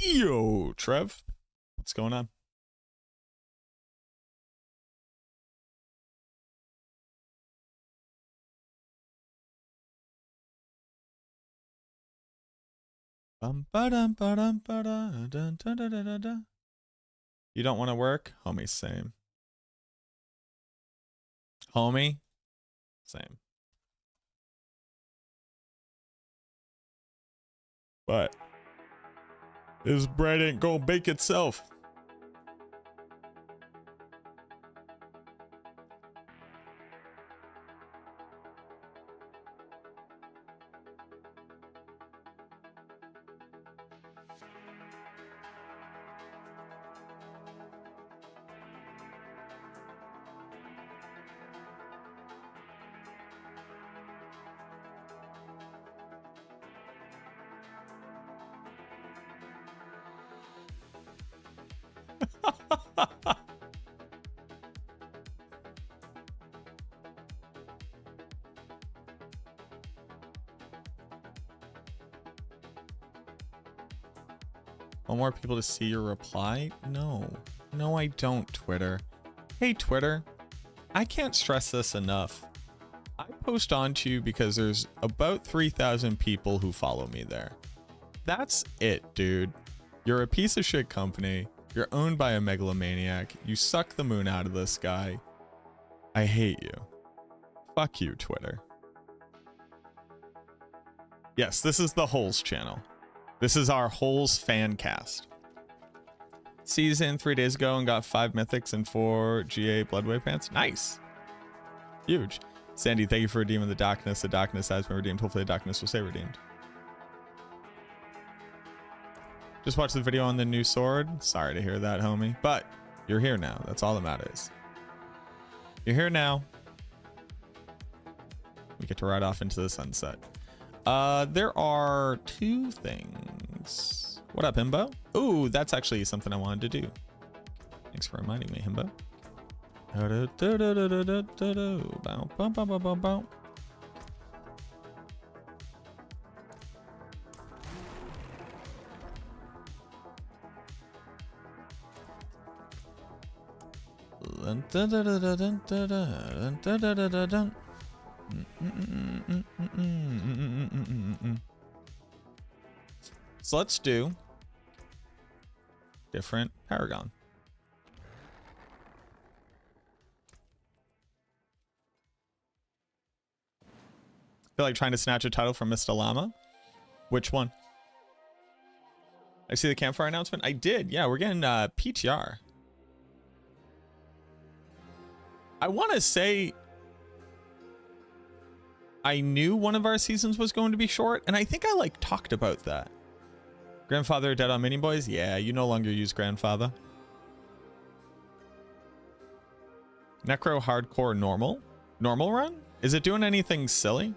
Yo, Trev, what's going on? You don't want to work? Homie, same. Homie, same. But this bread ain't gonna bake itself. Want more people to see your reply? No. No, I don't, Twitter. Hey, Twitter. I can't stress this enough. I post onto you because there's about 3,000 people who follow me there. That's it, dude. You're a piece of shit company. You're owned by a megalomaniac. You suck the moon out of the sky. I hate you. Fuck you, Twitter. Yes, this is the Holes channel. This is our Holes fan cast. Season 3 days ago and got 5 mythics and 4 GA Bloodwave pants. Nice. Huge. Sandy, thank you for redeeming the darkness. The darkness has been redeemed. Hopefully the darkness will stay redeemed. Just watched the video on the new sword. Sorry to hear that, homie. But you're here now. That's all that matters. You're here now. We get to ride off into the sunset. There are 2 things. What up, Himbo? Ooh, that's actually something I wanted to do. Thanks for reminding me, Himbo. So let's do different Paragon. Feel like trying to snatch a title from Mr. Llama? Which one? I see the campfire announcement. I did. Yeah, we're getting PTR. I want to say I knew one of our seasons was going to be short, and I think I like talked about that. Grandfather dead on Minion Boys? Yeah, you no longer use Grandfather. Necro hardcore normal? Normal run? Is it doing anything silly?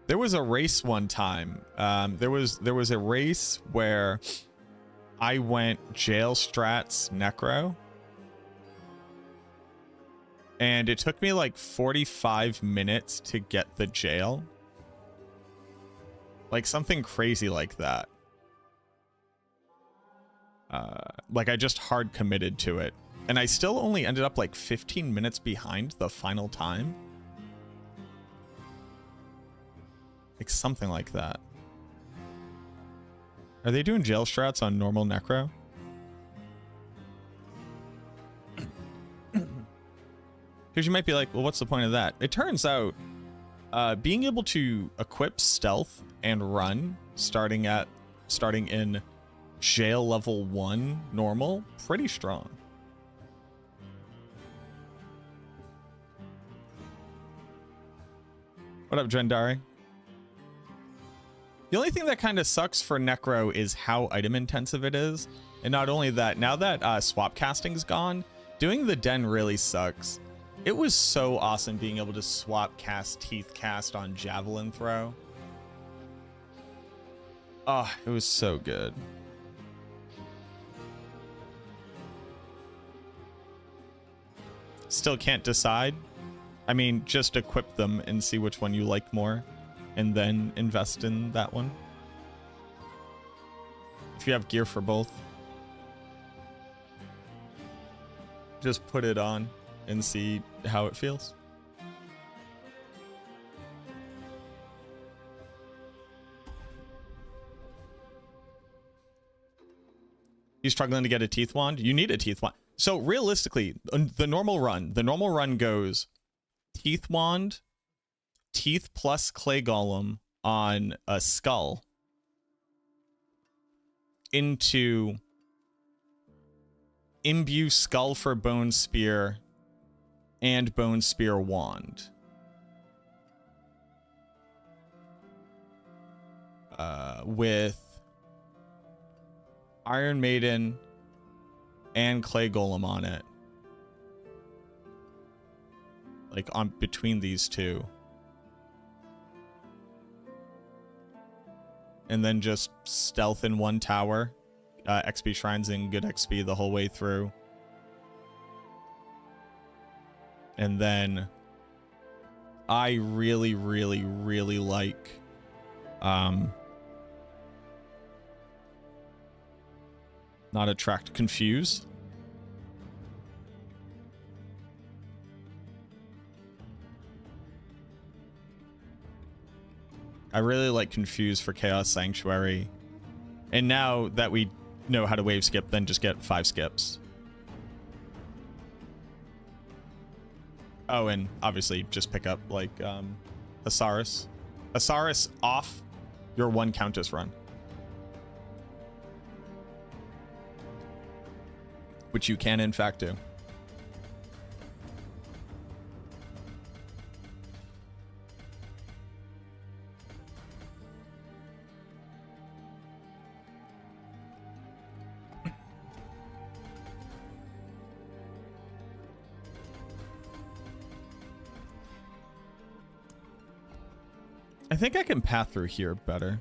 There was a race one time. There was a race where I went jail strats Necro. And it took me like 45 minutes to get the jail. Like something crazy like that. Like I just hard committed to it. And I still only ended up like 15 minutes behind the final time. Like something like that. Are they doing jail strats on normal Necro? Because you might be like, well, what's the point of that? It turns out being able to equip stealth and run starting in jail level 1 normal, pretty strong. What up, Jendari? The only thing that kind of sucks for Necro is how item intensive it is. And not only that, now that swap casting's gone, doing the den really sucks. It was so awesome being able to swap cast Teeth Cast on Javelin Throw. Oh, it was so good. Still can't decide. I mean, just equip them and see which one you like more, and then invest in that one. if you have gear for both. Just put it on and see how it feels. You're struggling to get a teeth wand? You need a teeth wand. So realistically, the normal run goes teeth wand, teeth plus clay golem on a skull into imbue skull for bone spear and bone spear wand. With Iron Maiden and clay golem on it. Like on between these two. And then just stealth in one tower. XP shrines and good XP the whole way through. And then I really, really, really like not attract, confuse. I really like confuse for Chaos Sanctuary. And now that we know how to wave skip, then just get 5 skips. Oh, and obviously just pick up like Asaris. Asaris off your 1 Countess run. Which you can in fact do. I think I can path through here better.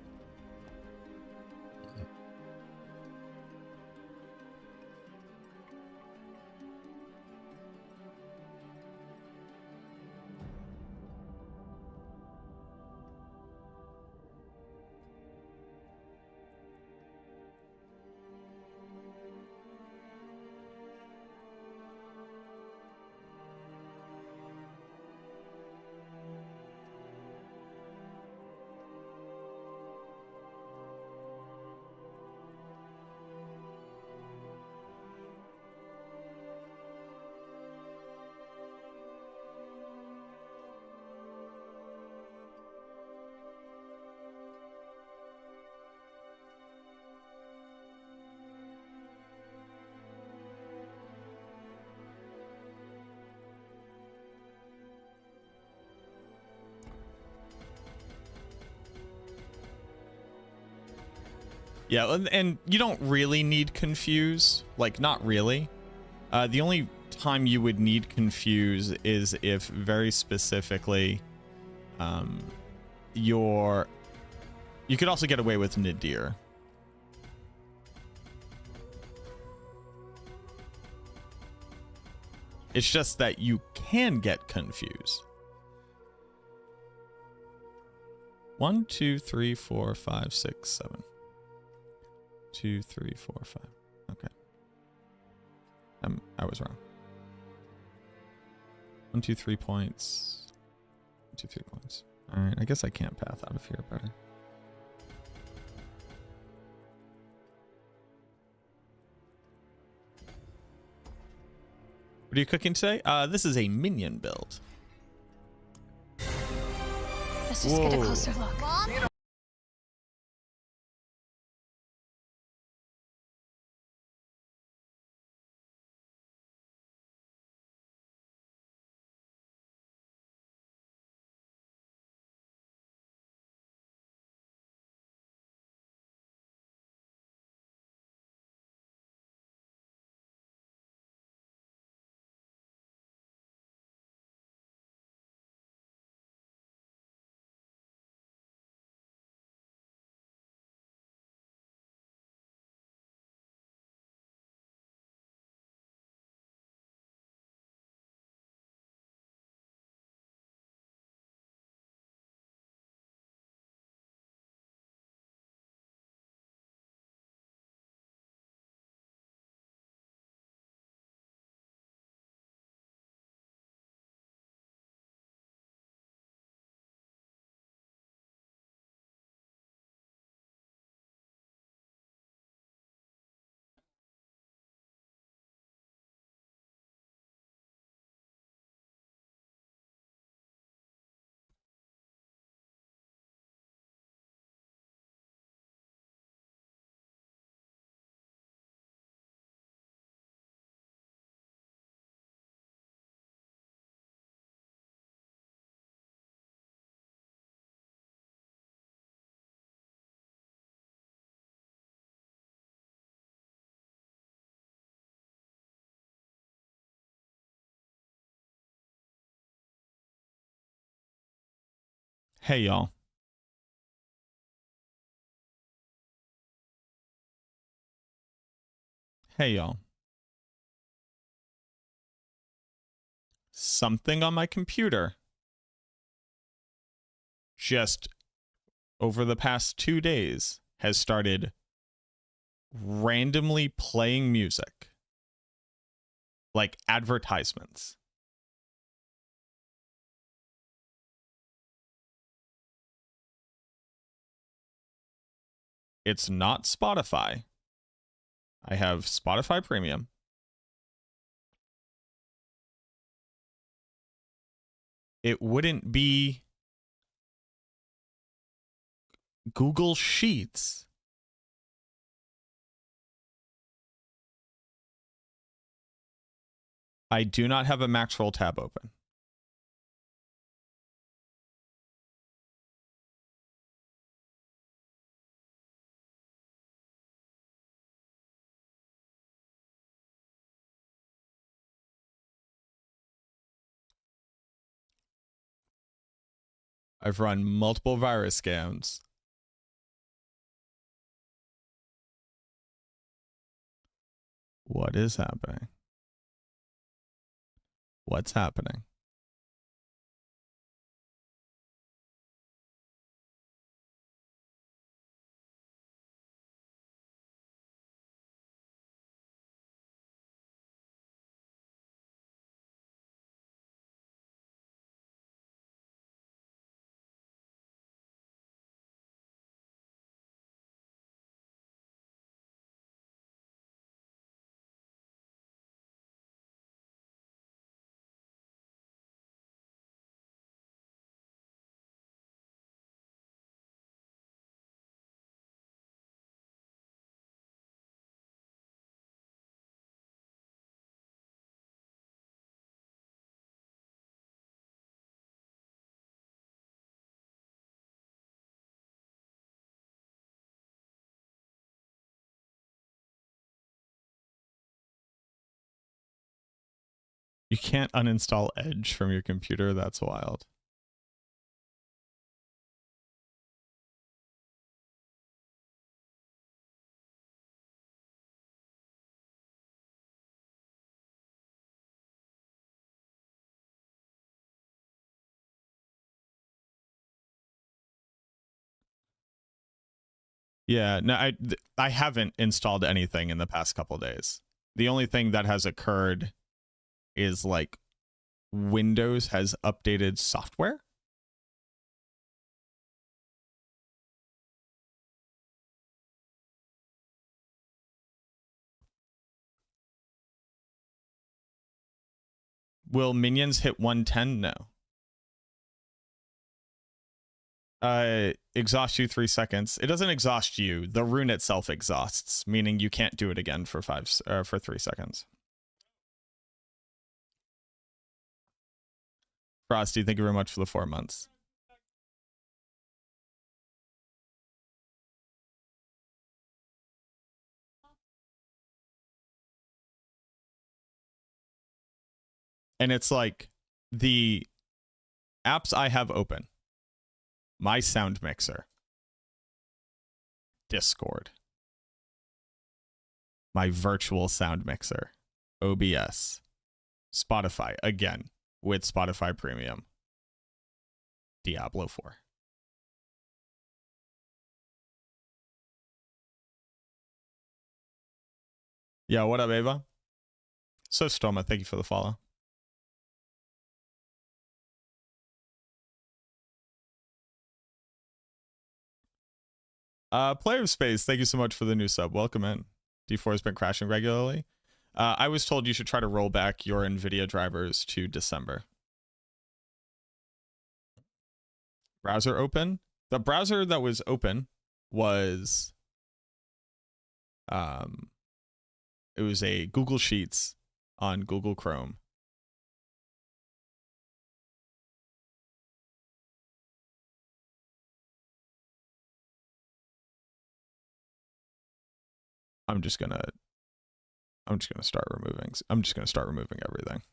Yeah, and you don't really need confuse, like not really. The only time you would need confuse is if very specifically you could also get away with Nadir. It's just that you can get confused. 1, 2, 3, 4, 5, 6, 7. 2, 3, 4, 5. Okay. I was wrong. 1, 2, 3 points. 1, 2, 3 points. All right. I guess I can't path out of here better. What are you cooking today? This is a minion build. Let's just get a closer look. Hey, y'all. Hey, y'all. Something on my computer just over the past 2 days has started randomly playing music, like advertisements. It's not Spotify. I have Spotify Premium. It wouldn't be Google Sheets. I do not have a Maxroll tab open. I've run multiple virus scans. What is happening? What's happening? You can't uninstall Edge from your computer. That's wild. Yeah, no, I haven't installed anything in the past couple days. The only thing that has occurred is like Windows has updated software. Will minions hit 110? No. Exhaust you 3 seconds. It doesn't exhaust you. The rune itself exhausts, meaning you can't do it again for 3 seconds. Frosty, thank you very much for the 4 months. And it's like the apps I have open. My sound mixer. Discord. My virtual sound mixer. OBS. Spotify, again, with Spotify Premium. Diablo 4. Yeah, what up, Ava? So, Stoma, thank you for the follow. Player of Space, thank you so much for the new sub. Welcome in. D4 has been crashing regularly. I was told you should try to roll back your NVIDIA drivers to December. Browser open. The browser that was open was it was a Google Sheets on Google Chrome. I'm just gonna start removing. I'm just gonna start removing everything.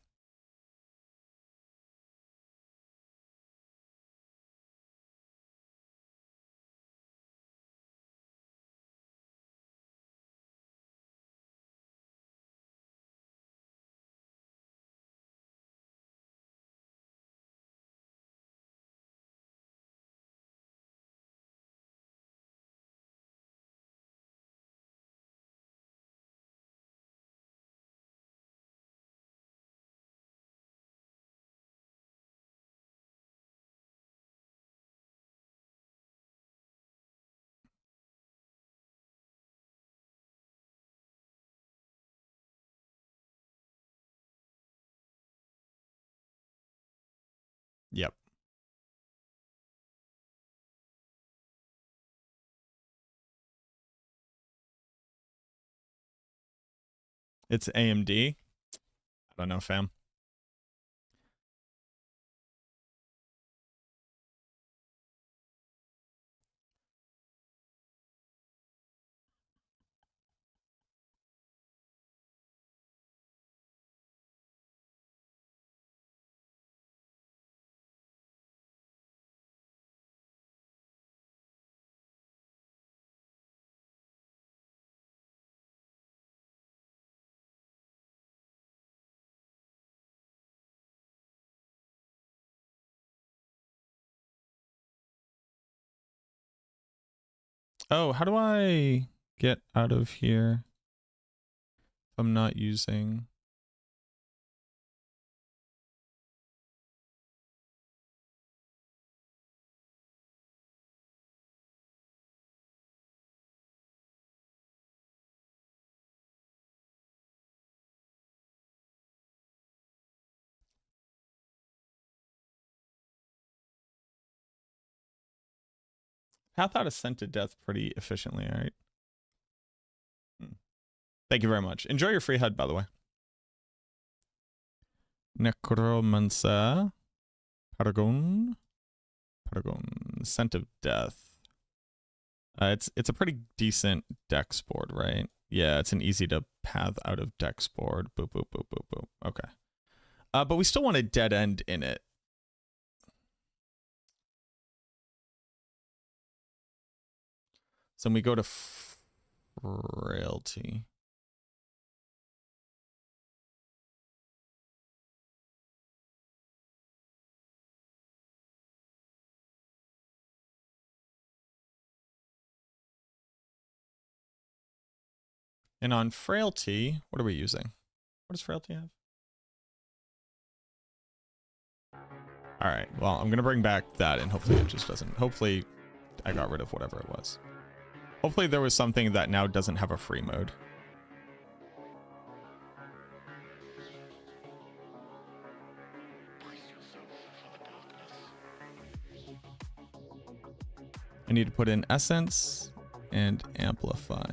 Yep. It's AMD. I don't know, fam. Oh, how do I get out of here? I'm not using. Path out of Sent to Death pretty efficiently, all right? Thank you very much. Enjoy your free HUD, by the way. Necromancer. Paragon. Scent of Death. It's a pretty decent dex board, right? Yeah, it's an easy to path out of dex board. Boop, boop, boop, boop, boop. Okay. But we still want a dead end in it. So we go to Frailty. And on Frailty, what are we using? What does Frailty have? All right, well, I'm going to bring back that and hopefully it just doesn't. Hopefully I got rid of whatever it was. Hopefully there was something that now doesn't have a free mode. I need to put in Essence and Amplify.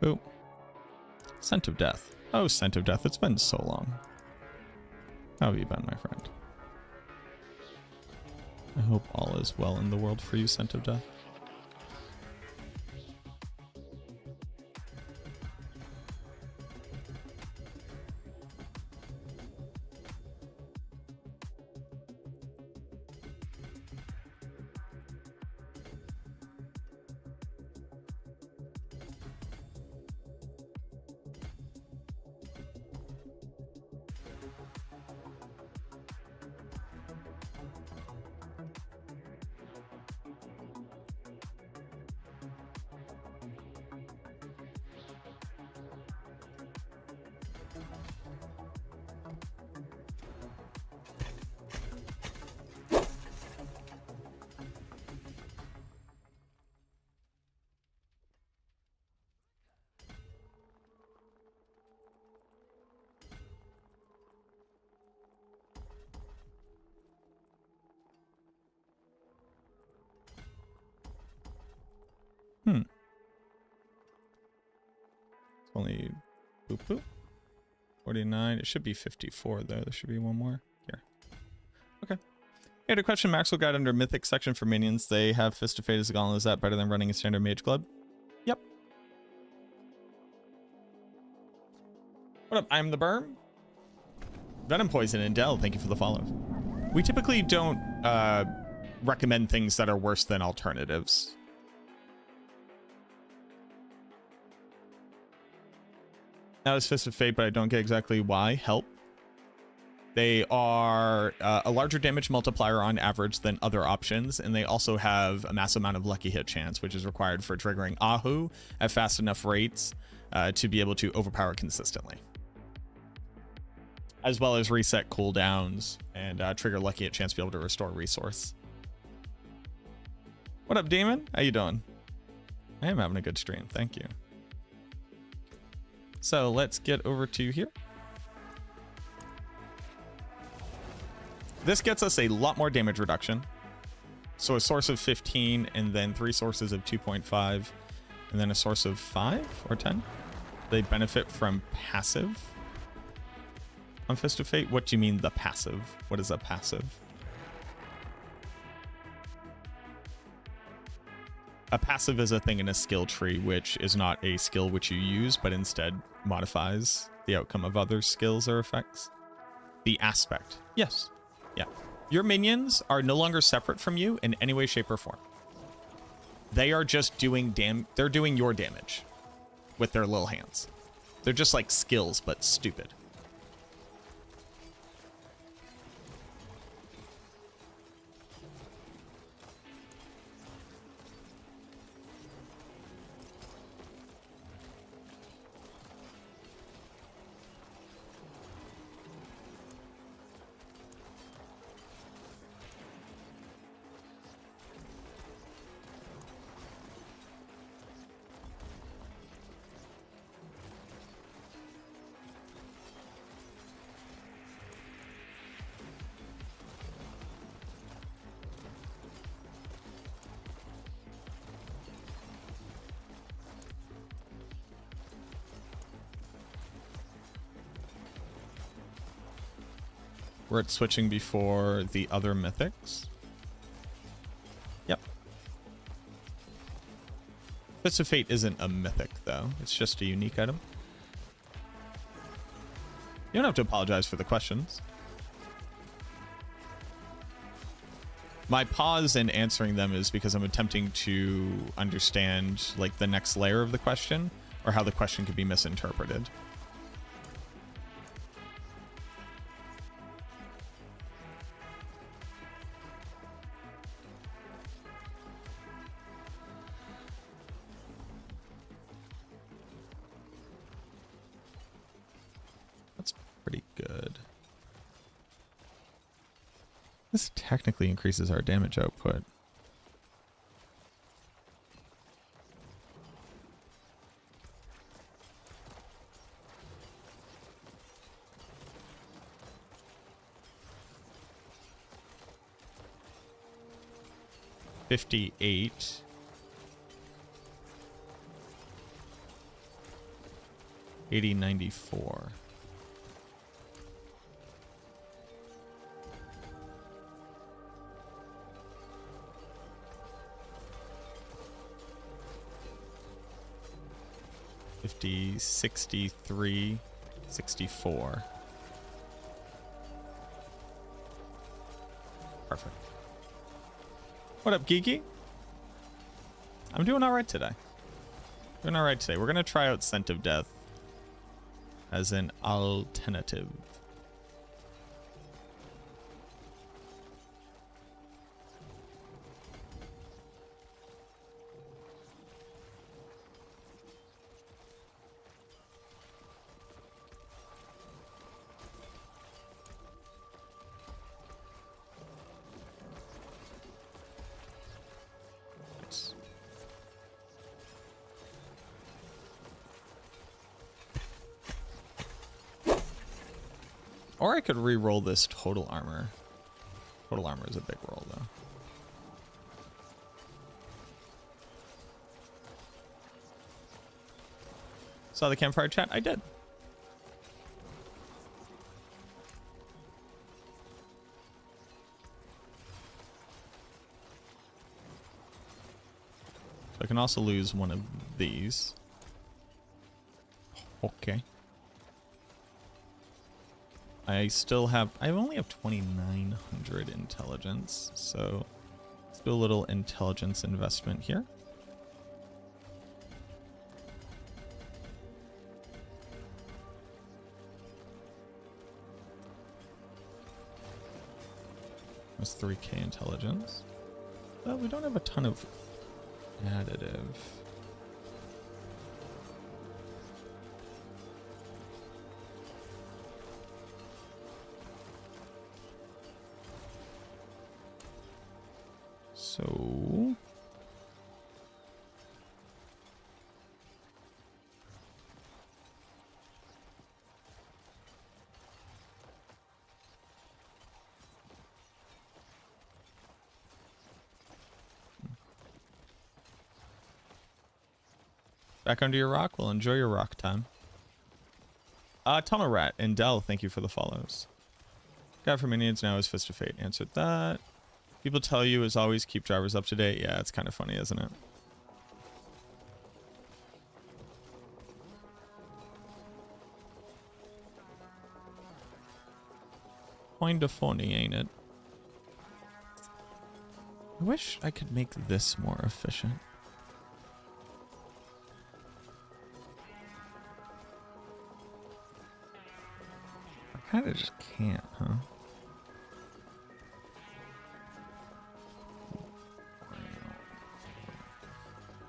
Ooh. Scent of Death. Oh, Scent of Death. It's been so long. How have you been, my friend? I hope all is well in the world for you, Scent of Death. It's only Boop, boop. 49. It should be 54, though. There should be one more. Here. Okay. Hey, a question. Maxwell Guide under Mythic section for minions. They have Fist of Fate as a gauntlet. Is that better than running a standard Mage Club? Yep. What up? I'm the Berm. Venom Poison and Dell, thank you for the follow. We typically don't recommend things that are worse than alternatives. Now it's Fist of Fate, but I don't get exactly why. Help. They are a larger damage multiplier on average than other options, and they also have a massive amount of lucky hit chance, which is required for triggering Ahu at fast enough rates to be able to overpower consistently. As well as reset cooldowns and trigger lucky hit chance to be able to restore resource. What up, Demon? How you doing? I am having a good stream, thank you. So let's get over to here. This gets us a lot more damage reduction. So a source of 15 and then 3 sources of 2.5 and then a source of 5 or 10. They benefit from passive on Fist of Fate. What do you mean the passive? What is a passive? A passive is a thing in a skill tree, which is not a skill which you use, but instead modifies the outcome of other skills or effects. The aspect. Yes. Yeah. Your minions are no longer separate from you in any way, shape, or form. They are just doing they're doing your damage with their little hands. They're just like skills, but stupid. We're at switching before the other mythics. Yep. Fist of Fate isn't a mythic, though. It's just a unique item. You don't have to apologize for the questions. My pause in answering them is because I'm attempting to understand, like, the next layer of the question or how the question could be misinterpreted. Pretty good. This technically increases our damage output. $58. 80.94. $50, 63, 64. Perfect. What up, Geeky? I'm doing all right today. Doing all right today. We're gonna try out Scent of Death as an alternative. Or I could re-roll this total armor. Total armor is a big roll, though. Saw the campfire chat? I did. I can also lose one of these. Okay. I only have 2,900 intelligence, so let's do a little intelligence investment here. That's 3k intelligence. But we don't have a ton of additive. So back under your rock. Well, enjoy your rock time. Tomarat and Dell, thank you for the follows. Guy for Minions now is Fist of Fate. Answered that. People tell you, as always, keep drivers up to date. Yeah, it's kind of funny, isn't it? Kinda funny, ain't it? I wish I could make this more efficient. I kind of just can't, huh?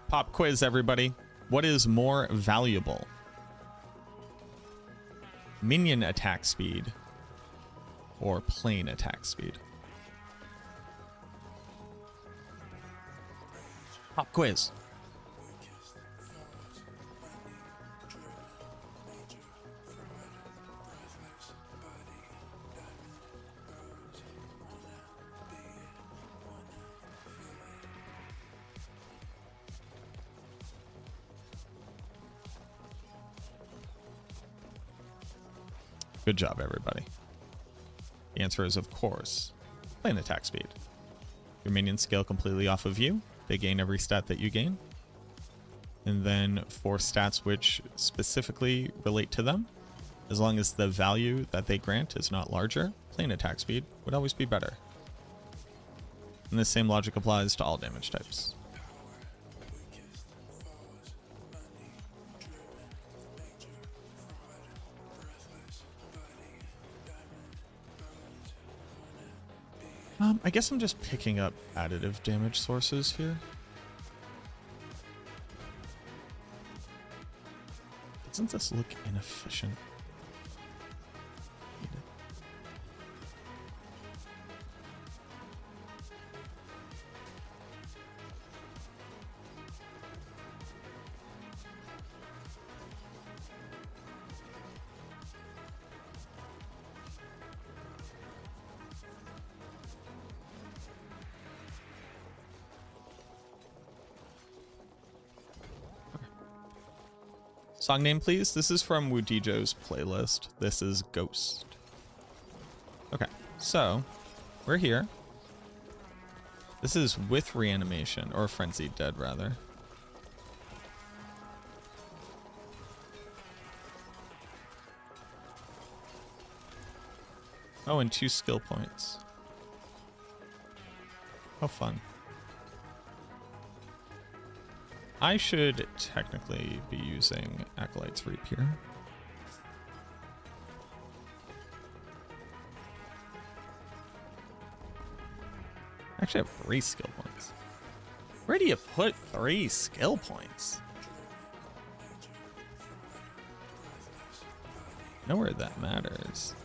Pop quiz, everybody. What is more valuable? Minion attack speed or plane attack speed? Pop quiz. Good job, everybody. The answer is, of course, plane attack speed. Your minions scale completely off of you. They gain every stat that you gain. And then for stats which specifically relate to them, as long as the value that they grant is not larger, plane attack speed would always be better. And the same logic applies to all damage types. I guess I'm just picking up additive damage sources here. Doesn't this look inefficient? Song name, please. This is from Wudijo's playlist. This is Ghost. Okay, so we're here. This is with reanimation, or frenzied dead, rather. Oh, and 2 skill points. How fun. I should technically be using Acolyte's Reap here. Actually, I have 3 skill points. Where do you put 3 skill points? Nowhere that matters.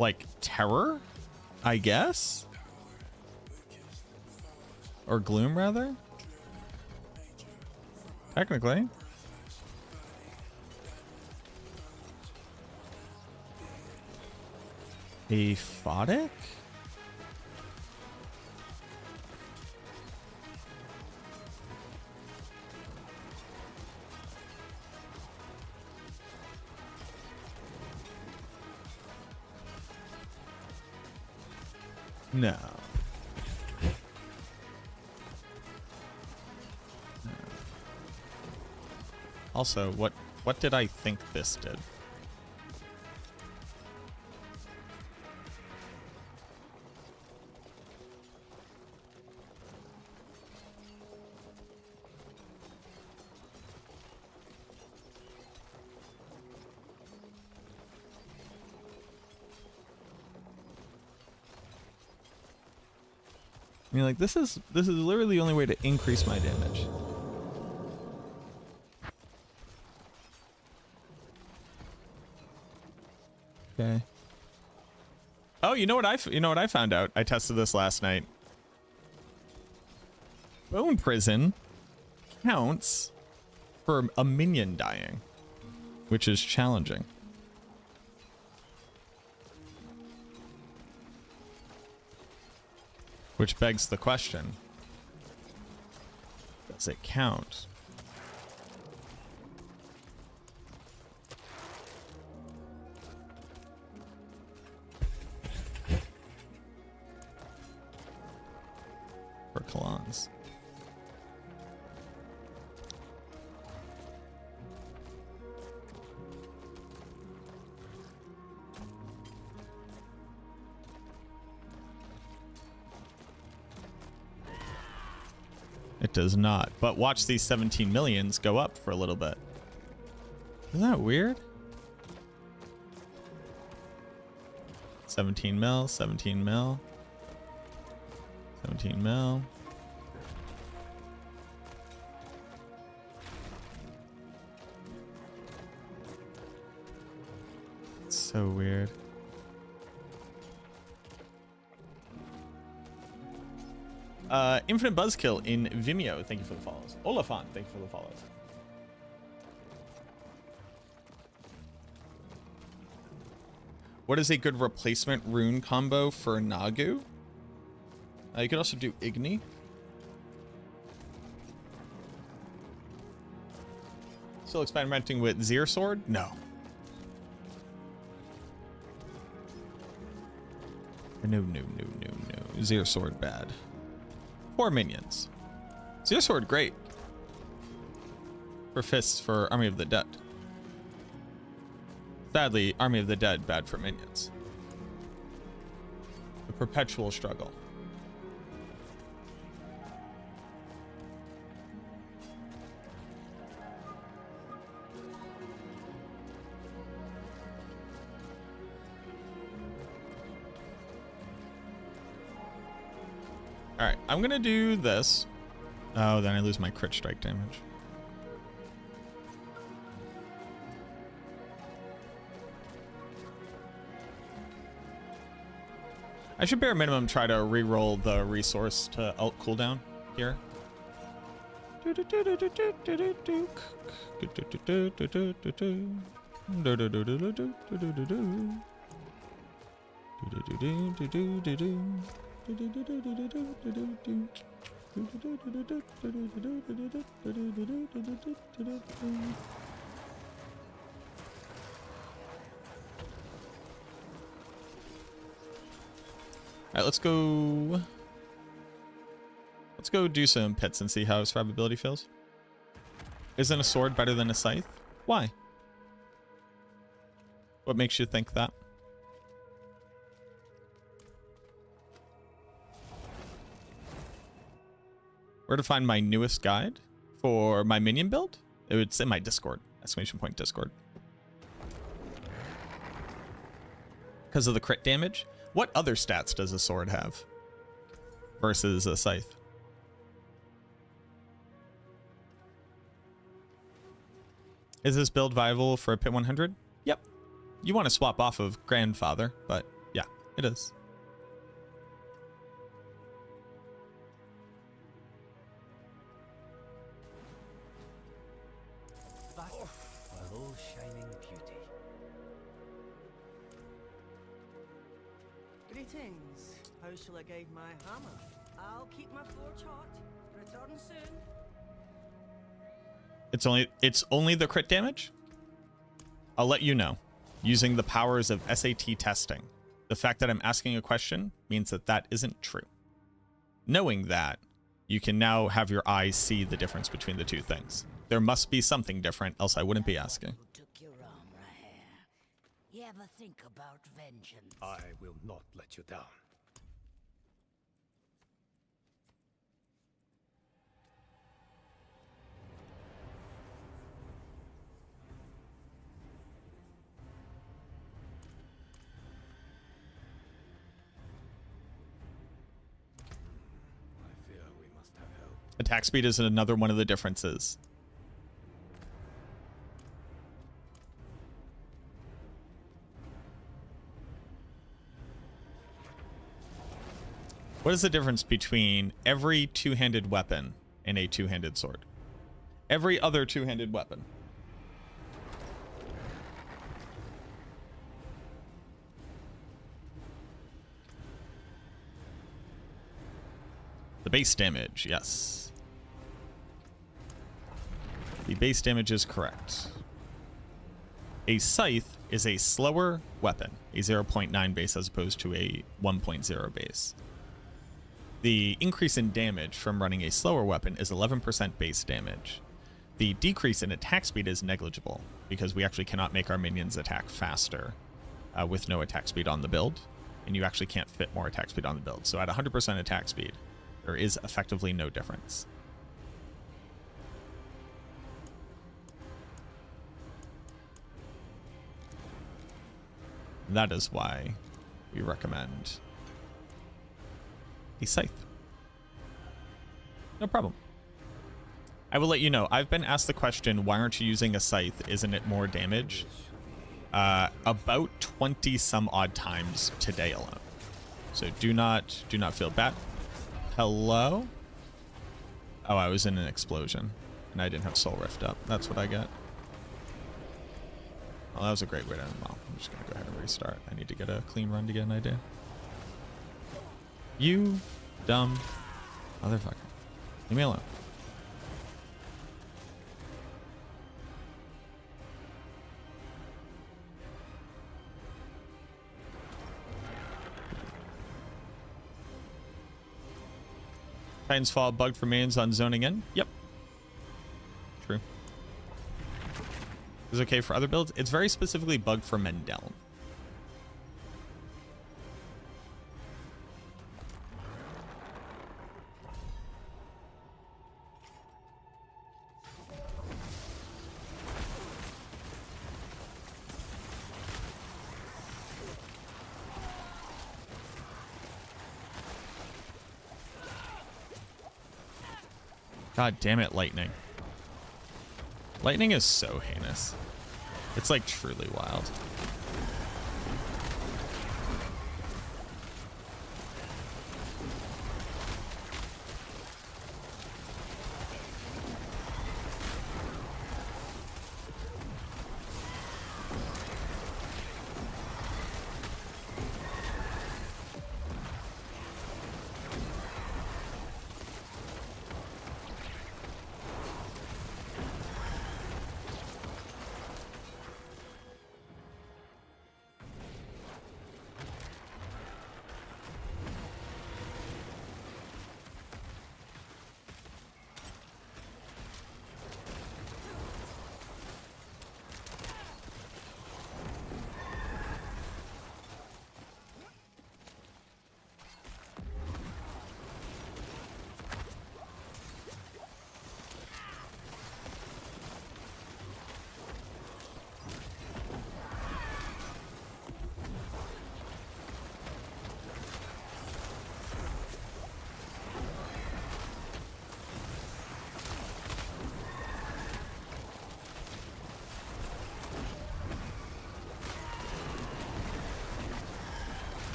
Like terror, I guess. Or Gloom, rather? Technically. Aphotic? No. Also, what did I think this did? I mean, like, this is literally the only way to increase my damage. Okay. Oh, you know what I found out? I tested this last night. Bone Prison counts for a minion dying, which is challenging. Which begs the question, does it count? For Kalans. It does not, but watch these 17 millions go up for a little bit. Isn't that weird? 17 mil, 17 mil, 17 mil. It's so weird. Infinite Buzzkill in Vimeo, thank you for the follows. Olafant, thank you for the follows. What is a good replacement rune combo for Nagu? You could also do Igni. Still experimenting with Zir Sword? No. No. Zir Sword bad. 4 minions. Zir Sword great. For fists for Army of the Dead. Sadly, Army of the Dead bad for minions. The perpetual struggle. All right, I'm gonna do this. Oh, then I lose my crit strike damage. I should bare minimum try to re-roll the resource to alt cooldown here. Alright, let's go do some pits and see how survivability feels. Isn't a sword better than a scythe? Why? What makes you think that? Where to find my newest guide for my minion build? It's in my Discord. Exclamation point Discord. Because of the crit damage? What other stats does a sword have versus a scythe? Is this build viable for a Pit 100? Yep. You want to swap off of Grandfather, but yeah, it is. heart are all shining beauty. Greetings. How shall I guide my hammer? I'll keep my forge hot. Return soon. It's only the crit damage? I'll let you know. Using the powers of SAT testing. The fact that I'm asking a question means that that isn't true. Knowing that, you can now have your eyes see the difference between the two things. There must be something different, else I wouldn't be asking. Who took your armor hair? You ever think about vengeance? I will not let you down. I fear we must have help. Attack speed is another one of the differences. What is the difference between every two-handed weapon and a two-handed sword? Every other two-handed weapon. The base damage, yes. The base damage is correct. A scythe is a slower weapon, a 0.9 base as opposed to a 1.0 base. The increase in damage from running a slower weapon is 11% base damage. The decrease in attack speed is negligible because we actually cannot make our minions attack faster with no attack speed on the build, and you actually can't fit more attack speed on the build. So at 100% attack speed, there is effectively no difference. That is why we recommend a scythe. No problem. I will let you know. I've been asked the question, why aren't you using a scythe? Isn't it more damage? About 20 some odd times today alone. So do not feel bad. Hello? Oh, I was in an explosion and I didn't have Soul Rift up. That's what I get. Well, that was a great way to end. Well, I'm just gonna go ahead and restart. I need to get a clean run to get an idea. You dumb motherfucker. Leave me alone. Titans Fall bugged for minions on zoning in? Yep. True. Is it okay for other builds? It's very specifically bugged for Mendel. God damn it, lightning. Lightning is so heinous. It's like truly wild.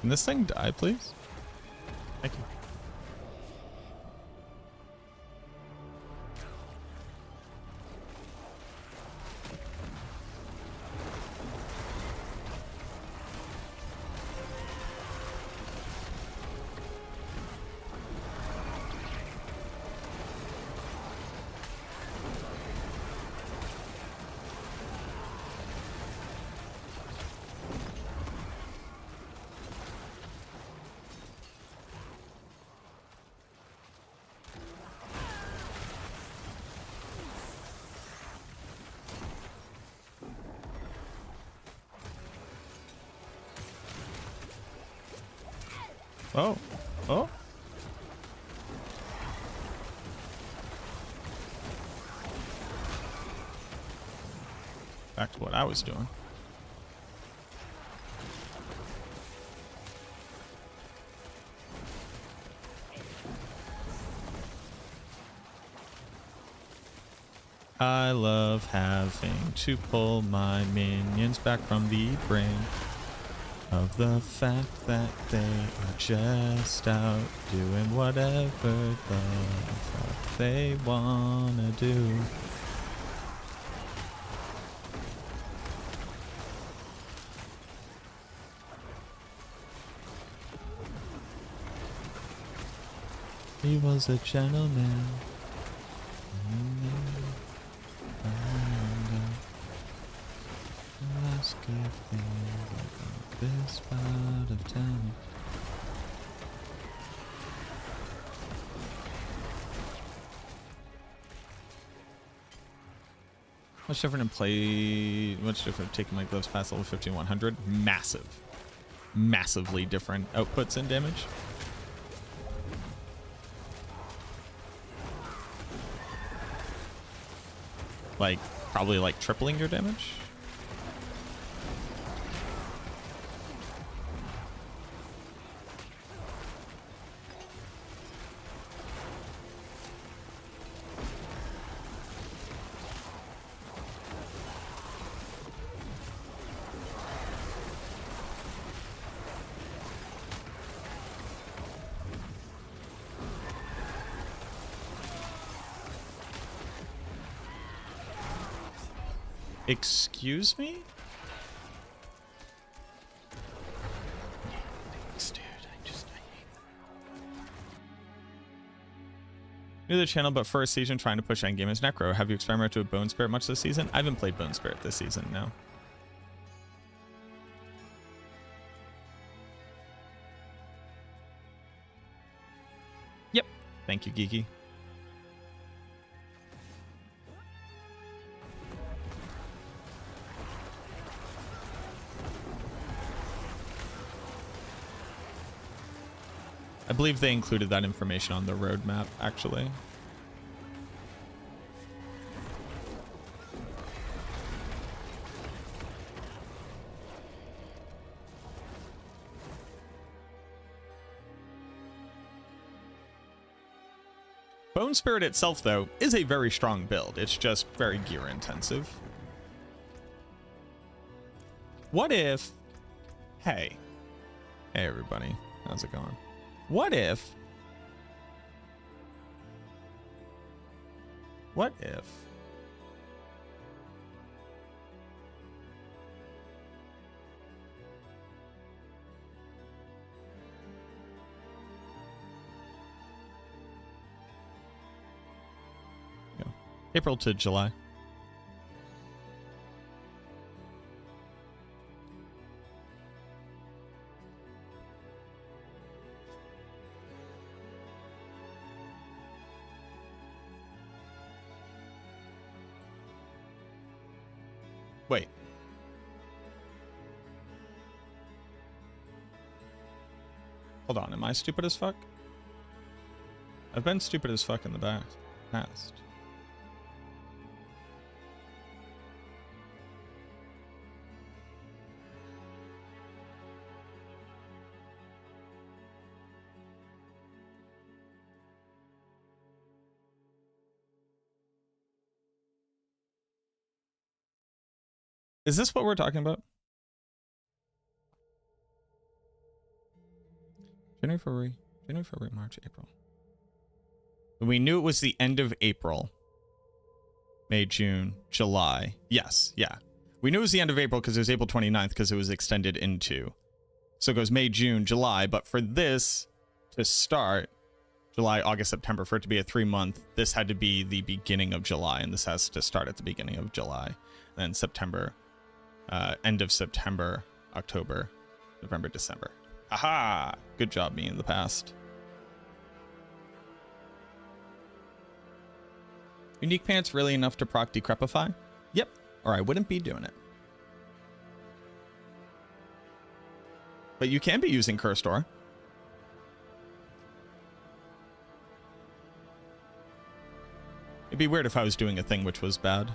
Can this thing die, please? Thank you. Oh, oh. Back to what I was doing. I love having to pull my minions back from the brink of the fact that they are just out doing whatever the fuck they wanna do. He was a gentleman. Let's get this part of town. Much different in play. Much different taking my gloves past level 15-100. Massive. Massively different outputs and damage. Like, probably like tripling your damage. Excuse me? Thanks, dude. I hate that. New to the channel, but first season trying to push endgame as Necro. Have you experimented with Bone Spirit much this season? I haven't played Bone Spirit this season, no. Yep. Thank you, Geeky. I believe they included that information on the roadmap, actually. Bone Spirit itself, though, is a very strong build. It's just very gear intensive. What if... Hey. Hey, everybody. How's it going? What if... Go. April to July. Wait. Hold on, am I stupid as fuck? I've been stupid as fuck in the past. Is this what we're talking about? January, February, March, April. We knew it was the end of April. May, June, July. Yes, yeah. We knew it was the end of April because it was April 29th because it was extended into. So it goes May, June, July. But for this to start, July, August, September, for it to be a 3-month, this had to be the beginning of July. And this has to start at the beginning of July. And then September, end of September, October, November, December. Aha! Good job, me in the past. Unique pants really enough to proc Decrepify? Yep, or I wouldn't be doing it. But you can be using Curse Door. It'd be weird if I was doing a thing which was bad.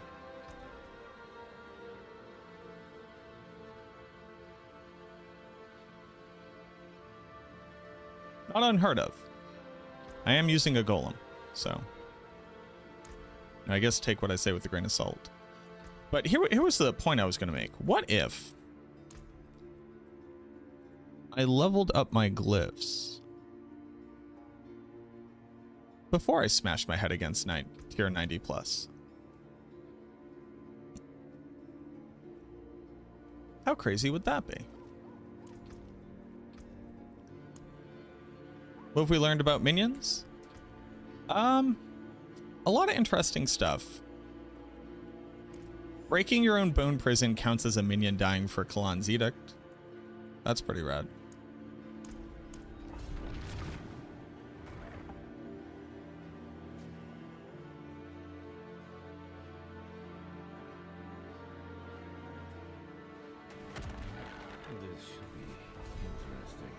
Not unheard of. I am using a golem, so I guess take what I say with a grain of salt. But here was the point I was going to make. What if I leveled up my glyphs before I smashed my head against tier 90 plus? How crazy would that be? What have we learned about minions? A lot of interesting stuff. Breaking your own bone prison counts as a minion dying for Kalan's Edict. That's pretty rad. This should be interesting.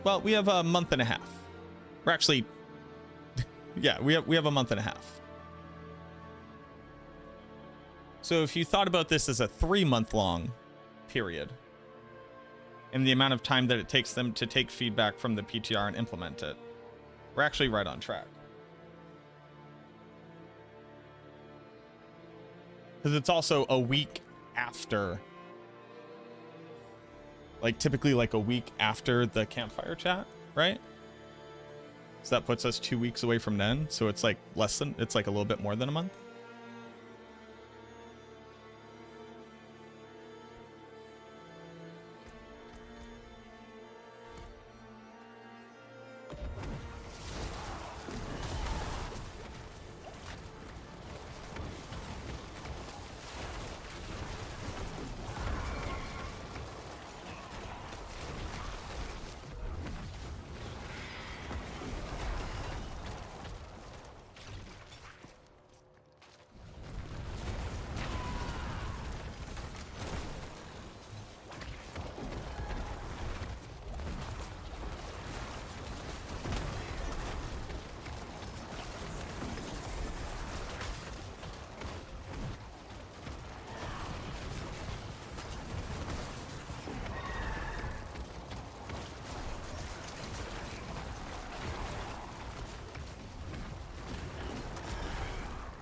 Well, we have a month and a half. We're actually, yeah, we have a month and a half. So if you thought about this as a 3-month long period, and the amount of time that it takes them to take feedback from the PTR and implement it, we're actually right on track. Because it's also a week after, like typically like a week after the campfire chat, right? So that puts us 2 weeks away from then. So it's like it's like a little bit more than a month.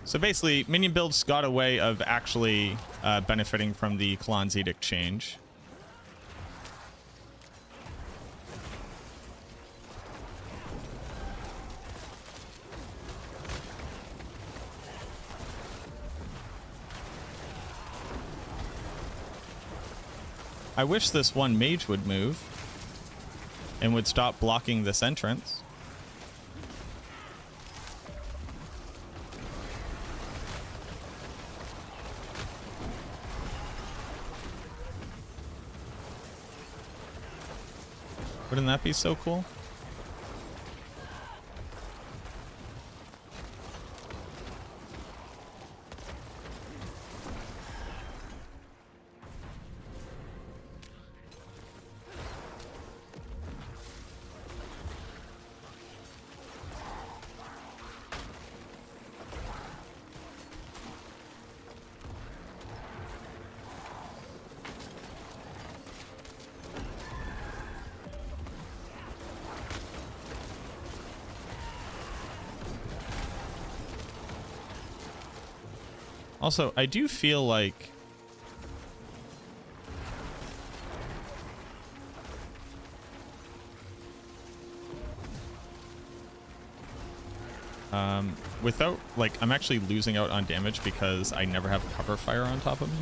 So basically, minion builds got a way of actually benefiting from the Kalan's Edict change. I wish this one mage would move and would stop blocking this entrance. Wouldn't that be so cool? Also, I do feel like Without, like, I'm actually losing out on damage because I never have cover fire on top of me.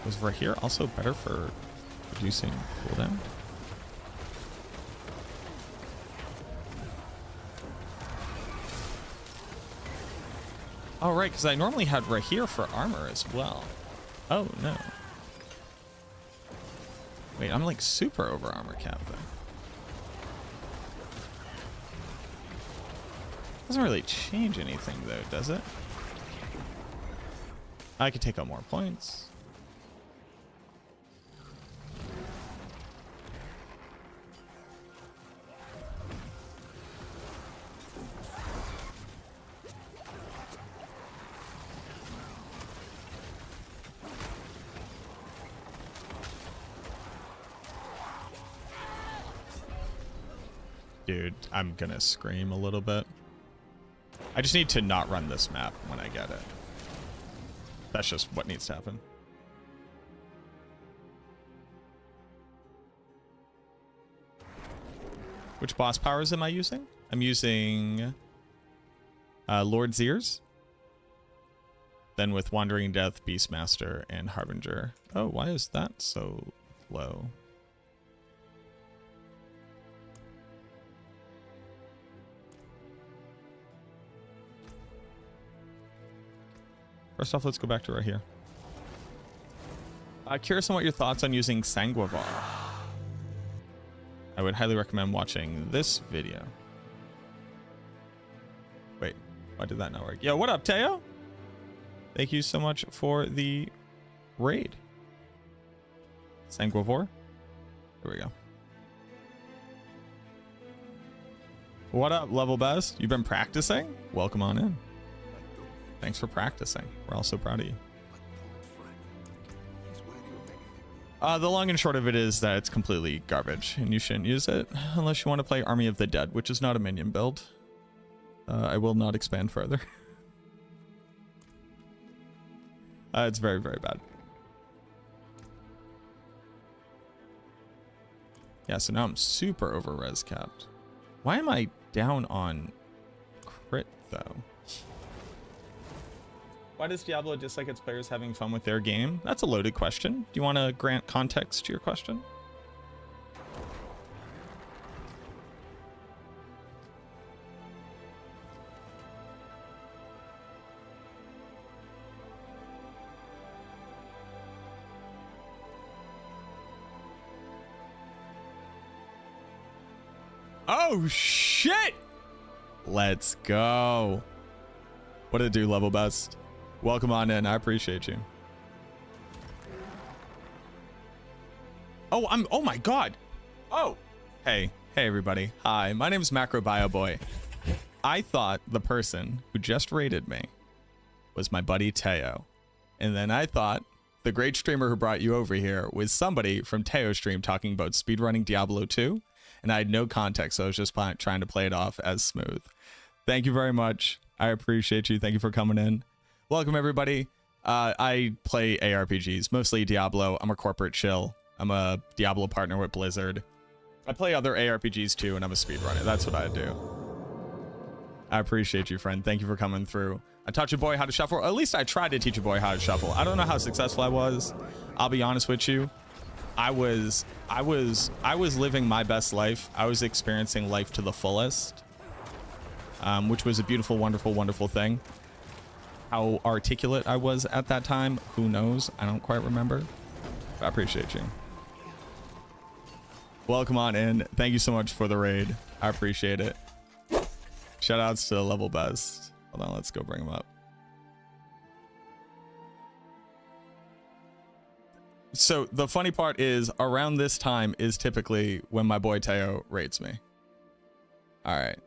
Was Rahir also better for reducing cooldown? Oh, right, because I normally had Rahir for armor as well. Oh, no. Wait, I'm like super over armor cap then. Doesn't really change anything though, does it? I could take out more points. Dude, I'm gonna scream a little bit. I just need to not run this map when I get it. That's just what needs to happen. Which boss powers am I using? I'm using Lord's Ears. Then with Wandering Death, Beastmaster, and Harbinger. Oh, why is that so low? First off, let's go back to right here. Curious on what your thoughts on using Sanguivar. I would highly recommend watching this video. Wait, why did that not work? Yo, what up, Teo? Thank you so much for the raid. Sanguivar. There we go. What up, level best? You've been practicing? Welcome on in. Thanks for practicing. We're all so proud of you. The long and short of it is that it's completely garbage and you shouldn't use it unless you want to play Army of the Dead, which is not a minion build. I will not expand further. It's very, very bad. Yeah, so now I'm super over res capped. Why am I down on crit though? Why does Diablo dislike its players having fun with their game? That's a loaded question. Do you want to grant context to your question? Oh, shit! Let's go. What did it do, level best? Welcome on in. I appreciate you. Oh my God. Oh, hey everybody. Hi, my name is MacroBioBoi. I thought the person who just raided me was my buddy Teo. And then I thought the great streamer who brought you over here was somebody from Teo's stream talking about speedrunning Diablo 2. And I had no context, so I was just trying to play it off as smooth. Thank you very much. I appreciate you. Thank you for coming in. Welcome, everybody. I play ARPGs, mostly Diablo. I'm a corporate shill. I'm a Diablo partner with Blizzard. I play other ARPGs too, and I'm a speedrunner. That's what I do. I appreciate you, friend. Thank you for coming through. I taught your boy how to shuffle. At least I tried to teach a boy how to shuffle. I don't know how successful I was. I'll be honest with you. I was living my best life. I was experiencing life to the fullest, which was a beautiful, wonderful, wonderful thing. How articulate I was at that time, who knows? I don't quite remember. But I appreciate you. Welcome on in. Thank you so much for the raid. I appreciate it. Shout outs to level best. Hold on, let's go bring him up. So the funny part is around this time is typically when my boy Teo rates me. All right.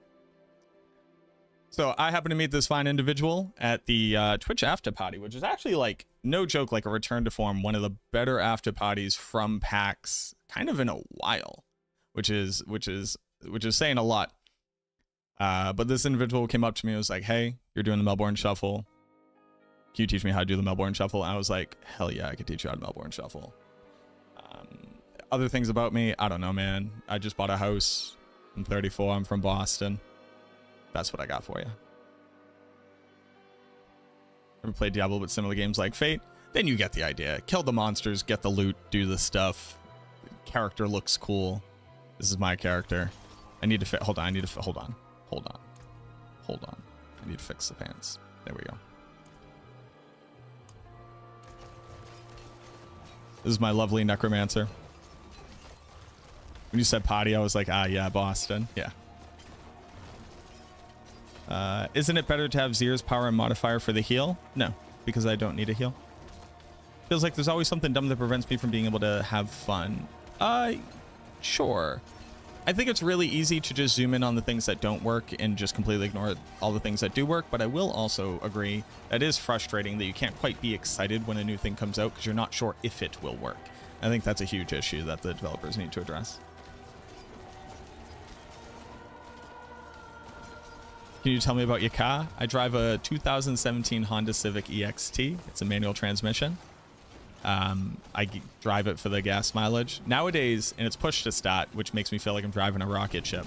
So I happened to meet this fine individual at the Twitch after party, which is actually, like, no joke, like a return to form, one of the better after parties from PAX kind of in a while, which is saying a lot. But this individual came up to me and was like, hey, you're doing the Melbourne Shuffle. Can you teach me how to do the Melbourne Shuffle? And I was like, hell yeah, I could teach you how to Melbourne Shuffle. Other things about me, I don't know, man. I just bought a house. I'm 34. I'm from Boston. That's what I got for you. Ever played Diablo with similar games like Fate? Then you get the idea. Kill the monsters, get the loot, do the stuff. Character looks cool. This is my character. I need to fit. Hold on. I need to hold on. Hold on. Hold on. I need to fix the pants. There we go. This is my lovely Necromancer. When you said potty, I was like, ah, yeah, Boston. Yeah. Isn't it better to have Zir's power and modifier for the heal? No, because I don't need a heal. Feels like there's always something dumb that prevents me from being able to have fun. Sure. I think it's really easy to just zoom in on the things that don't work and just completely ignore all the things that do work, but I will also agree that it is frustrating that you can't quite be excited when a new thing comes out because you're not sure if it will work. I think that's a huge issue that the developers need to address. Can you tell me about your car? I drive a 2017 Honda Civic EXT. It's a manual transmission. I drive it for the gas mileage. Nowadays, and it's push to start, which makes me feel like I'm driving a rocket ship.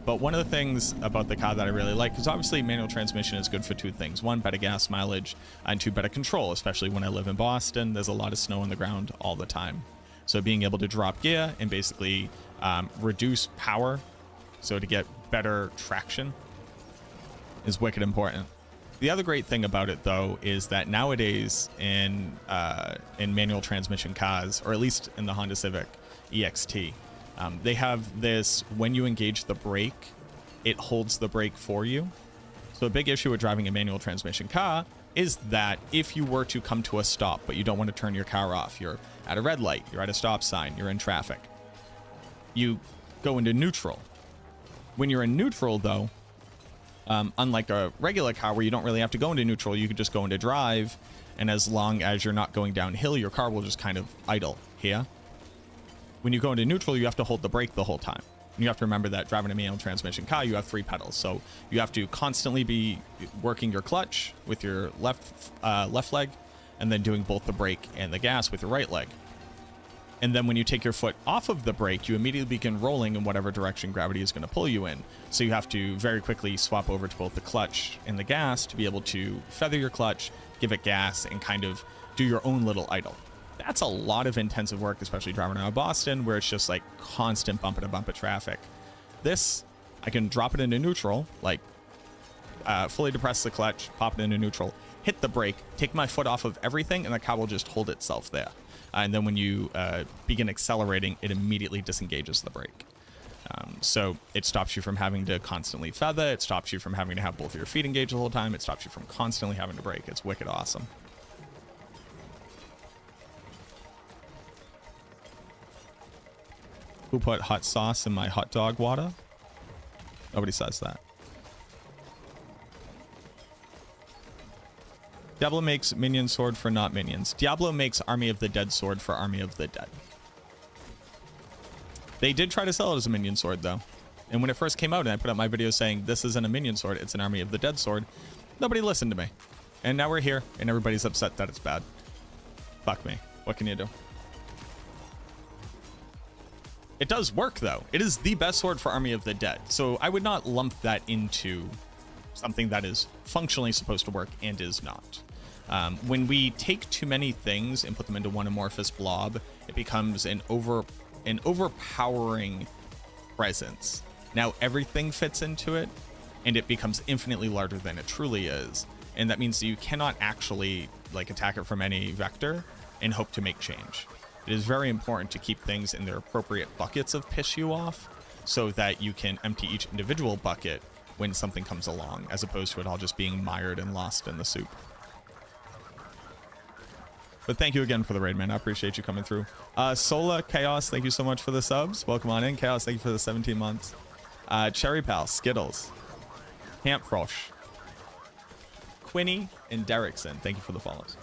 But one of the things about the car that I really like, because obviously manual transmission is good for two things. One, better gas mileage, and two, better control, especially when I live in Boston. There's a lot of snow on the ground all the time. So being able to drop gear and basically reduce power, so to get better traction, is wicked important. The other great thing about it, though, is that nowadays in manual transmission cars, or at least in the Honda Civic EXT, they have this, when you engage the brake, it holds the brake for you. So a big issue with driving a manual transmission car is that if you were to come to a stop, but you don't want to turn your car off, you're at a red light, you're at a stop sign, you're in traffic, you go into neutral. When you're in neutral, though, unlike a regular car where you don't really have to go into neutral, you could just go into drive, and as long as you're not going downhill, your car will just kind of idle here. When you go into neutral, you have to hold the brake the whole time. And you have to remember that driving a manual transmission car, you have 3 pedals, so you have to constantly be working your clutch with your left leg, and then doing both the brake and the gas with your right leg. And then when you take your foot off of the brake, you immediately begin rolling in whatever direction gravity is going to pull you in. So you have to very quickly swap over to both the clutch and the gas to be able to feather your clutch, give it gas, and kind of do your own little idle. That's a lot of intensive work, especially driving around Boston, where it's just like constant bumper to bumper traffic. This, I can drop it into neutral, like fully depress the clutch, pop it into neutral, hit the brake, take my foot off of everything, and the car will just hold itself there. And then when you begin accelerating, it immediately disengages the brake. So it stops you from having to constantly feather. It stops you from having to have both of your feet engaged the whole time. It stops you from constantly having to brake. It's wicked awesome. Who put hot sauce in my hot dog water? Nobody says that. Diablo makes minion sword for not minions. Diablo makes Army of the Dead sword for Army of the Dead. They did try to sell it as a minion sword, though. And when it first came out and I put up my video saying, this isn't a minion sword, it's an Army of the Dead sword, nobody listened to me. And now we're here, and everybody's upset that it's bad. Fuck me. What can you do? It does work, though. It is the best sword for Army of the Dead. So I would not lump that into something that is functionally supposed to work and is not. When we take too many things and put them into one amorphous blob, it becomes an overpowering presence. Now everything fits into it, and it becomes infinitely larger than it truly is. And that means that you cannot actually like attack it from any vector and hope to make change. It is very important to keep things in their appropriate buckets of piss you off, so that you can empty each individual bucket when something comes along, as opposed to it all just being mired and lost in the soup. But thank you again for the raid, man. I appreciate you coming through. Sola Chaos, thank you so much for the subs. Welcome on in. Chaos, thank you for the 17 months. Cherry Pal, Skittles, Camp Frosh, Quinny, and Derrickson, thank you for the follows.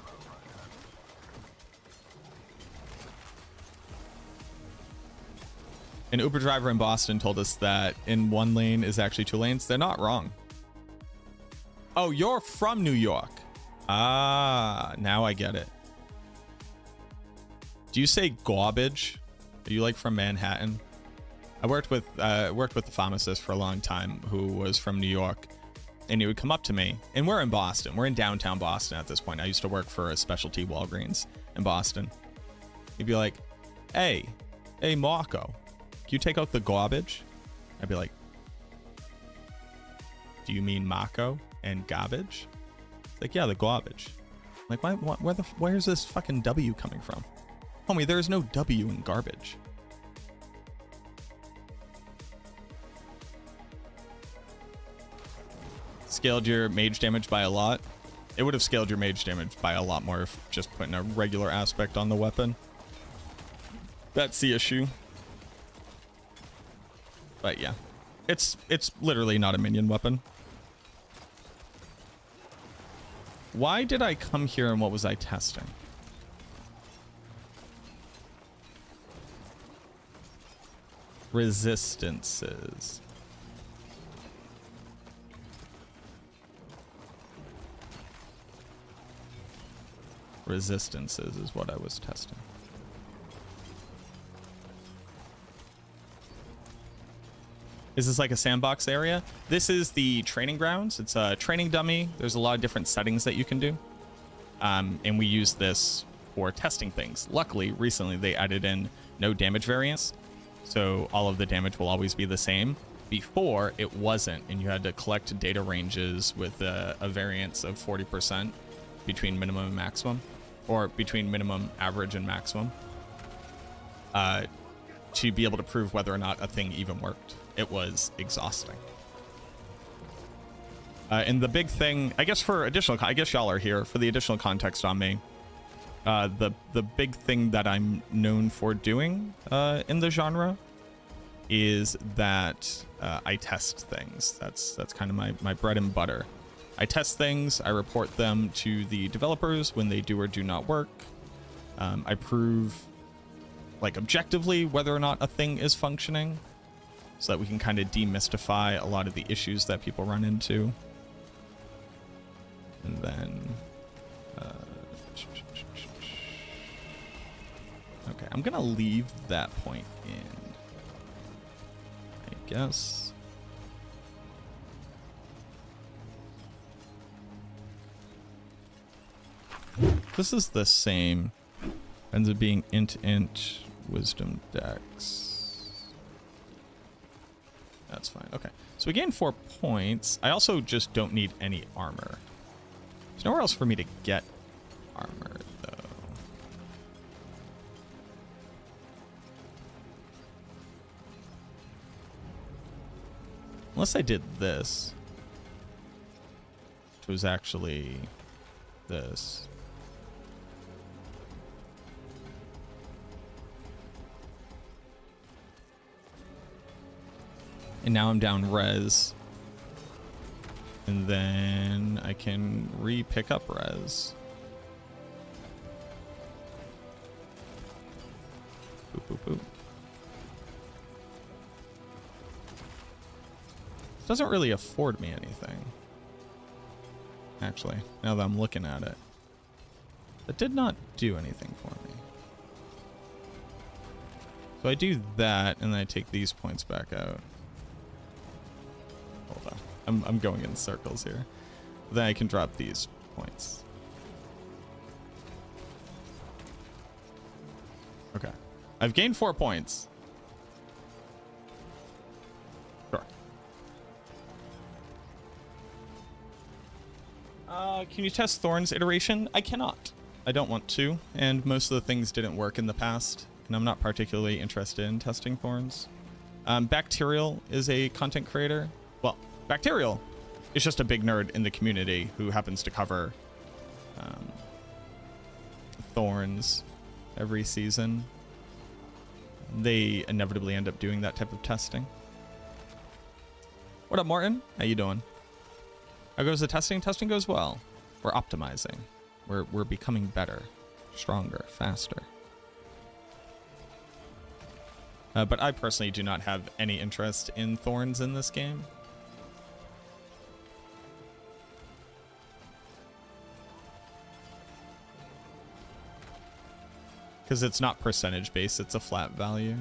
An Uber driver in Boston told us that in one lane is actually 2 lanes. They're not wrong. Oh, you're from New York. Ah, now I get it. Do you say garbage? Are you like from Manhattan? I worked with the pharmacist for a long time who was from New York, and he would come up to me, and we're in Boston. We're in downtown Boston at this point. I used to work for a specialty Walgreens in Boston. He'd be like, hey Marco, can you take out the garbage? I'd be like, do you mean Marco and garbage? It's like, yeah, the garbage. I'm like, where's this fucking W coming from? Homie, there's no W in garbage. Scaled your mage damage by a lot. It would have scaled your mage damage by a lot more if just putting a regular aspect on the weapon. That's the issue. But yeah, it's literally not a minion weapon. Why did I come here and what was I testing? Resistances. Resistances is what I was testing. Is this like a sandbox area? This is the training grounds. It's a training dummy. There's a lot of different settings that you can do. And we use this for testing things. Luckily, recently they added in no damage variance. So all of the damage will always be the same. Before, it wasn't, and you had to collect data ranges with a variance of 40% between minimum and maximum, or between minimum, average, and maximum, to be able to prove whether or not a thing even worked. It was exhausting. And the big thing, I guess for additional, I guess y'all are here for the additional context on me. The big thing that I'm known for doing in the genre is that I test things. That's kind of my bread and butter. I test things, I report them to the developers when they do or do not work. I prove, like, objectively whether or not a thing is functioning, so that we can kind of demystify a lot of the issues that people run into. And then okay, I'm gonna leave that point in, I guess. This is the same. Ends up being int wisdom dex. That's fine. Okay. So we gained 4 points. I also just don't need any armor. There's nowhere else for me to get armor, though. Unless I did this, which was actually this. And now I'm down res. And then I can re-pick up res. Boop, boop, boop. This doesn't really afford me anything. Actually, now that I'm looking at it. That did not do anything for me. So I do that, and then I take these points back out. Hold on. I'm going in circles here. Then I can drop these points. Okay. I've gained 4 points. Sure. Can you test Thorn's iteration? I cannot. I don't want to, and most of the things didn't work in the past, and I'm not particularly interested in testing Thorns. Bacterial is a content creator. Well, Bacterial is just a big nerd in the community who happens to cover Thorns every season. They inevitably end up doing that type of testing. What up, Martin? How you doing? How goes the testing? Testing goes well. We're optimizing. We're becoming better, stronger, faster. But I personally do not have any interest in thorns in this game. Because it's not percentage based, it's a flat value.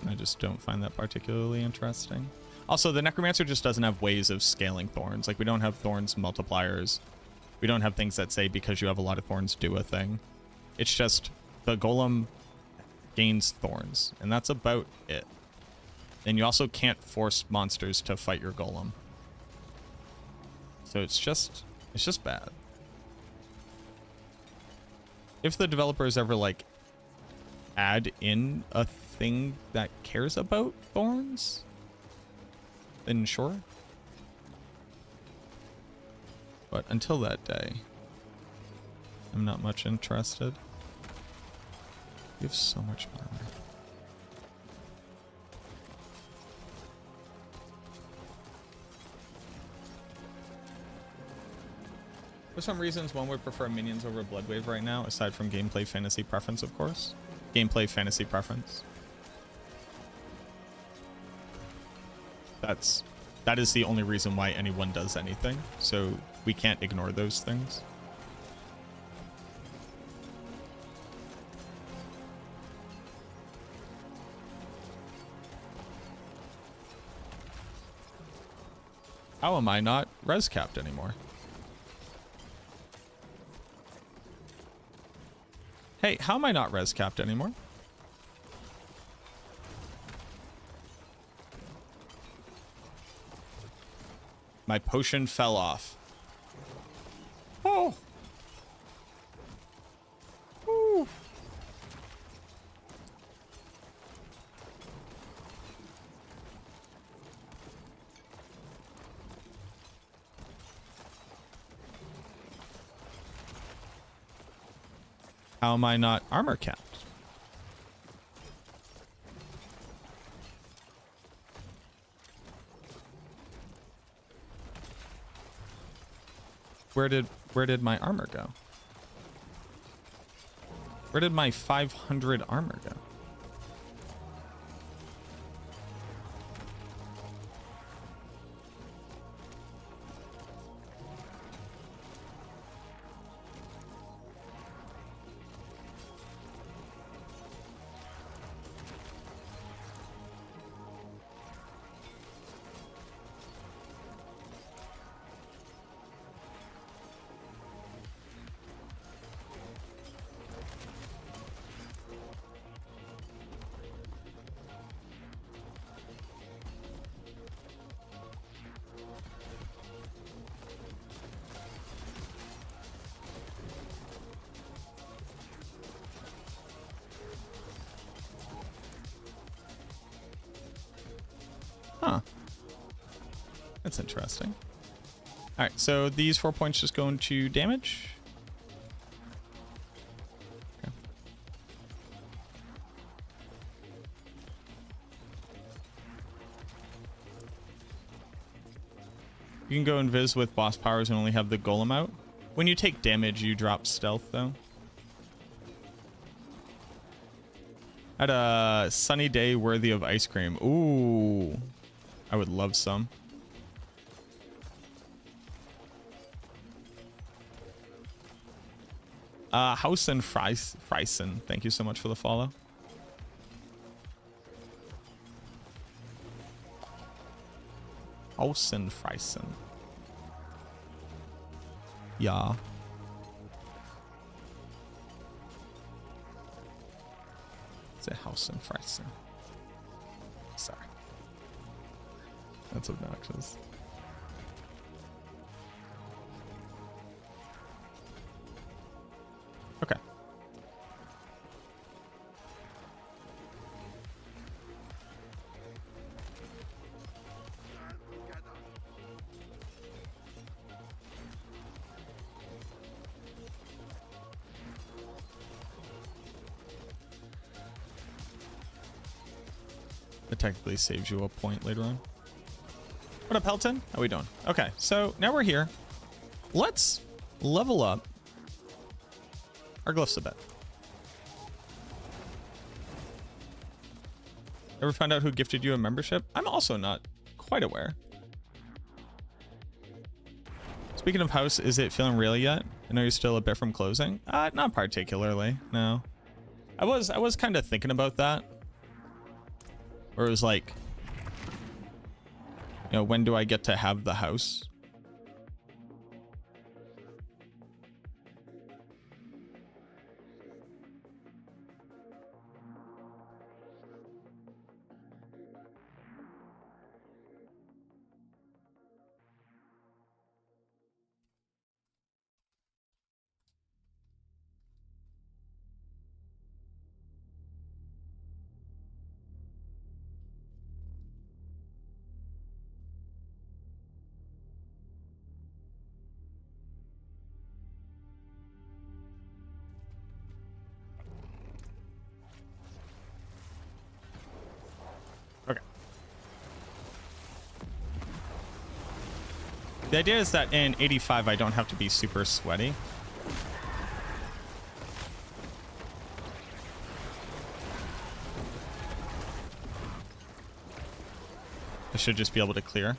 I just don't find that particularly interesting. Also, the Necromancer just doesn't have ways of scaling thorns. Like, we don't have thorns multipliers. We don't have things that say because you have a lot of thorns do a thing. It's just the golem gains thorns, and that's about it. And you also can't force monsters to fight your golem. So it's just bad. If the developers ever, like, add in a thing that cares about thorns, then sure. But until that day, I'm not much interested. You have so much armor. For some reasons, one would prefer Minions over Bloodwave right now, aside from gameplay fantasy preference, of course. Gameplay fantasy preference. That is the only reason why anyone does anything, so we can't ignore those things. How am I not res capped anymore? Hey, how am I not res capped anymore? My potion fell off. Oh. Ooh. How am I not armor capped? Where did my armor go? Where did my 500 armor go? Huh. That's interesting. All right, so these 4 points just go into damage. Okay. You can go invis with boss powers and only have the golem out. When you take damage, you drop stealth, though. Had a sunny day worthy of ice cream. Ooh. I would love some. House and Friesen, thank you so much for the follow. House and Friesen. Yeah. It's a House and Friesen. Sorry. That's obnoxious. Okay. It technically saves you a point later on. What up, Pelton? How we doing? Okay, so now we're here. Let's level up our glyphs a bit. Ever found out who gifted you a membership? I'm also not quite aware. Speaking of house, is it feeling real yet? I know you're still a bit from closing. Not particularly, no. I was kind of thinking about that. Or it was like, you know, when do I get to have the house? Okay. The idea is that in 85, I don't have to be super sweaty. I should just be able to clear.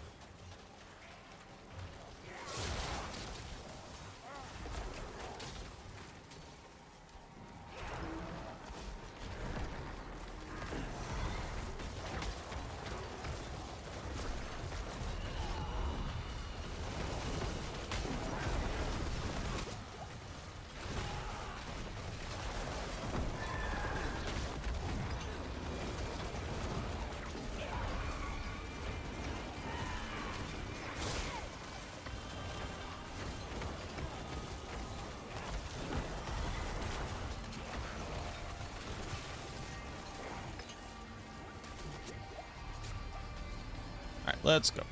All right, let's go.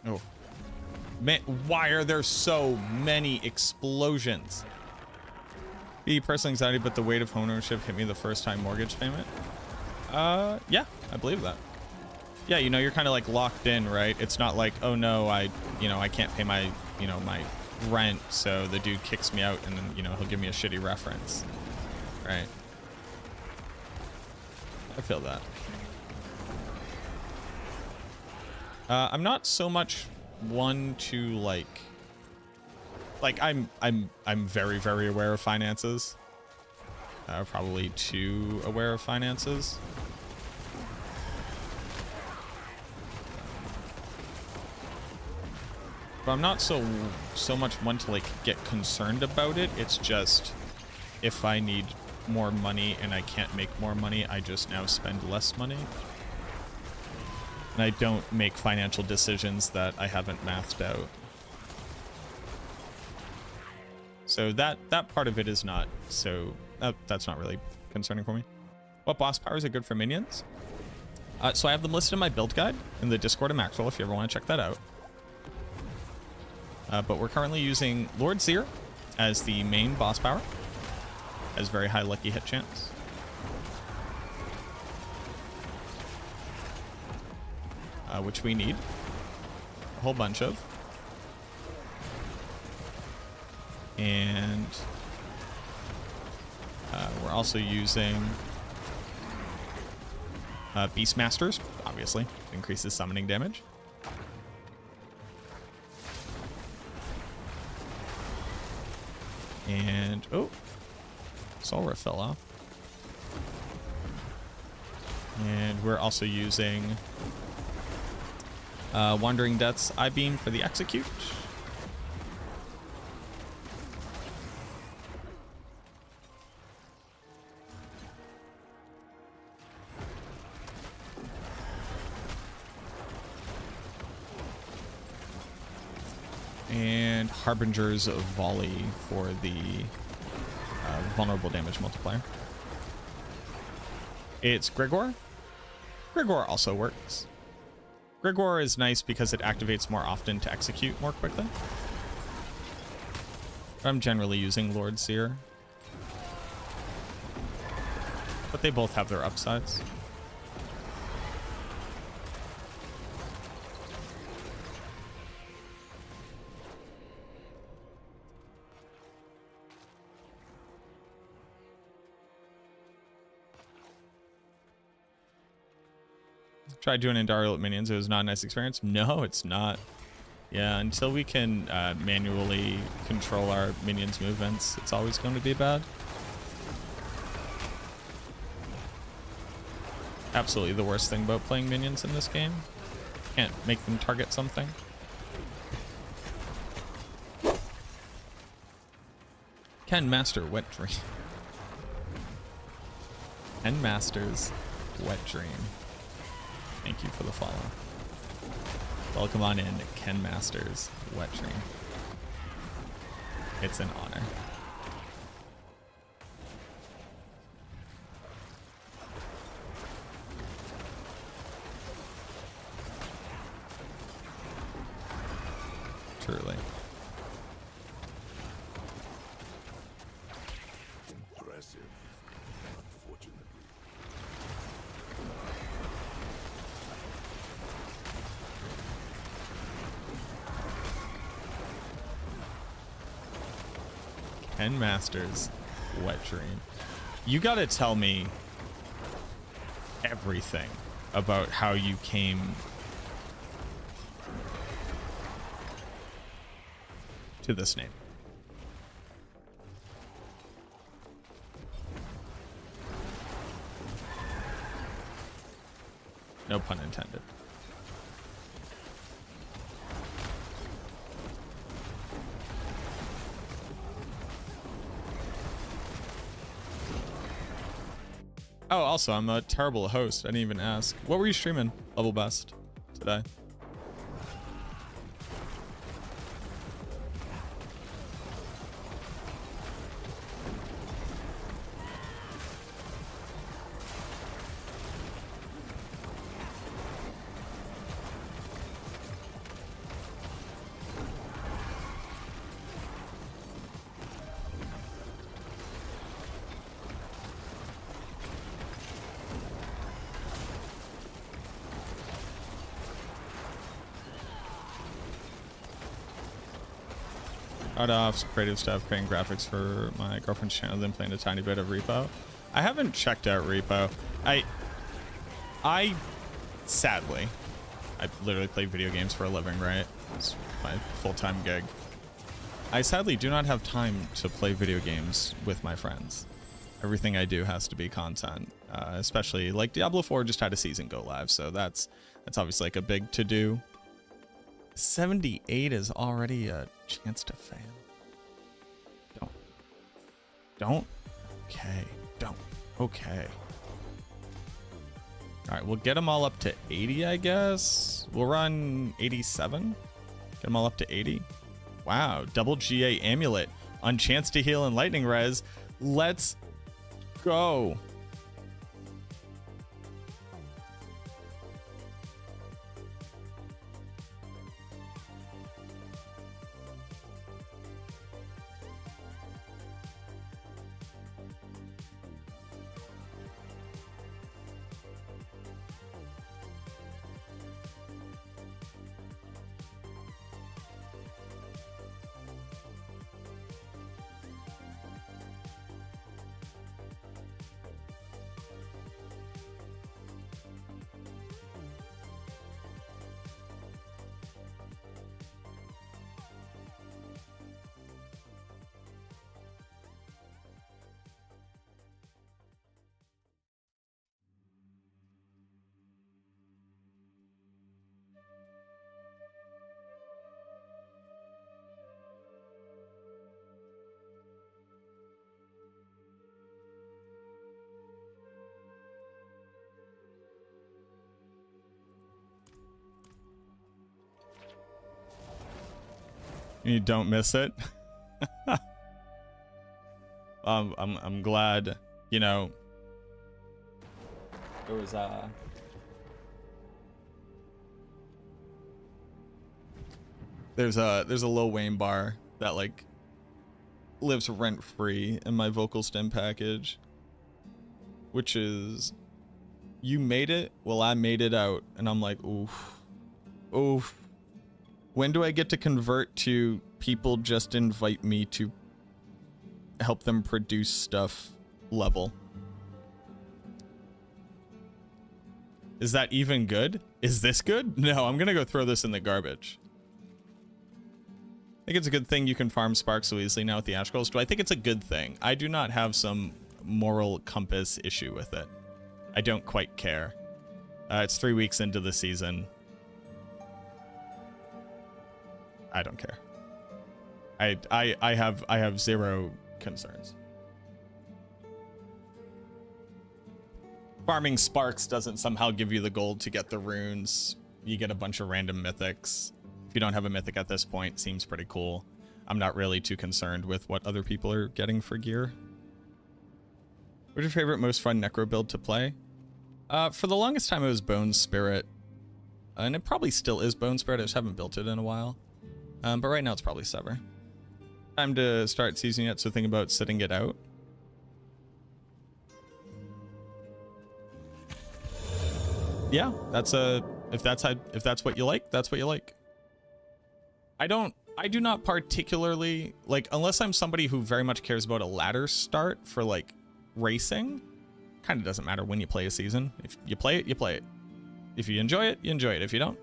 Oh. Man, why are there so many explosions? The personal anxiety, but the weight of home ownership hit me the first time mortgage payment. Yeah, I believe that. Yeah, you know, you're kind of like locked in, right? It's not like, oh no, I can't pay my, my rent, so the dude kicks me out and then, he'll give me a shitty reference. Right. I feel that. I'm not so much one to like I'm very, very aware of finances. Probably too aware of finances. But I'm not so much one to like get concerned about it. It's just if I need more money and I can't make more money, I just now spend less money. And I don't make financial decisions that I haven't mathed out. So that part of it is not so that's not really concerning for me. What boss powers are good for minions? So I have them listed in my build guide in the Discord of Maxwell if you ever want to check that out. But we're currently using Lord Seer as the main boss power. Has very high lucky hit chance. Which we need a whole bunch of. And we're also using Beastmasters, obviously, increases summoning damage. And, oh, Soul Rift fell off. And we're also using Wandering Death's Eye Beam for the execute. And Harbinger's Volley for the vulnerable damage multiplier. It's Grigor. Grigor also works. Grigor is nice because it activates more often to execute more quickly. But I'm generally using Lord Seer. But they both have their upsides. Tried doing Indario with minions. It was not a nice experience. No, it's not. Yeah, until we can manually control our minions' movements, it's always going to be bad. Absolutely the worst thing about playing minions in this game. Can't make them target something. Ken Master Wet Dream. Ken Master's Wet Dream. Thank you for the follow. Welcome on in, Ken Masters Wet Dream. It's an honor. Truly. Impressive. Unfortunately. Ken Masters Wet Dream. You gotta tell me everything about how you came to this name. No pun intended. Oh, also, I'm a terrible host. I didn't even ask. What were you streaming, Level Best, today? Start off creative stuff, creating graphics for my girlfriend's channel, then playing a tiny bit of Repo. I haven't checked out Repo. I sadly, I literally play video games for a living, right? It's my full-time gig. I sadly do not have time to play video games with my friends. Everything I do has to be content, especially like Diablo 4 just had a season go live, so that's obviously like a big to-do. 78 is already a chance to fail. Don't. Okay. Don't. Okay. All right, we'll get them all up to 80, I guess. We'll run 87. Get them all up to 80. Wow, double GA amulet on chance to heal and lightning res. Let's go. You don't miss it. I'm glad, you know, there was there's a Lil Wayne bar that like lives rent free in my vocal stim package, which is, you made it, well I made it out, and I'm like, oof. When do I get to convert to people just invite me to help them produce stuff level? Is that even good? Is this good? No, I'm gonna go throw this in the garbage. I think it's a good thing you can farm sparks so easily now with the ash scrolls. Do I think it's a good thing? I do not have some moral compass issue with it. I don't quite care. It's 3 weeks into the season. I don't care. I have zero concerns. Farming sparks doesn't somehow give you the gold to get the runes. You get a bunch of random mythics. If you don't have a mythic at this point, seems pretty cool. I'm not really too concerned with what other people are getting for gear. What's your favorite, most fun necro build to play? For the longest time it was Bone Spirit. And it probably still is Bone Spirit, I just haven't built it in a while. But right now it's probably Sever. Time to start seasoning it, so think about sitting it out. Yeah, that's a, if that's what you like, that's what you like. I do not particularly like, unless I'm somebody who very much cares about a ladder start for like racing. Kind of doesn't matter when you play a season. If you play it, you play it. If you enjoy it, you enjoy it. If you don't,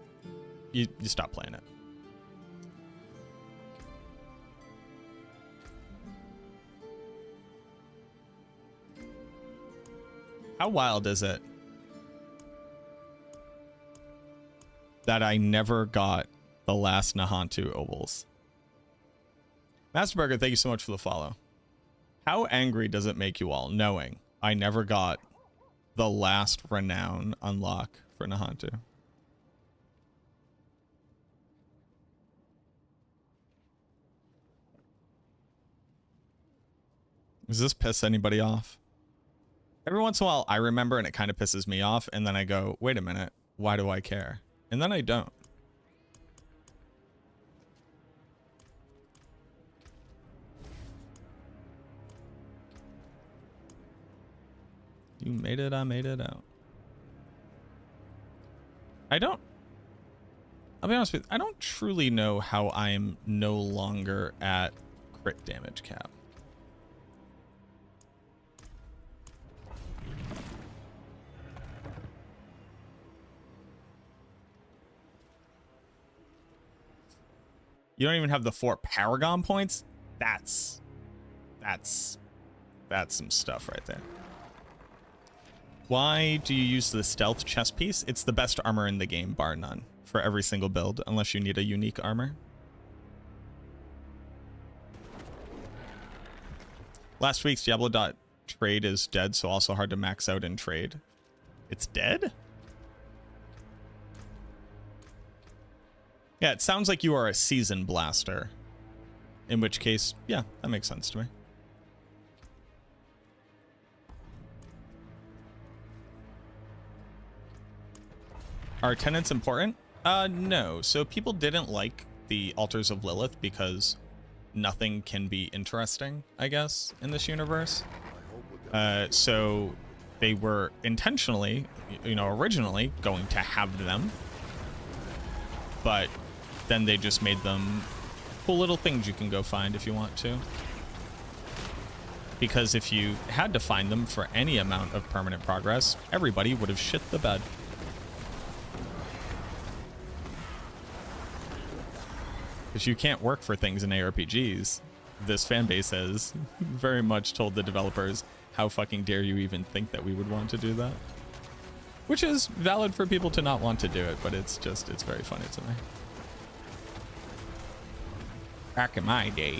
you stop playing it. How wild is it that I never got the last Nahantu ovals? Masterburger, thank you so much for the follow. How angry does it make you all knowing I never got the last renown unlock for Nahantu? Does this piss anybody off? Every once in a while I remember and it kind of pisses me off, and then I go, wait a minute, why do I care? And then I don't. You made it, I made it out. I'll be honest with you, I don't truly know how I'm no longer at crit damage cap. You don't even have the 4 Paragon points? That's some stuff right there. Why do you use the stealth chest piece? It's the best armor in the game, bar none, for every single build, unless you need a unique armor. Last week's Diablo trade is dead, so also hard to max out in trade. It's dead? Yeah, it sounds like you are a season blaster. In which case, yeah, that makes sense to me. Are tenants important? No. So people didn't like the Altars of Lilith because nothing can be interesting, I guess, in this universe. So they were intentionally, you know, originally going to have them. But then they just made them cool little things you can go find if you want to. Because if you had to find them for any amount of permanent progress, everybody would have shit the bed. Because you can't work for things in ARPGs. This fan base has very much told the developers, how fucking dare you even think that we would want to do that? Which is valid for people to not want to do it, but it's very funny to me. Back in my day.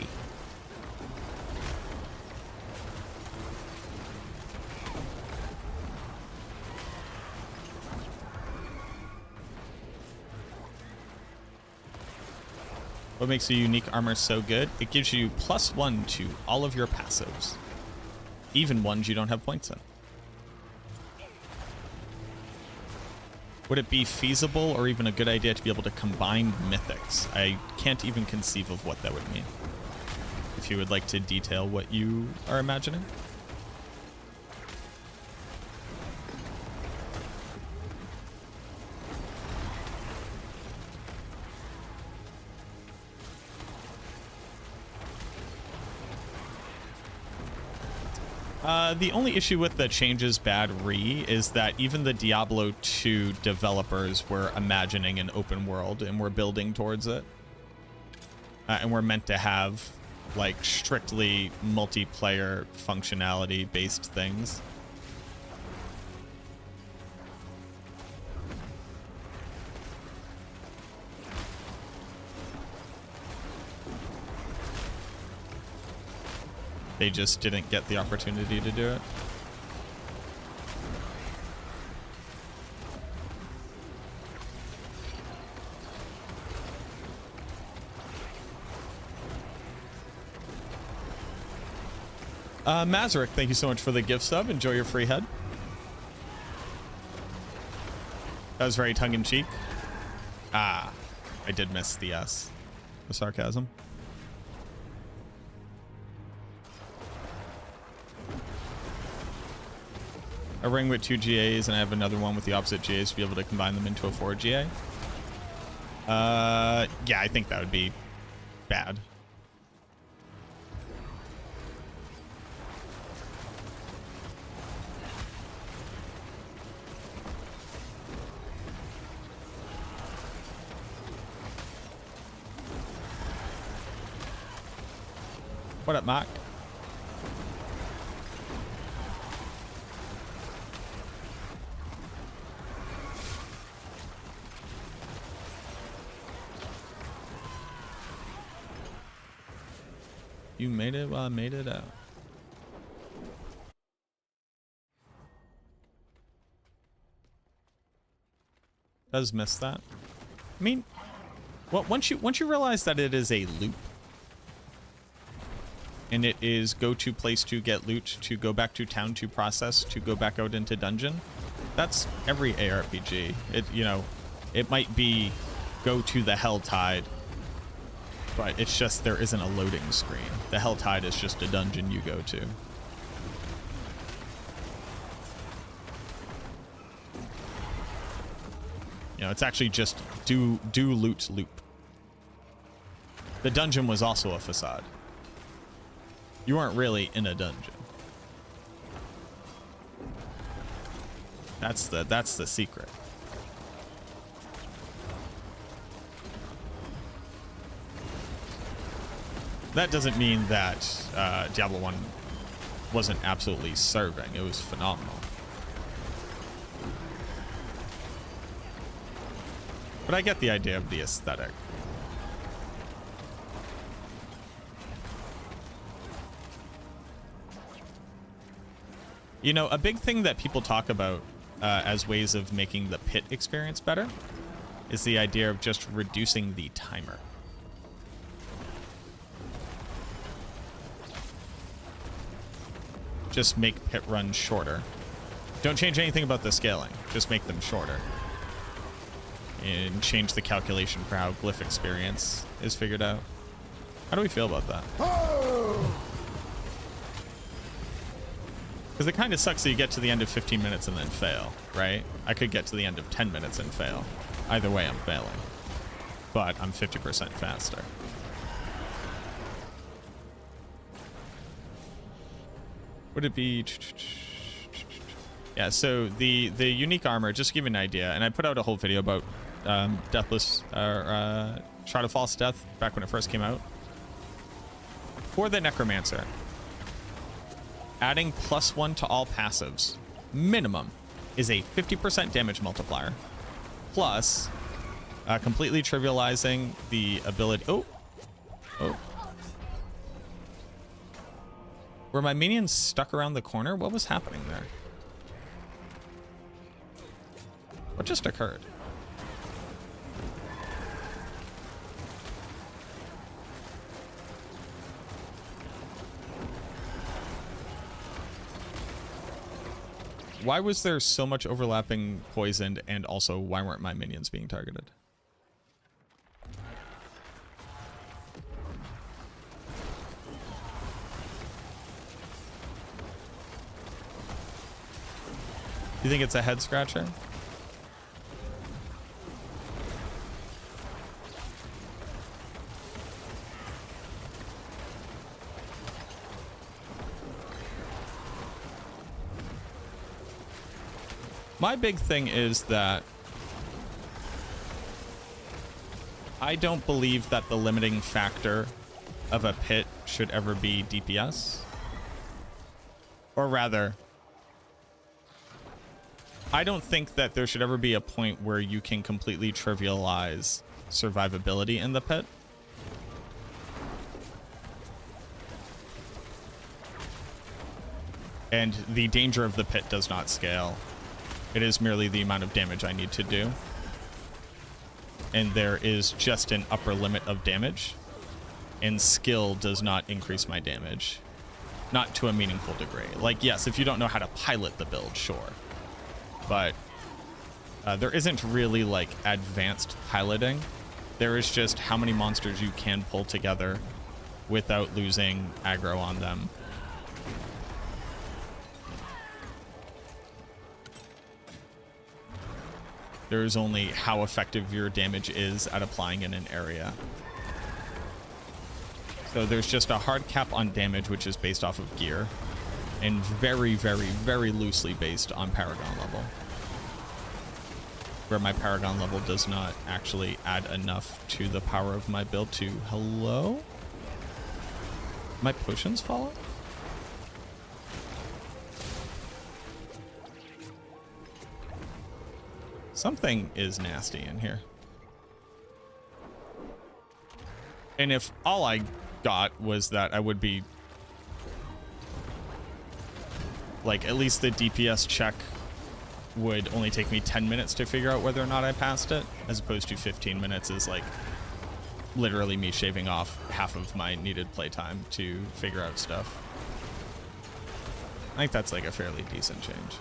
What makes a unique armor so good? It gives you +1 to all of your passives, even ones you don't have points in. Would it be feasible or even a good idea to be able to combine mythics? I can't even conceive of what that would mean. If you would like to detail what you are imagining. The only issue with the changes bad is that even the Diablo 2 developers were imagining an open world and were building towards it. And we're meant to have like strictly multiplayer functionality based things. They just didn't get the opportunity to do it. Mazarick, thank you so much for the gift sub. Enjoy your free head. That was very tongue-in-cheek. Ah, I did miss the S. The sarcasm. A ring with 2 GAs, and I have another one with the opposite GAs to be able to combine them into a 4 GA. Yeah, I think that would be bad. What up, Mark? You made it while I made it out. Does miss that. I mean, well, once you realize that it is a loop, and it is go to place to get loot, to go back to town to process, to go back out into dungeon. That's every ARPG. It, you know, it might be go to the Helltide, but it's just there isn't a loading screen. The Helltide is just a dungeon you go to. You know, it's actually just do loot loop. The dungeon was also a facade. You weren't really in a dungeon. That's the secret. That doesn't mean that Diablo 1 wasn't absolutely serving. It was phenomenal. But I get the idea of the aesthetic. You know, a big thing that people talk about as ways of making the pit experience better is the idea of just reducing the timer. Just make pit runs shorter. Don't change anything about the scaling. Just make them shorter. And change the calculation for how glyph experience is figured out. How do we feel about that? Because it kind of sucks that you get to the end of 15 minutes and then fail, right? I could get to the end of 10 minutes and fail. Either way, I'm failing. But I'm 50% faster. Would it be... Yeah, so the unique armor, just to give you an idea, and I put out a whole video about Deathless, Shroud of False Death back when it first came out. For the Necromancer, adding +1 to all passives, minimum, is a 50% damage multiplier, plus completely trivializing the ability... Oh! Were my minions stuck around the corner? What was happening there? What just occurred? Why was there so much overlapping poisoned, and also why weren't my minions being targeted? You think it's a head scratcher? My big thing is that I don't believe that the limiting factor of a pit should ever be DPS. Or rather, I don't think that there should ever be a point where you can completely trivialize survivability in the pit. And the danger of the pit does not scale. It is merely the amount of damage I need to do. And there is just an upper limit of damage. And skill does not increase my damage. Not to a meaningful degree. Like, yes, if you don't know how to pilot the build, sure. But there isn't really, like, advanced piloting. There is just how many monsters you can pull together without losing aggro on them. There's only how effective your damage is at applying in an area. So there's just a hard cap on damage, which is based off of gear, and very, very, very loosely based on Paragon level, where my Paragon level does not actually add enough to the power of my build to... Hello? My potions fall off? Something is nasty in here. And if all I got was that I would be... like, at least the DPS check would only take me 10 minutes to figure out whether or not I passed it, as opposed to 15 minutes is, like, literally me shaving off half of my needed playtime to figure out stuff. I think that's, like, a fairly decent change.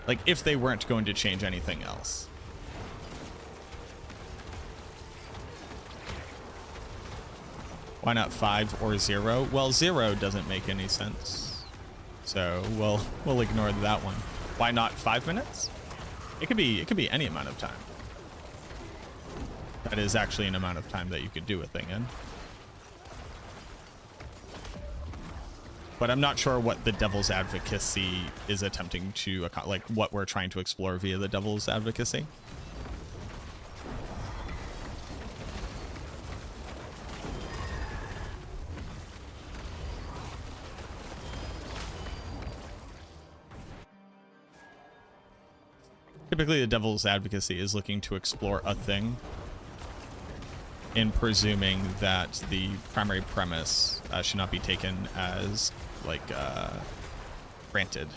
Like, if they weren't going to change anything else. Why not 5 or 0? Well, 0 doesn't make any sense. So we'll ignore that one. Why not 5 minutes? It could be any amount of time. That is actually an amount of time that you could do a thing in. But I'm not sure what the devil's advocacy is attempting to, like, what we're trying to explore via the devil's advocacy. Typically, the devil's advocacy is looking to explore a thing in presuming that the primary premise should not be taken as, like, granted.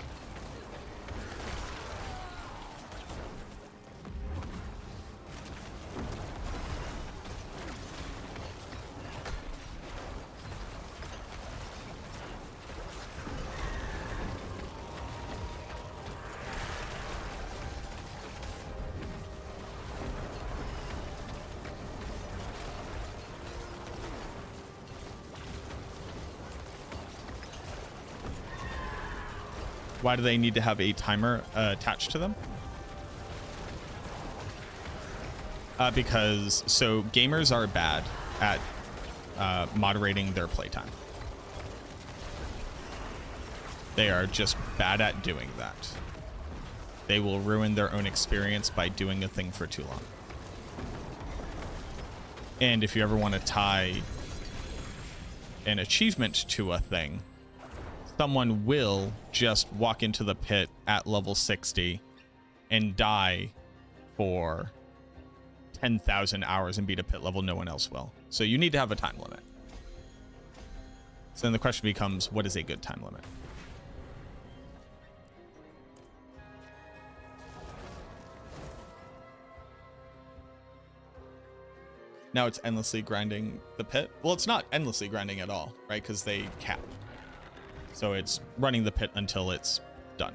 Why do they need to have a timer attached to them? Because, so gamers are bad at moderating their playtime. They are just bad at doing that. They will ruin their own experience by doing a thing for too long. And if you ever want to tie an achievement to a thing, someone will just walk into the pit at level 60 and die for 10,000 hours and beat a pit level no one else will. So you need to have a time limit. So then the question becomes, what is a good time limit? Now it's endlessly grinding the pit. Well, it's not endlessly grinding at all, right? Because they cap. So it's running the pit until it's done.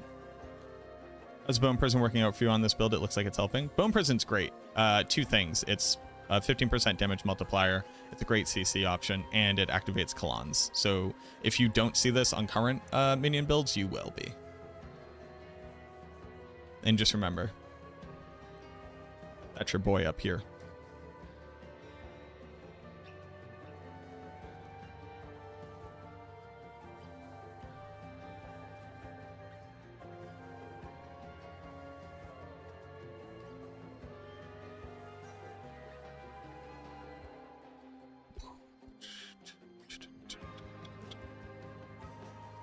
How's Bone Prison working out for you on this build? It looks like it's helping. Bone Prison's great. Two things. It's a 15% damage multiplier. It's a great CC option, and it activates Kalans. So if you don't see this on current minion builds, you will be. And just remember, that's your boy up here.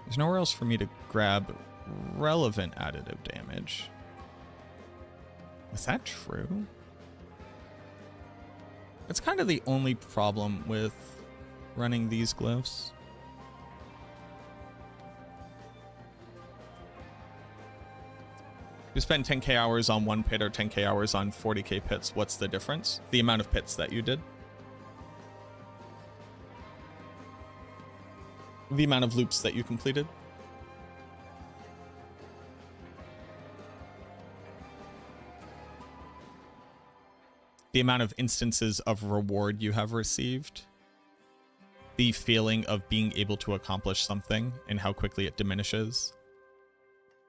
There's nowhere else for me to grab relevant additive damage. Is that true? It's kind of the only problem with running these glyphs. You spend 10k hours on one pit or 10k hours on 40k pits. What's the difference? The amount of pits that you did. The amount of loops that you completed. The amount of instances of reward you have received. The feeling of being able to accomplish something and how quickly it diminishes.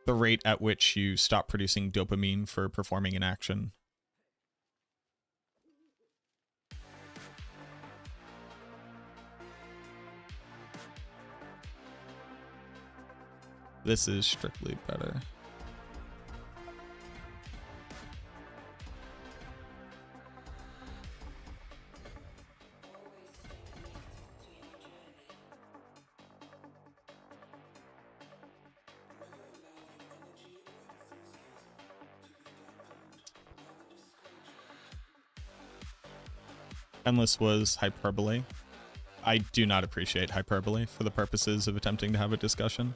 The rate at which you stop producing dopamine for performing an action. This is strictly better. Endless was hyperbole. I do not appreciate hyperbole for the purposes of attempting to have a discussion.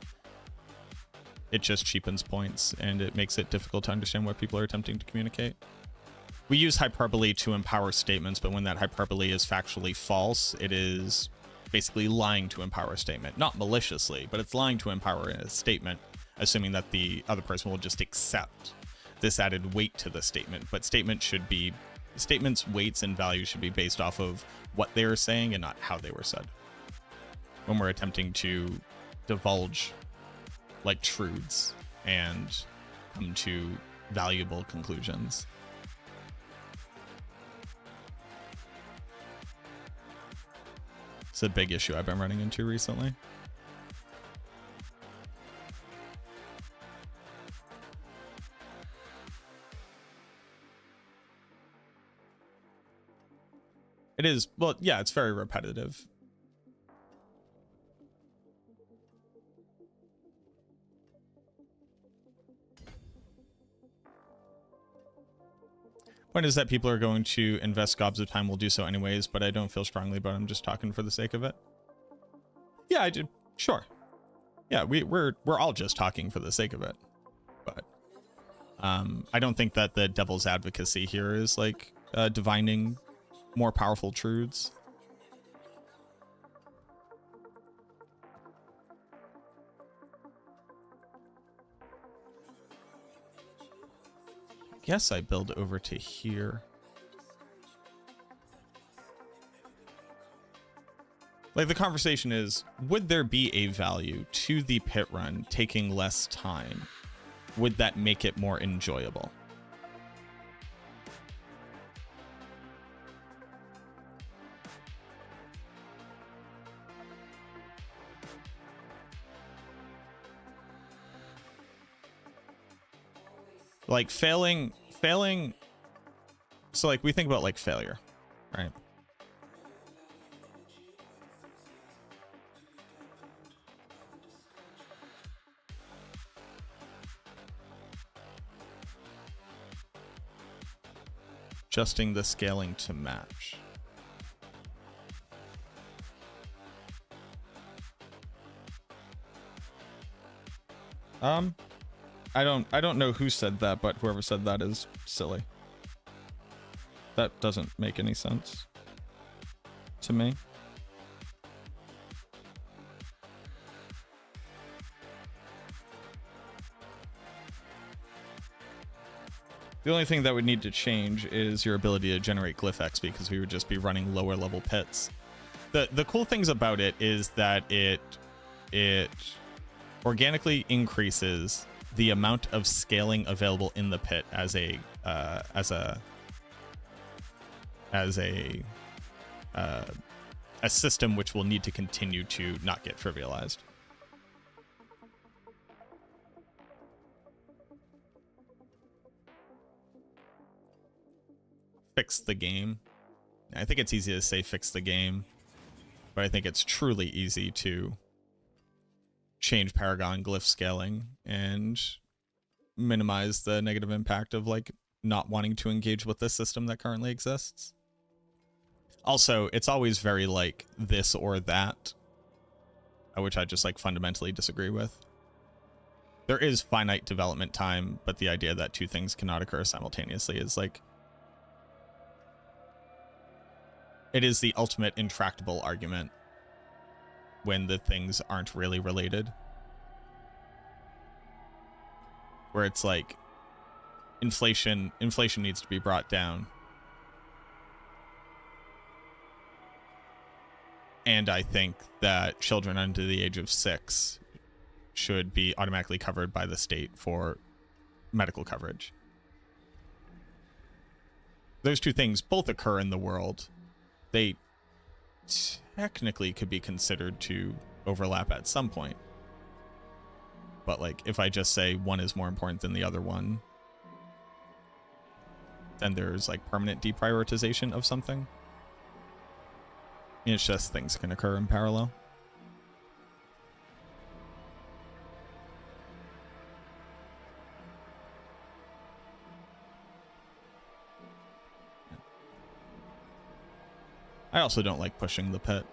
It just cheapens points, and it makes it difficult to understand what people are attempting to communicate. We use hyperbole to empower statements, but when that hyperbole is factually false, it is basically lying to empower a statement. Not maliciously, but it's lying to empower a statement, assuming that the other person will just accept this added weight to the statement. But statements, weights, and values should be based off of what they are saying and not how they were said. When we're attempting to divulge like truths and come to valuable conclusions. It's a big issue I've been running into recently. It is, well, yeah, it's very repetitive. Point is that people are going to invest gobs of time, will do so anyways, but I don't feel strongly about it. I'm just talking for the sake of it. Yeah, I do. Sure. Yeah, we're all just talking for the sake of it. But I don't think that the devil's advocacy here is like divining more powerful truths. Guess I build over to here. Like, the conversation is, would there be a value to the pit run taking less time? Would that make it more enjoyable? Like failing, so like we think about like failure, right? Adjusting the scaling to match. I don't know who said that, but whoever said that is silly. That doesn't make any sense. to me. The only thing that would need to change is your ability to generate glyph XP, because we would just be running lower level pits. The cool things about it is that it organically increases the amount of scaling available in the pit as a system which will need to continue to not get trivialized. Fix the game. I think it's easy to say fix the game, but I think it's truly easy to change Paragon glyph scaling and minimize the negative impact of like not wanting to engage with this system that currently exists. Also, it's always very like this or that, which I just like fundamentally disagree with. There is finite development time, but the idea that two things cannot occur simultaneously is like, it is the ultimate intractable argument when the things aren't really related. Where it's like inflation needs to be brought down. And I think that children under the age of 6 should be automatically covered by the state for medical coverage. Those two things both occur in the world. They technically could be considered to overlap at some point. But like, if I just say one is more important than the other one, then there's like permanent deprioritization of something. It's just things can occur in parallel. I also don't like pushing the pit.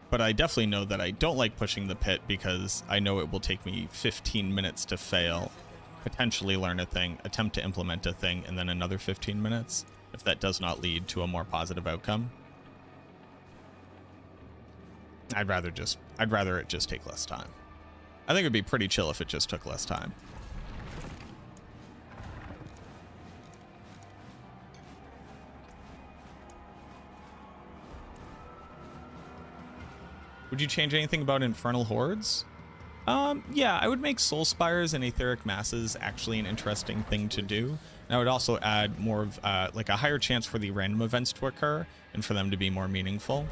But I definitely know that I don't like pushing the pit because I know it will take me 15 minutes to fail, potentially learn a thing, attempt to implement a thing, and then another 15 minutes if that does not lead to a more positive outcome. I'd rather it just take less time. I think it'd be pretty chill if it just took less time. Would you change anything about Infernal Hordes? Yeah, I would make Soul Spires and Etheric Masses actually an interesting thing to do. And I would also add more of like a higher chance for the random events to occur and for them to be more meaningful.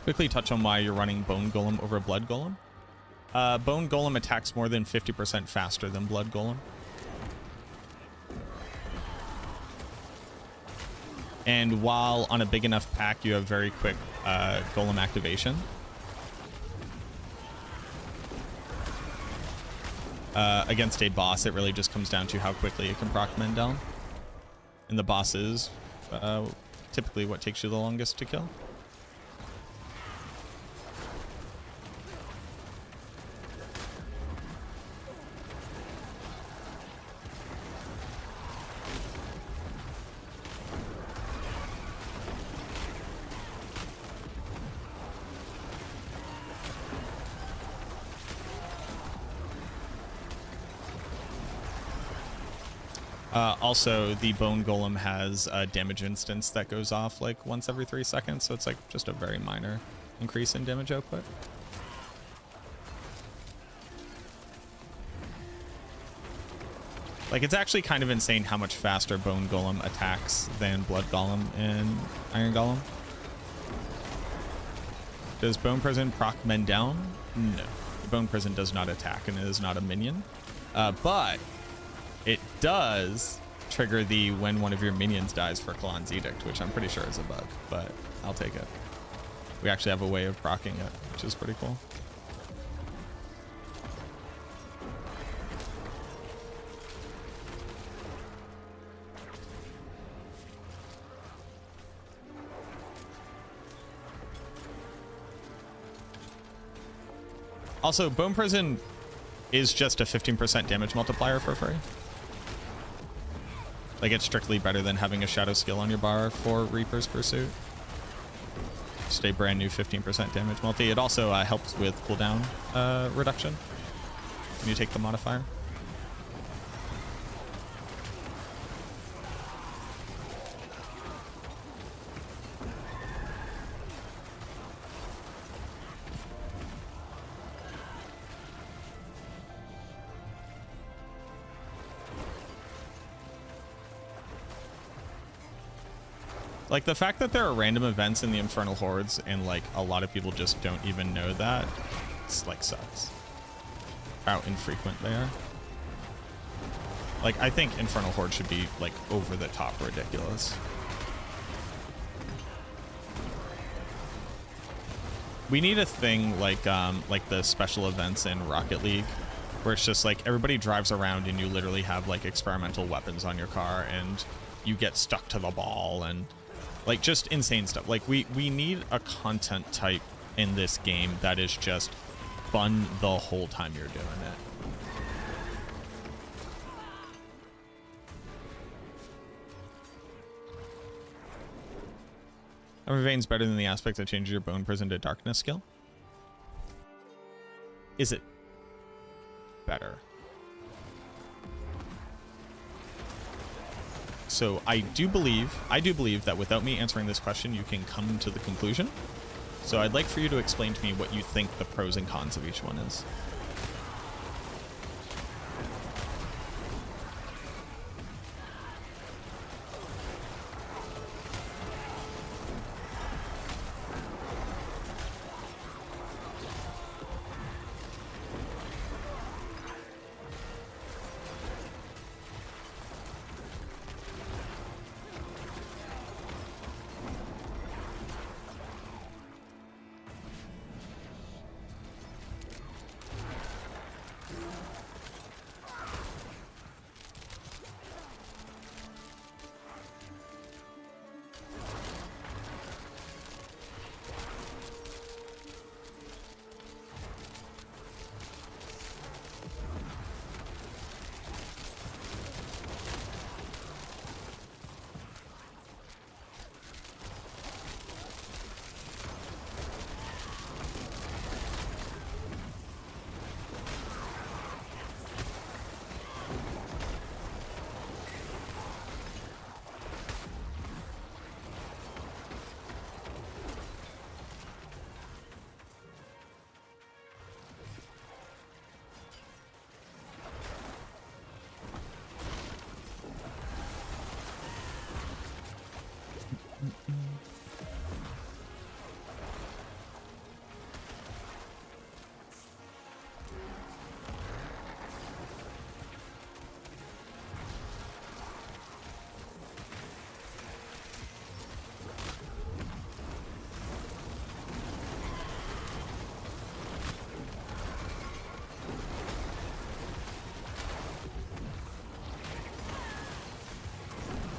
Quickly touch on why you're running Bone Golem over Blood Golem. Bone Golem attacks more than 50% faster than Blood Golem. And while on a big enough pack, you have very quick Golem activation. Against a boss, it really just comes down to how quickly it can proc men down. And the boss is typically what takes you the longest to kill. Also, the Bone Golem has a damage instance that goes off like once every 3 seconds, so it's like just a very minor increase in damage output. Like, it's actually kind of insane how much faster Bone Golem attacks than Blood Golem and Iron Golem. Does Bone Prison proc men down? No, it Bone Prison does not attack and it is not a minion, but it does trigger the when one of your minions dies for Kalan's Edict, which I'm pretty sure is a bug, but I'll take it. We actually have a way of proccing it, which is pretty cool. Also, Bone Prison is just a 15% damage multiplier for free. Like, it's strictly better than having a shadow skill on your bar for Reaper's Pursuit. Just a brand new 15% damage multi. It also helps with cooldown reduction when you take the modifier. Like, the fact that there are random events in the Infernal Hordes and, like, a lot of people just don't even know that, it's, like, sucks. How infrequent they are. Like, I think Infernal Horde should be, like, over the top ridiculous. We need a thing like the special events in Rocket League, where it's just, like, everybody drives around and you literally have, like, experimental weapons on your car and you get stuck to the ball and... like, just insane stuff. Like, we need a content type in this game that is just fun the whole time you're doing it. Evervane's better than the aspect that changes your Bone Prison to Darkness skill. Is it better? So I do believe that without me answering this question, you can come to the conclusion. So I'd like for you to explain to me what you think the pros and cons of each one is.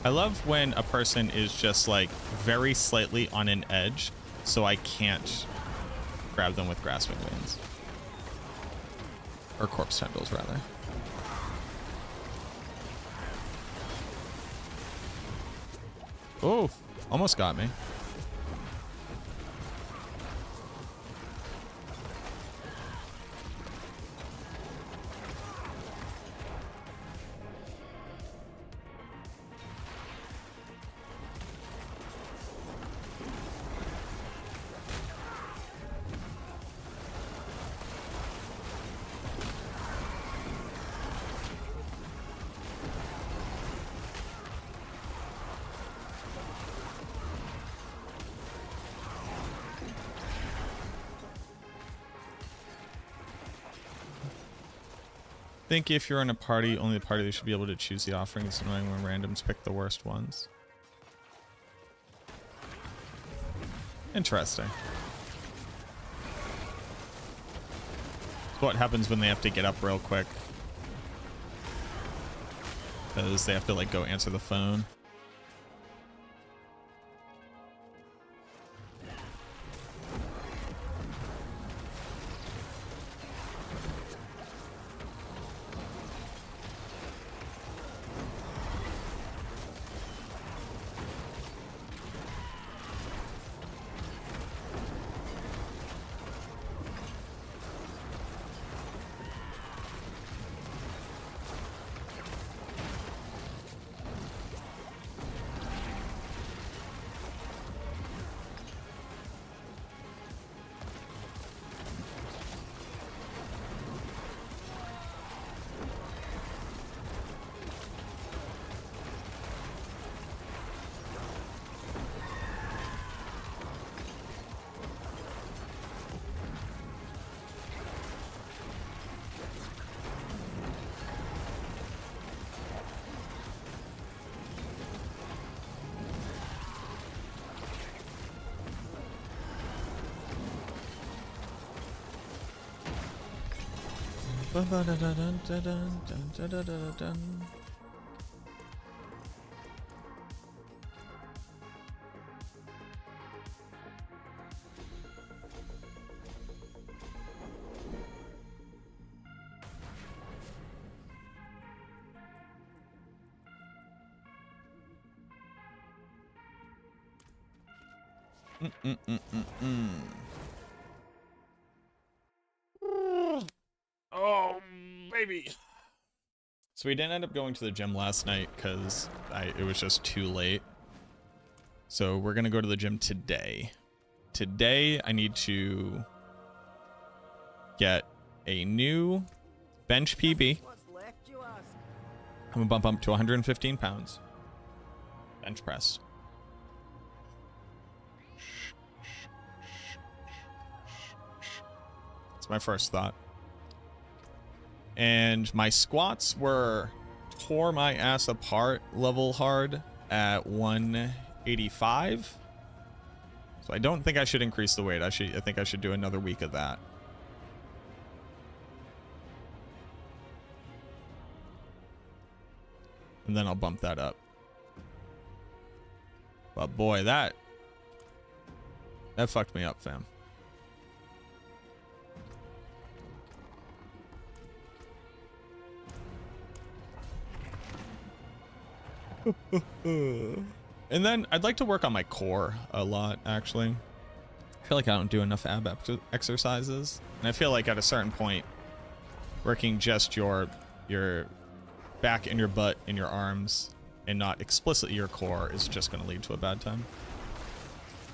I love when a person is just like very slightly on an edge, so I can't grab them with grasping wings. Or corpse tendrils, rather. Oh, almost got me. think if you're in a party, only the party should be able to choose the offering. It's annoying when randoms pick the worst ones. Interesting. What happens when they have to get up real quick? Because they have to like go answer the phone. Oh, baby. So we didn't end up going to the gym last night because it was just too late. So we're going to go to the gym today. Today, I need to get a new bench PB. What's left, you ask? I'm going to bump up to 115 pounds. Bench press. That's my first thought. And my squats tore my ass apart level hard at 185. So I don't think I should increase the weight. I think I should do another week of that. And then I'll bump that up. But boy, that fucked me up, fam. And then I'd like to work on my core a lot, actually. I feel like I don't do enough ab exercises. And I feel like at a certain point, working just your back and your butt and your arms and not explicitly your core is just going to lead to a bad time.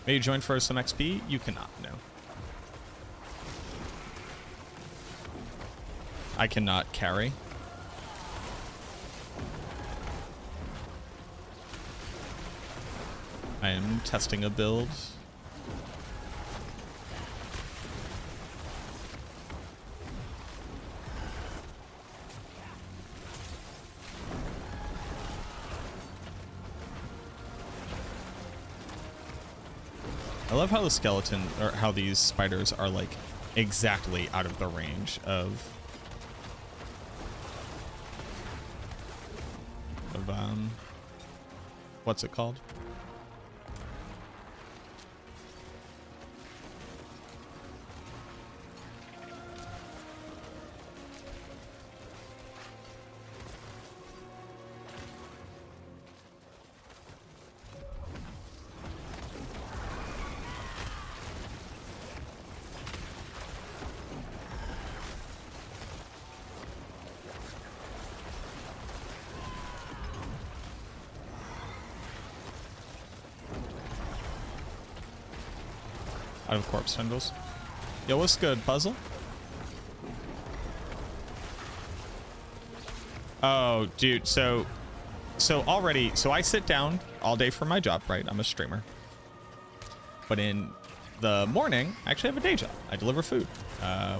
May you join for some XP? You cannot, no. I cannot carry. I am testing a build. I love how the skeleton, or how these spiders are like exactly out of the range of what's it called? Out of corpse tendrils. Yo, what's good, Puzzle? Oh, dude, so I sit down all day for my job, right? I'm a streamer. But in the morning, I actually have a day job. I deliver food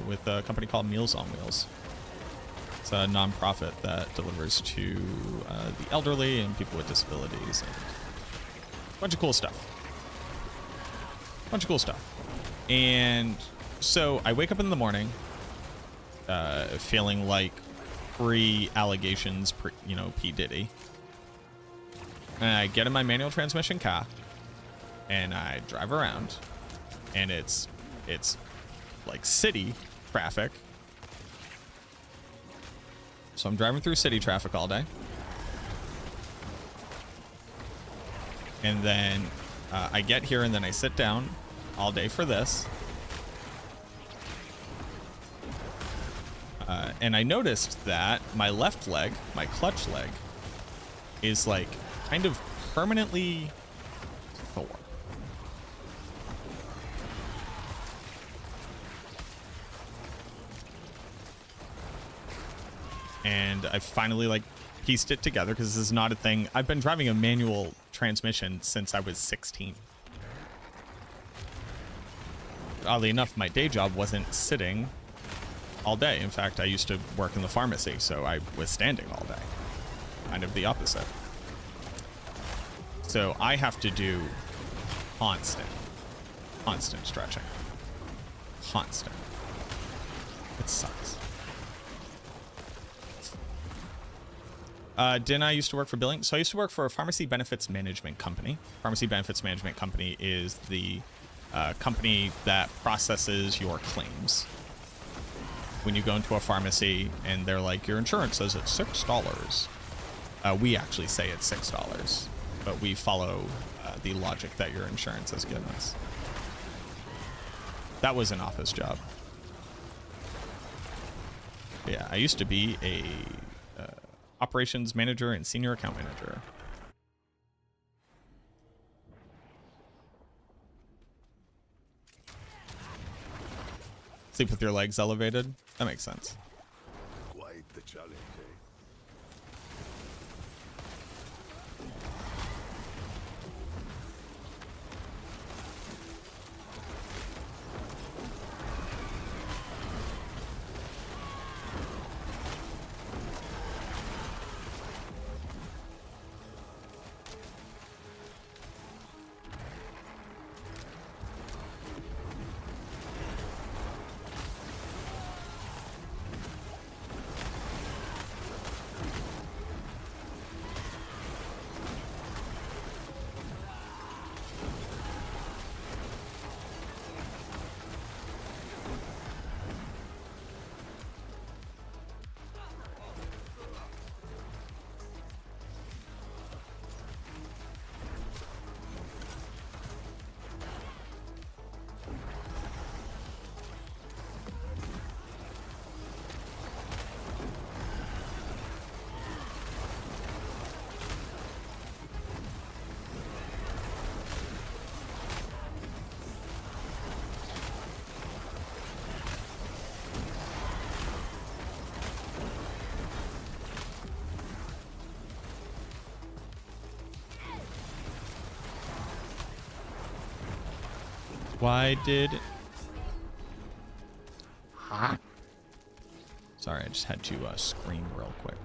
with a company called Meals on Wheels. It's a nonprofit that delivers to the elderly and people with disabilities and a bunch of cool stuff. And so I wake up in the morning feeling like pre-allegations, P. Diddy. And I get in my manual transmission car and I drive around, and it's like city traffic. So I'm driving through city traffic all day. And then I get here and then I sit down all day for this. And I noticed that my left leg, my clutch leg, is like kind of permanently sore. And I finally like pieced it together, because this is not a thing. I've been driving a manual transmission since I was 16. Oddly enough, my day job wasn't sitting all day. In fact, I used to work in the pharmacy, so I was standing all day. Kind of the opposite. So I have to do constant stretching. Constant. It sucks. Didn't I used to work for billing? So I used to work for a pharmacy benefits management company. Pharmacy benefits management company is the company that processes your claims. When you go into a pharmacy and they're like, your insurance says it's $6. We actually say it's $6, but we follow the logic that your insurance has given us. That was an office job. Yeah, I used to be a operations manager and senior account manager. Sleep with your legs elevated? That makes sense. Quite the challenge, eh? Why did... Sorry, I just had to scream real quick.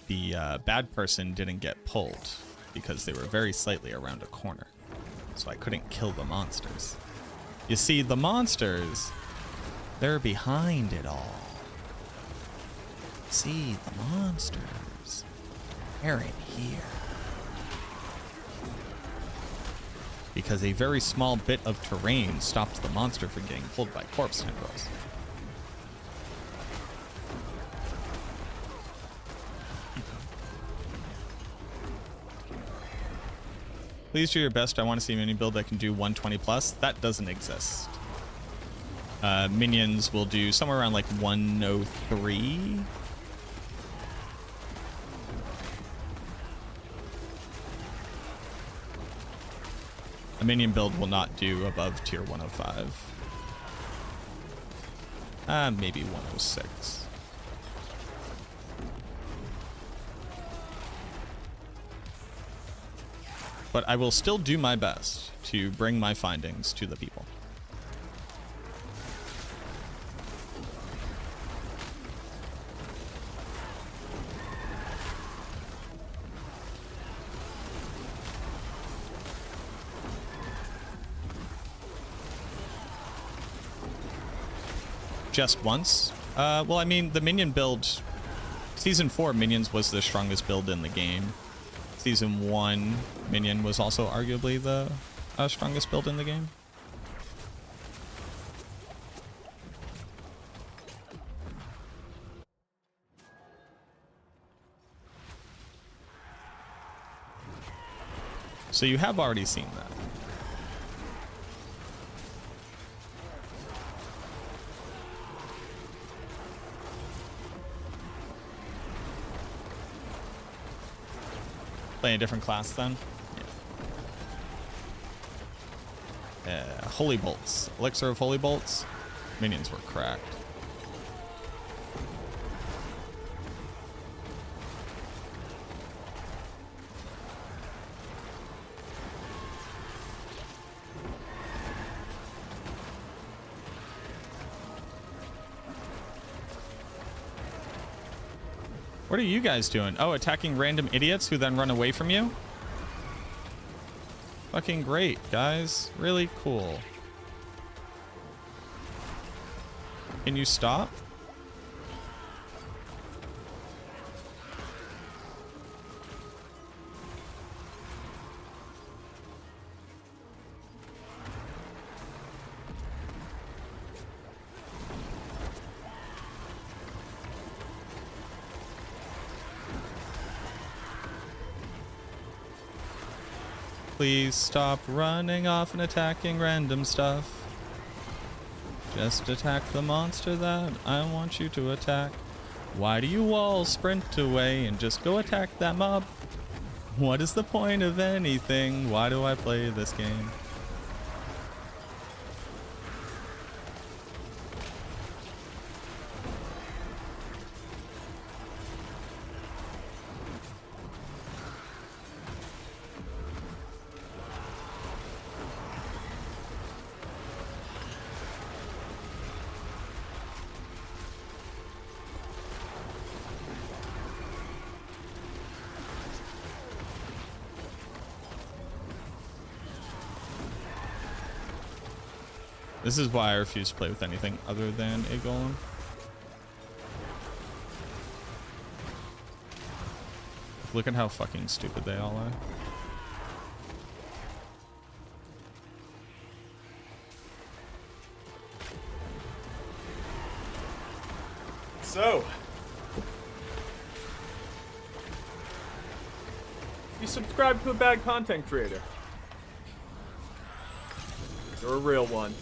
The bad person didn't get pulled because they were very slightly around a corner. So I couldn't kill the monsters. You see, the monsters, they're behind it all. See, the monsters, they're in here. Because a very small bit of terrain stopped the monster from getting pulled by corpse tendrils. Please do your best. I want to see a mini build that can do 120 plus. That doesn't exist. Minions will do somewhere around like 103. A minion build will not do above tier 105. Maybe 106. But I will still do my best to bring my findings to the people. just once. Well, I mean, the Minion build, Season 4 Minions was the strongest build in the game. Season 1 Minion was also arguably the strongest build in the game. So you have already seen that. Playing a different class then? Yeah. Holy Bolts. Elixir of Holy Bolts. Minions were cracked. What are you guys doing? Oh, attacking random idiots who then run away from you? Fucking great, guys. Really cool. Can you stop? Please stop running off and attacking random stuff. Just attack the monster that I want you to attack. Why do you all sprint away and just go attack that mob? What is the point of anything? Why do I play this game? This is why I refuse to play with anything other than a golem. Look at how fucking stupid they all are. So, you subscribe to a bad content creator. You're a real one.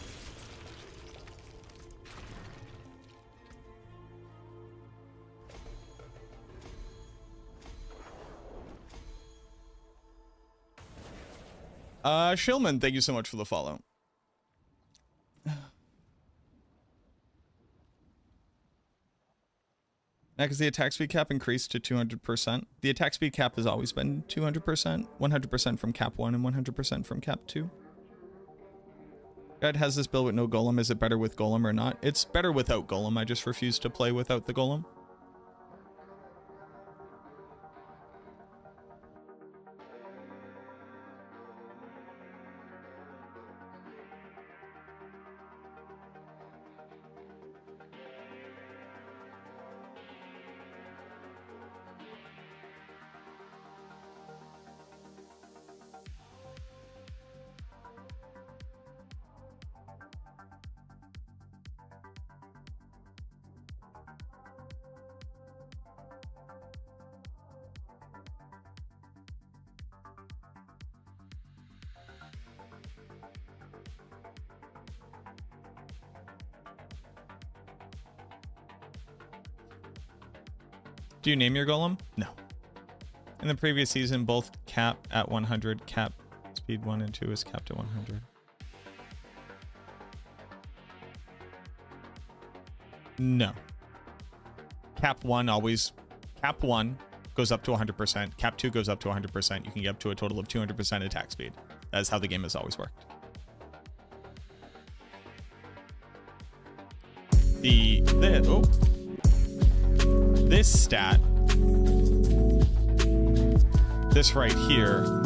Shillman, thank you so much for the follow. Now, because the attack speed cap increased to 200%. The attack speed cap has always been 200%. 100% from cap 1 and 100% from cap 2. Guide has this build with no golem. Is it better with golem or not? It's better without golem. I just refuse to play without the golem. Do you name your golem? No. In the previous season, both cap at 100, cap speed 1 and 2 is capped at 100. No. Cap 1 goes up to 100%. Cap 2 goes up to 100%. You can get up to a total of 200% attack speed. That is how the game has always worked. This stat, this right here,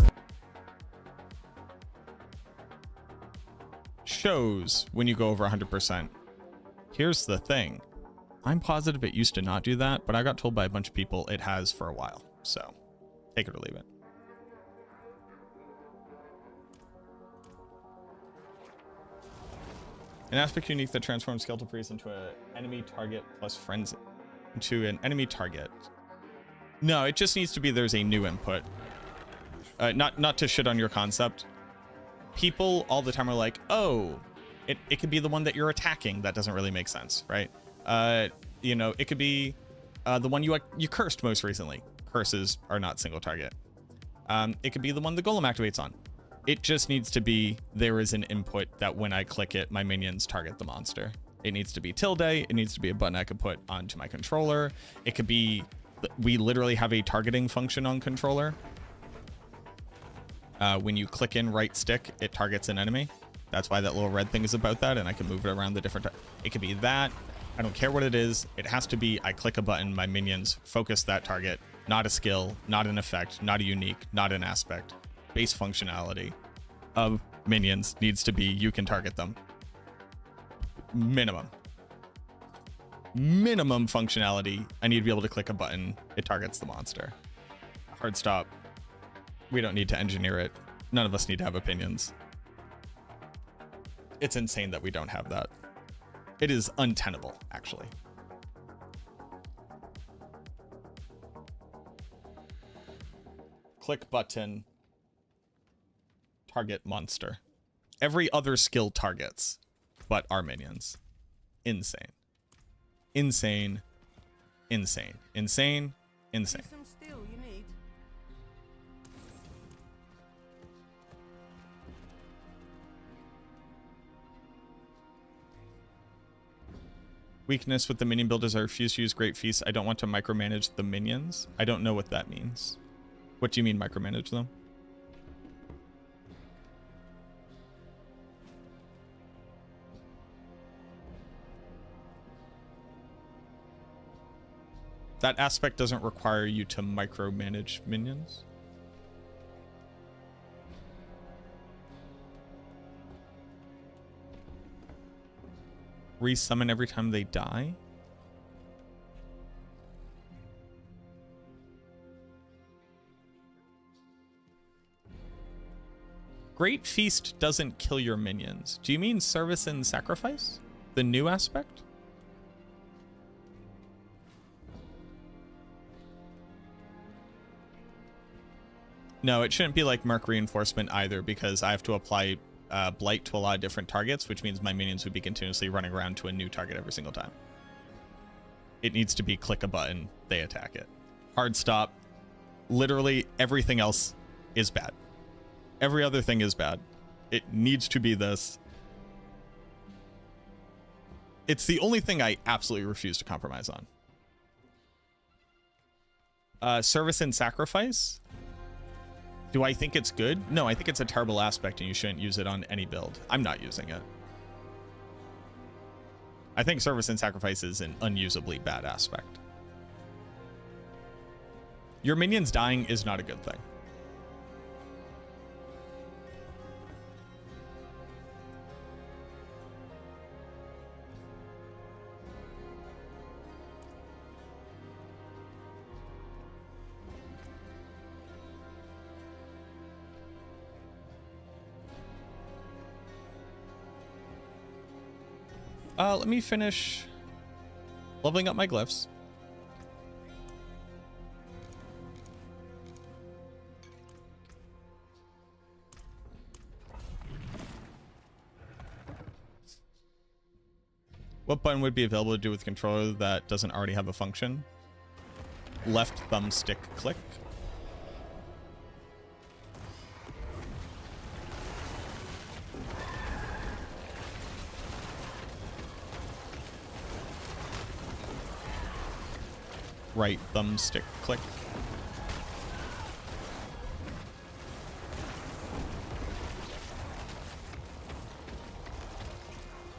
shows when you go over 100%. Here's the thing. I'm positive it used to not do that, but I got told by a bunch of people it has for a while. So take it or leave it. An aspect unique that transforms Skeletal Priest into an enemy target plus friends into an enemy target. No, it just needs to be there's a new input. Not to shit on your concept. People all the time are like, oh, it could be the one that you're attacking. That doesn't really make sense, right? You know, it could be the one you cursed most recently. Curses are not single target. It could be the one the golem activates on. It just needs to be there is an input that when I click it, my minions target the monster. It needs to be tilde. It needs to be a button I could put onto my controller. It could be, we literally have a targeting function on controller. When you click in right stick, it targets an enemy. That's why that little red thing is about that, and I can move it around the different. It could be that. I don't care what it is. It has to be I click a button, my minions focus that target. Not a skill, not an effect, not a unique, not an aspect. Base functionality of minions needs to be you can target them. Minimum functionality. I need to be able to click a button. It targets the monster. Hard stop. We don't need to engineer it. None of us need to have opinions. It's insane that we don't have that. It is untenable, actually. Click button. Target monster. Every other skill targets, but our minions. Insane. Insane. Insane. Insane. Insane. Some steel you need. Weakness with the minion build is I refuse to use Great Feast. I don't want to micromanage the minions. I don't know what that means. What do you mean micromanage them? That aspect doesn't require you to micromanage minions. Resummon every time they die? Great Feast doesn't kill your minions. Do you mean Service and Sacrifice? The new aspect? No, it shouldn't be like Merc Reinforcement either, because I have to apply Blight to a lot of different targets, which means my minions would be continuously running around to a new target every single time. It needs to be click a button, they attack it. Hard stop. Literally everything else is bad. Every other thing is bad. It needs to be this. It's the only thing I absolutely refuse to compromise on. Service and Sacrifice. Do I think it's good? No, I think it's a terrible aspect and you shouldn't use it on any build. I'm not using it. I think Service and Sacrifice is an unusably bad aspect. Your minions dying is not a good thing. Let me finish leveling up my glyphs. What button would be available to do with controller that doesn't already have a function? Left thumbstick click. Right thumbstick click.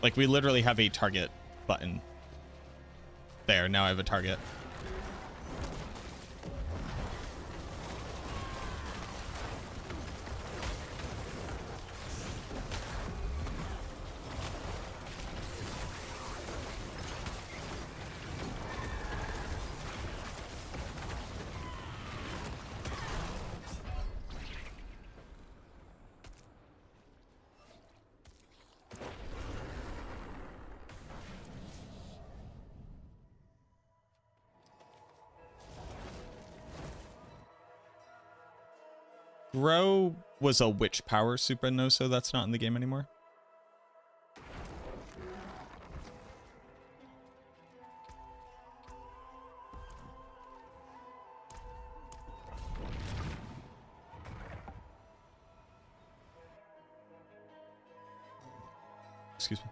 Like, we literally have a target button. There, now I have a target. Grow was a witch power super no, so that's not in the game anymore. Excuse me.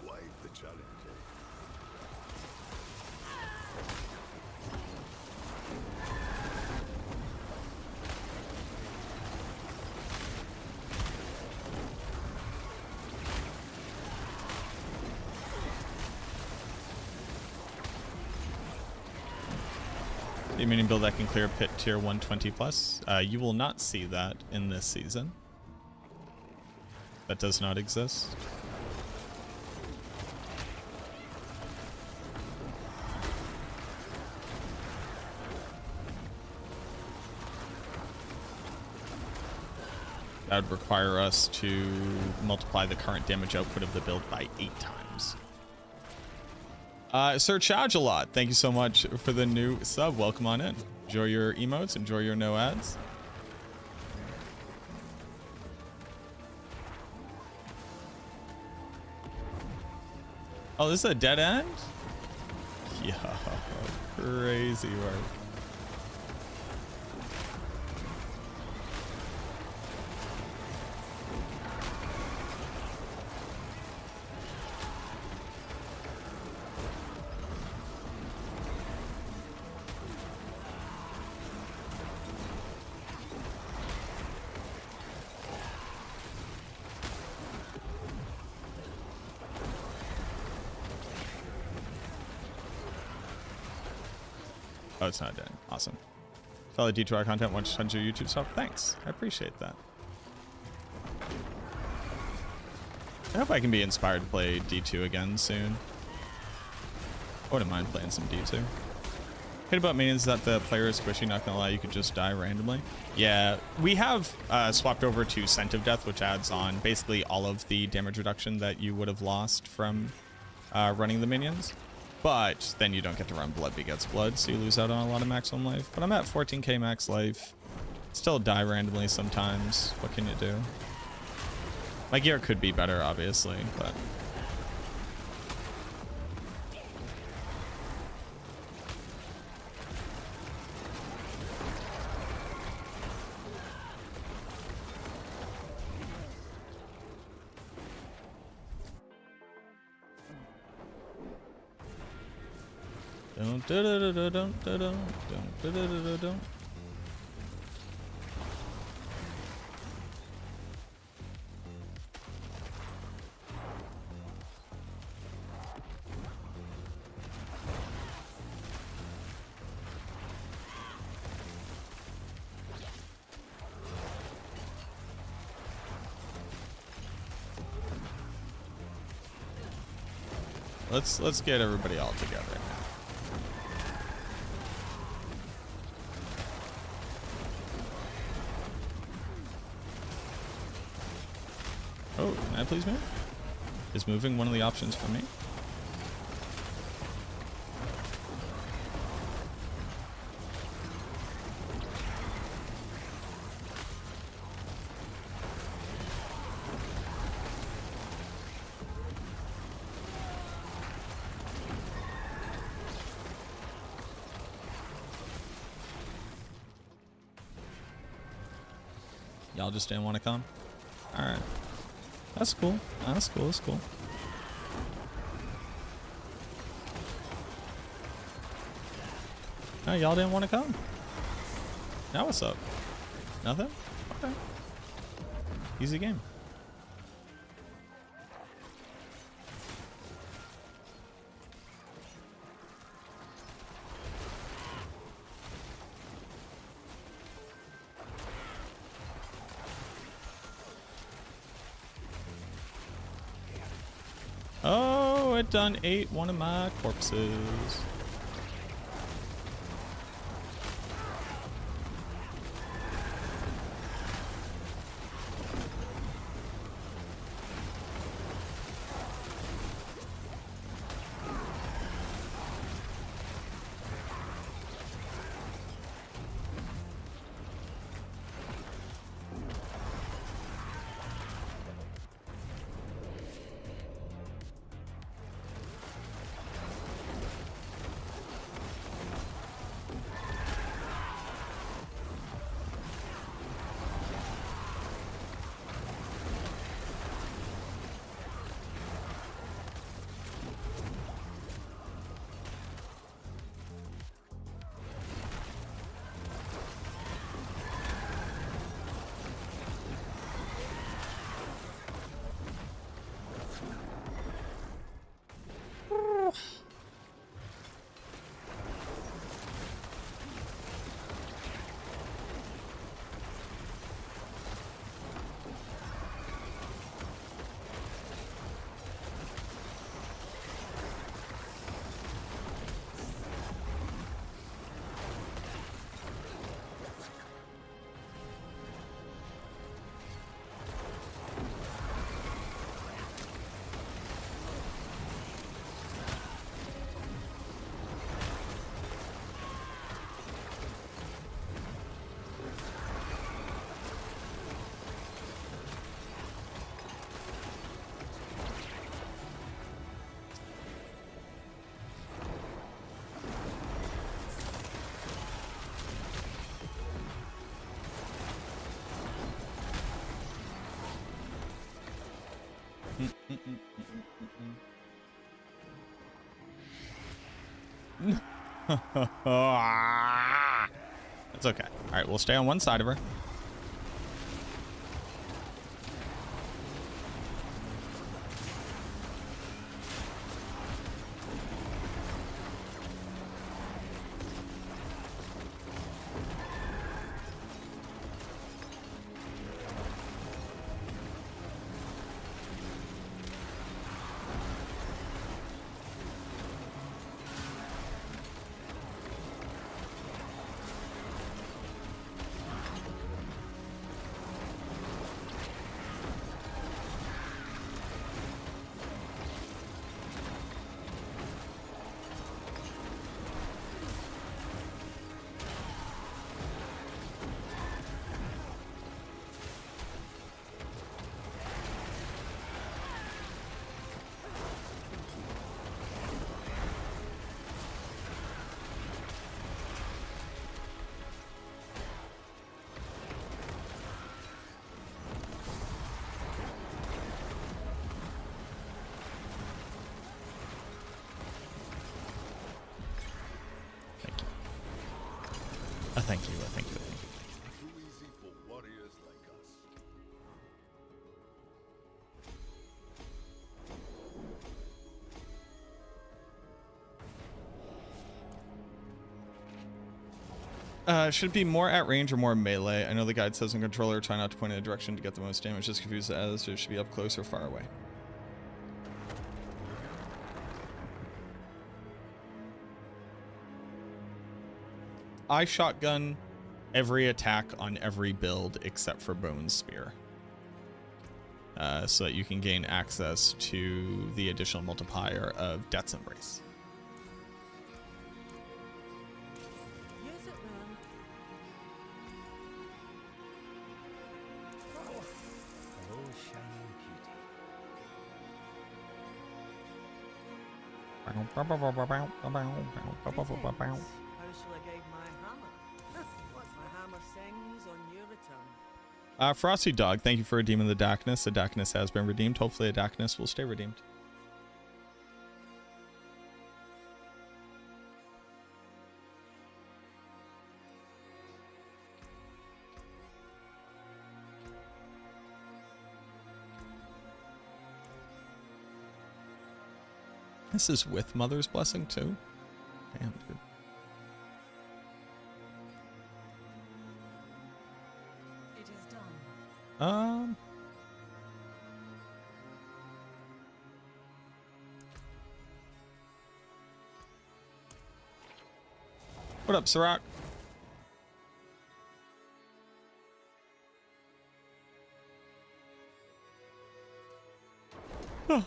Quite the challenge, eh? The Minion build that can clear pit tier 120 plus. You will not see that in this season. That does not exist. That would require us to multiply the current damage output of the build by 8 times. Sir Charge a lot. Thank you so much for the new sub. Welcome on in. Enjoy your emotes. Enjoy your no ads. Oh, this is a dead end? Yo, crazy work. Oh, it's not dead. Awesome. Follow D2R content, watch tons of YouTube stuff. Thanks. I appreciate that. I hope I can be inspired to play D2 again soon. I wouldn't mind playing some D2. Hate about minions that the player is squishy, not gonna lie, you could just die randomly. Yeah, we have swapped over to Scent of Death, which adds on basically all of the damage reduction that you would have lost from running the minions. But then you don't get to run Blood Begets Blood, so you lose out on a lot of maximum life. But I'm at 14k max life. Still die randomly sometimes. What can you do? My gear could be better, obviously, but... Let's get everybody all together now. Oh, can I please move? Is moving one of the options for me? Y'all just didn't want to come? Alright. That's cool. That's cool. That's cool. Oh, y'all didn't want to come? Now what's up? Nothing? Okay. Easy game. Oh, it done ate one of my corpses. It's okay. All right, we'll stay on one side of her. Thank you. Thank you. Too easy for warriors like us. Should it be more at range or more melee? I know the guide says in controller, try not to point in a direction to get the most damage. Just confused as it should be up close or far away. I shotgun every attack on every build except for Bone Spear. So that you can gain access to the additional multiplier of Death's Embrace. Use it, man. Oh, shining beauty. How shall I guide my hammer? What's the hammer sings on your return? Frosty Dog, thank you for redeeming the Darkness. The Darkness has been redeemed. Hopefully the Darkness will stay redeemed. This is with Mother's Blessing too? Damn, dude. It is done. What up, Sirach? Huh.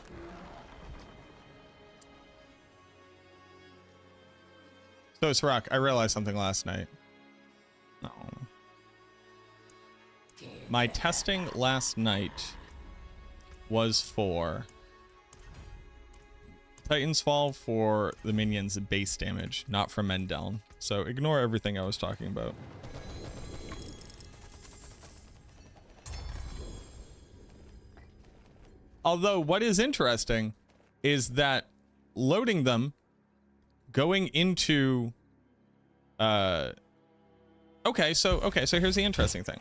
So, Sirach, I realized something last night. Oh. My testing last night was for Titan's Fall for the minions' base damage, not for men down. So ignore everything I was talking about. Although what is interesting is that loading them, going into okay, so here's the interesting thing.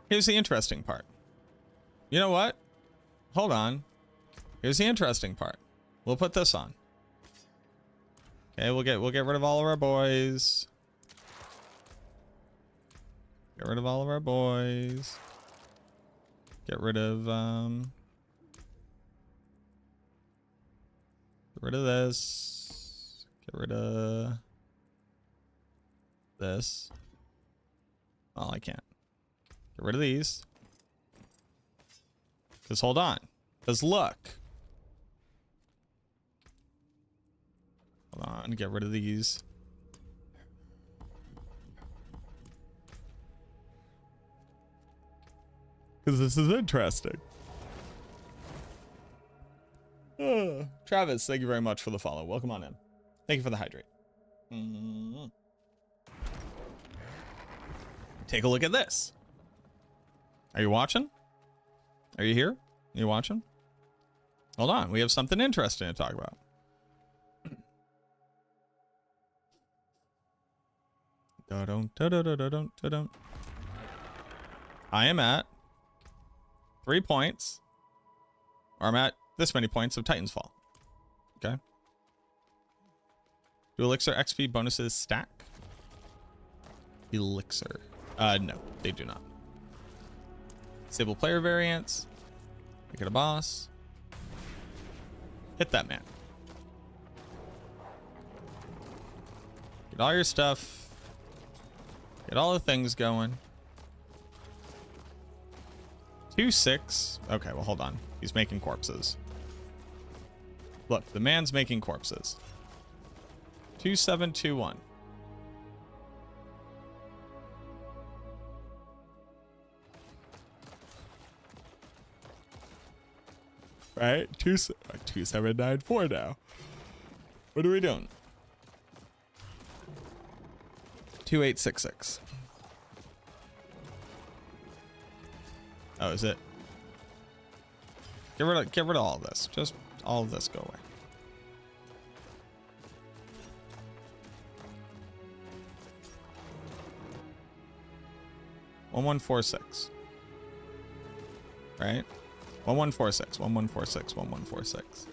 Here's the interesting part. You know what? Hold on. Here's the interesting part. We'll put this on. Okay, we'll get rid of all of our boys. Get rid of all of our boys. Get rid of get rid of this. Get rid of this. Oh, I can't. Get rid of these. Because hold on. Because look. Hold on. Get rid of these. Because this is interesting. Travis, thank you very much for the follow. Welcome on in. Thank you for the hydrate. Take a look at this. Are you watching? Are you here? Are you watching? Hold on. We have something interesting to talk about. I am at 3 points. Or I'm at this many points of Titan's Fall. Okay. Do Elixir XP bonuses stack? Elixir. No, they do not. Disable player variants. Make it a boss. Hit that man. Get all your stuff. Get all the things going. 2-6. Okay, well, hold on. He's making corpses. Look, the man's making corpses. 2-7-2-1. Right? 2-7-9-4 now. What are we doing? 2-8-6-6. Oh, is it? Get rid of all of this. Just all of this go away. One, 1, 4, 6. Right? 1, 1, 4, 6. 1, 1, 4, 6. 1, 1, 4, 6.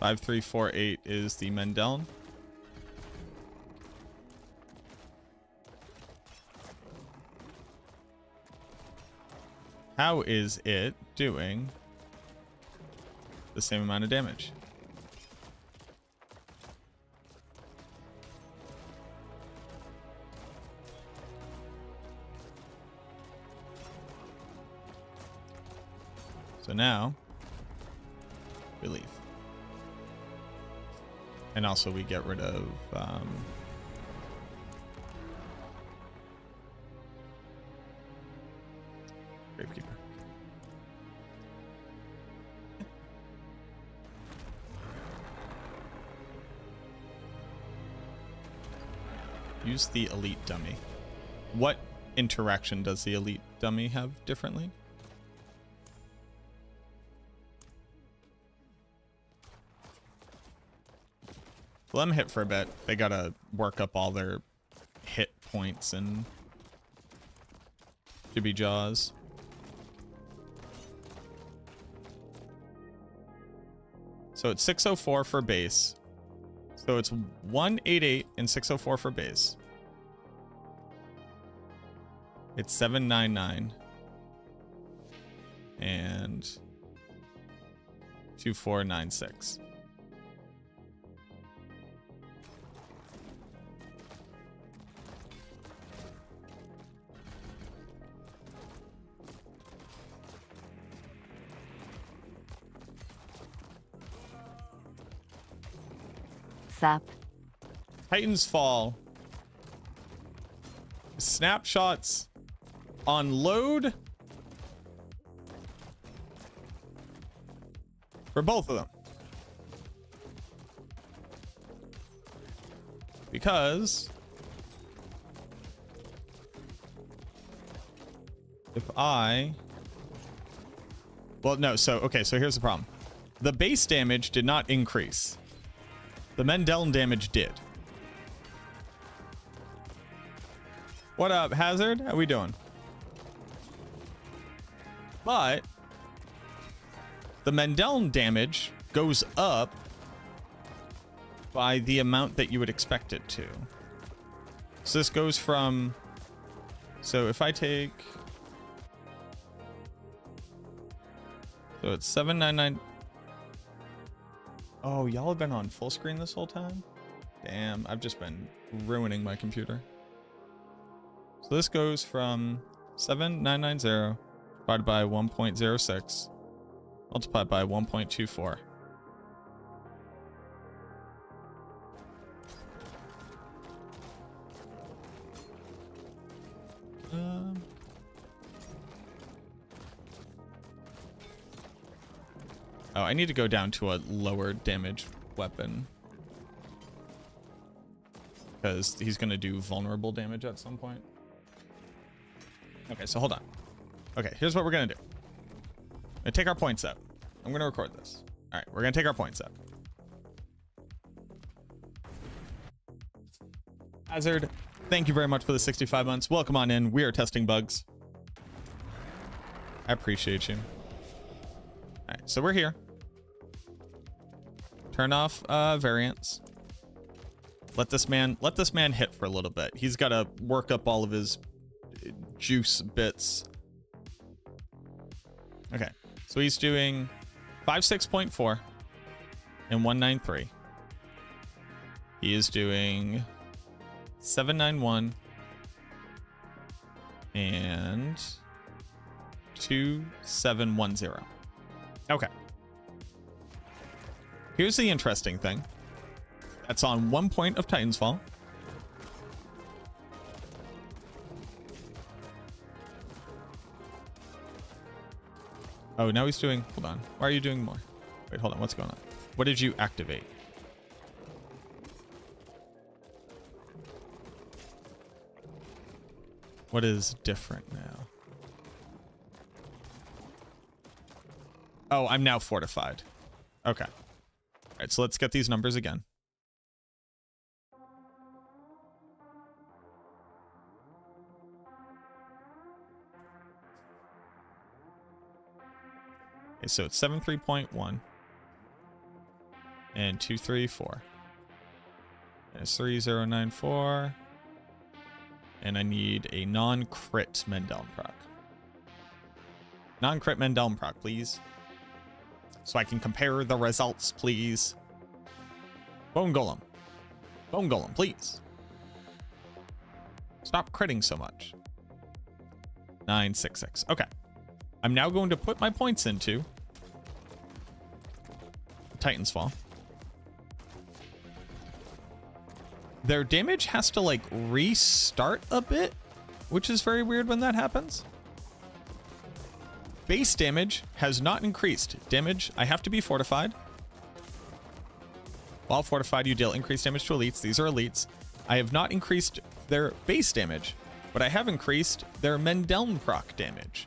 5348 is the Mendel. How is it doing the same amount of damage? So now we leave. And also we get rid of Gravekeeper. Use the elite dummy. What interaction does the elite dummy have differently? Let them hit for a bit. They gotta work up all their hit points and jibby jaws. So it's 604 for base. So it's 188 and 604 for base. It's 799 and 2496. Sap. Titans Fall. Snapshots on load for both of them. Because if I... Well, no, so, okay, so here's the problem. The base damage did not increase. The Mendel damage did. What up, Hazard? How we doing? But the Mendel damage goes up by the amount that you would expect it to. So this goes from... So if I take... So it's 799... Oh, y'all have been on full screen this whole time? Damn, I've just been ruining my computer. So this goes from 7990 divided by 1.06 multiplied by 1.24. Oh, I need to go down to a lower damage weapon. Because he's going to do vulnerable damage at some point. Okay, so hold on. Okay, here's what we're going to do. I'm going to take our points out. I'm going to record this. All right, we're going to take our points out. Hazard, thank you very much for the 65 months. Welcome on in. We are testing bugs. I appreciate you. All right, so we're here. Turn off variants. Let this man hit for a little bit. He's got to work up all of his juice bits. Okay, so he's doing 56.4 and 193. He is doing 791 and 2710. Okay. Here's the interesting thing. That's on 1 point of Titan's Fall. Oh, now he's doing... Hold on. Why are you doing more? Wait, hold on. What's going on? What did you activate? What is different now? Oh, I'm now fortified. Okay. All right, so let's get these numbers again. Okay, so it's 73.1. And 234. And it's 3094. And I need a non-crit Mendeln proc. Non-crit Mendeln proc, please. So I can compare the results, please. Bone Golem. Bone Golem, please. Stop critting so much. 966. Okay. I'm now going to put my points into Titan's Fall. Their damage has to like restart a bit, which is very weird when that happens. Base damage has not increased. Damage, I have to be fortified. While fortified, you deal increased damage to elites. These are elites. I have not increased their base damage, but I have increased their Mendeln proc damage.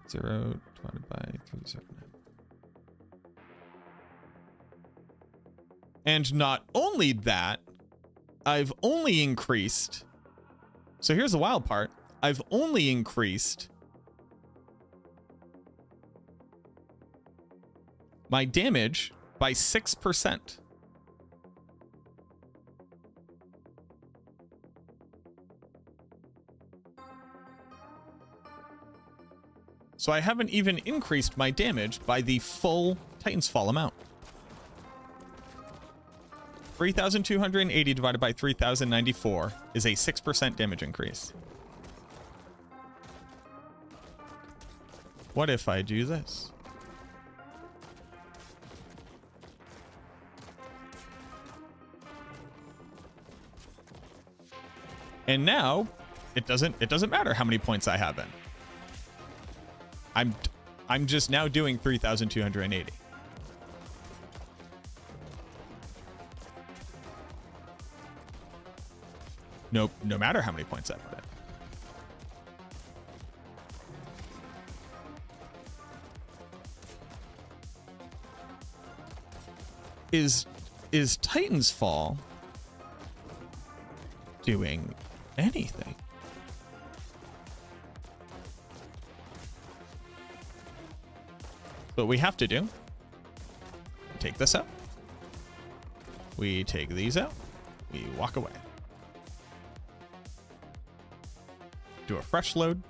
Zero divided by 379. And not only that, I've only increased. So here's the wild part. I've only increased my damage by 6%. So I haven't even increased my damage by the full Titan's Fall amount. 3,280 divided by 3,094 is a 6% damage increase. What if I do this? And now it doesn't matter how many points I have in. I'm just now doing 3,280. Nope, no matter how many points I put in. Is Titan's Fall doing anything? What we have to do, take this out. We take these out. We walk away. Do a fresh load.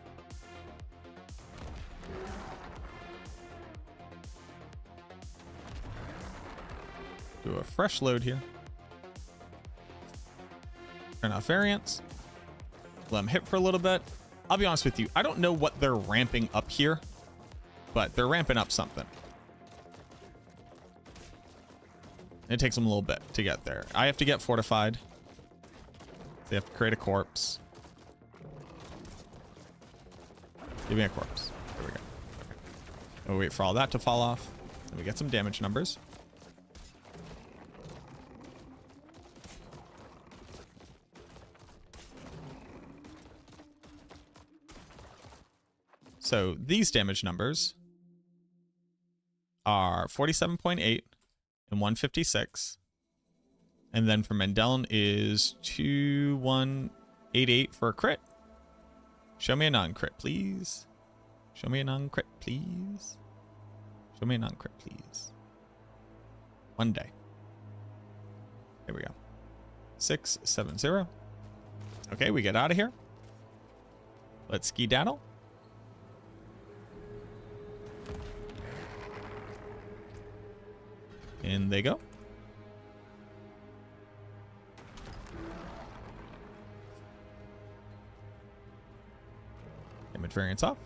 Do a fresh load here. Turn off variants. Let them hit for a little bit. I'll be honest with you. I don't know what they're ramping up here, but they're ramping up something. It takes them a little bit to get there. I have to get fortified. They have to create a corpse. Give me a corpse. There we go. Okay. We'll wait for all that to fall off. And we get some damage numbers. So these damage numbers are 47.8 and 156. And then for Mendeln is 2188 for a crit. Show me a non-crit, please. Show me a non-crit, please. Show me a non-crit, please. One day. Here we go. 670. Okay, we get out of here. Let's skedaddle. In they go. Damage variance off.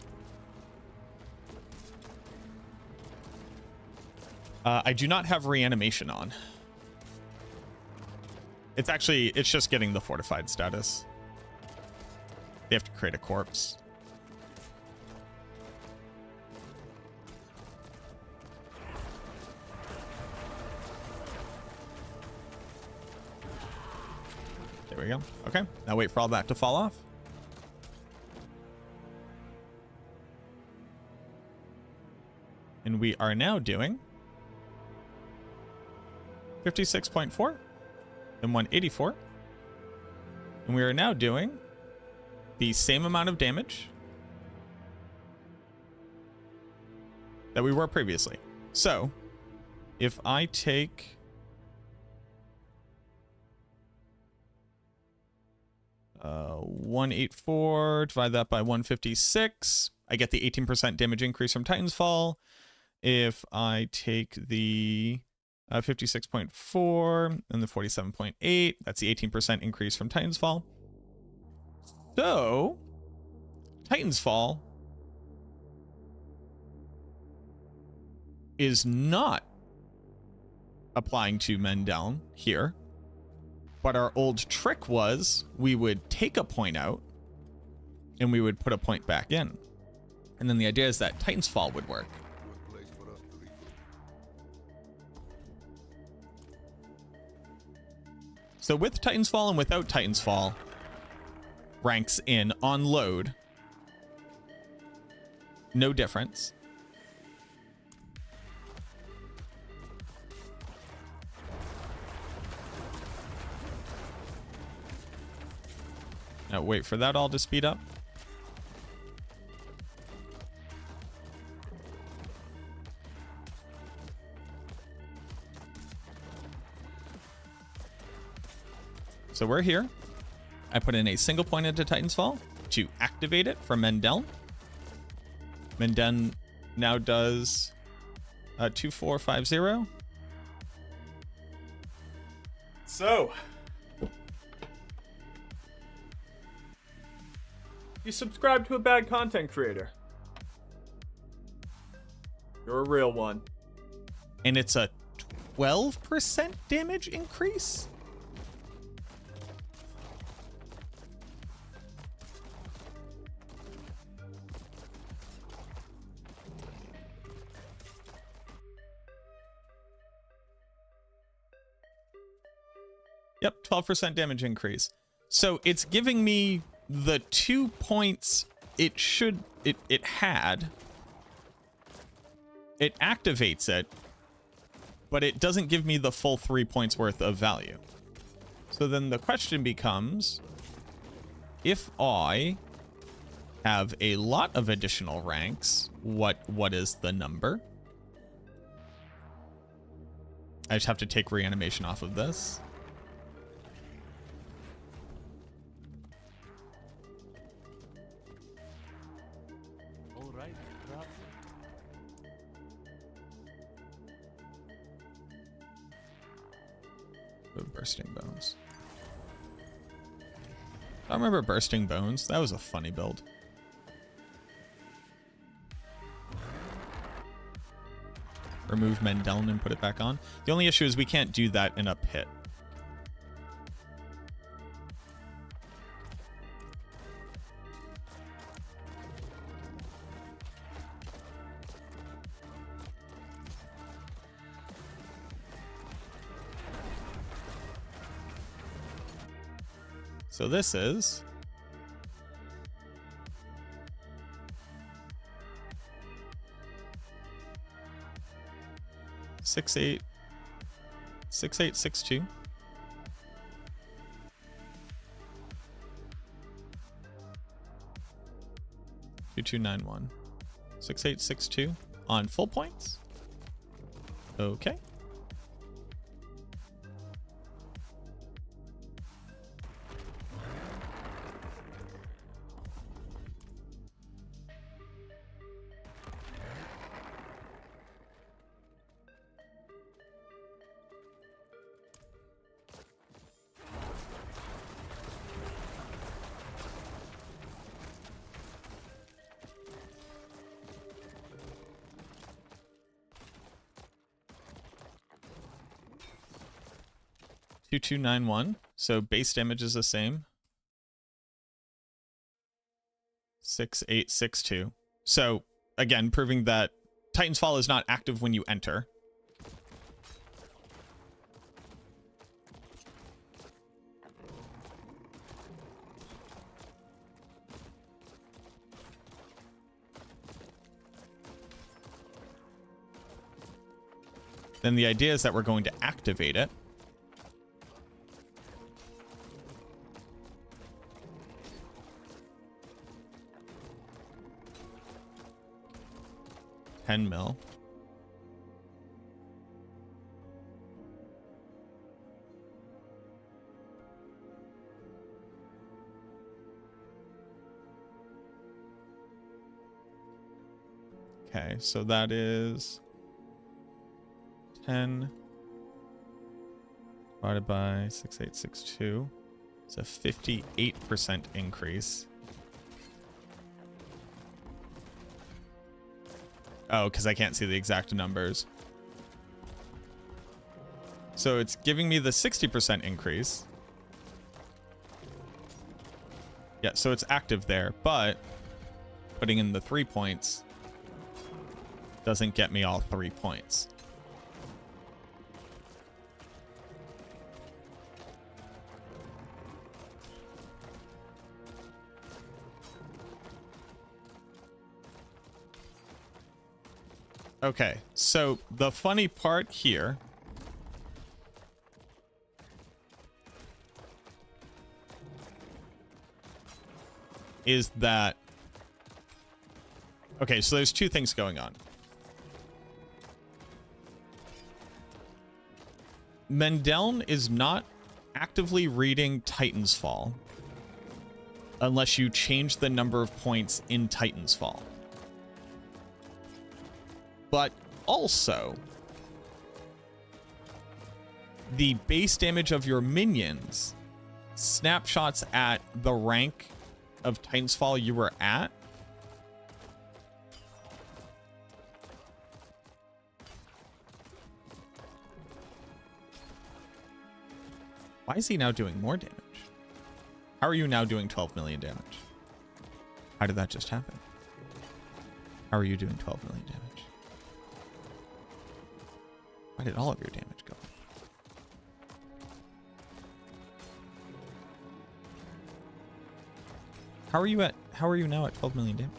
I do not have reanimation on. It's just getting the fortified status. They have to create a corpse. There we go. Okay, now wait for all that to fall off. And we are now doing 56.4, then 184. And we are now doing the same amount of damage that we were previously. So, if I take 184, divide that by 156, I get the 18% damage increase from Titan's Fall. If I take the 56.4 and the 47.8, that's the 18% increase from Titan's Fall. So, Titan's Fall is not applying to men down here. But our old trick was we would take a point out and we would put a point back in. And then the idea is that Titan's Fall would work. Good place for us to regroup. So with Titan's Fall and without Titan's Fall, ranks in on load, no difference. Now wait for that all to speed up. So we're here. I put in a single point into Titan's Fall to activate it from Mendel. Menden now does 2450. So, you subscribe to a bad content creator. You're a real one. And it's a 12% damage increase? Yep, 12% damage increase. So it's giving me the 2 points it had. It activates it, but it doesn't give me the full 3 points worth of value. So then the question becomes, if I have a lot of additional ranks, what is the number? I just have to take reanimation off of this. Bursting Bones. I remember Bursting Bones. That was a funny build. Remove Mendeln and put it back on. The only issue is we can't do that in a pit. So this is six eight 6862. 2291. 6862 on full points. Okay. $2291. So base damage is the same. 6862. So again, proving that Titan's Fall is not active when you enter. then the idea is that we're going to activate it. $10 mil. Okay, so that is 10 divided by 6862. It's a 58% increase. Oh, because I can't see the exact numbers. So it's giving me the 60% increase. Yeah, so it's active there, but putting in the 3 points doesn't get me all 3 points. Okay, so the funny part here is that, okay, so there's two things going on. Mendeln is not actively reading Titan's Fall unless you change the number of points in Titan's Fall. But also, the base damage of your minions snapshots at the rank of Titan's Fall you were at. Why is he now doing more damage? How are you now doing 12 million damage? How did that just happen? How are you doing 12 million damage? Why did all of your damage go? How are you now at 12 million damage?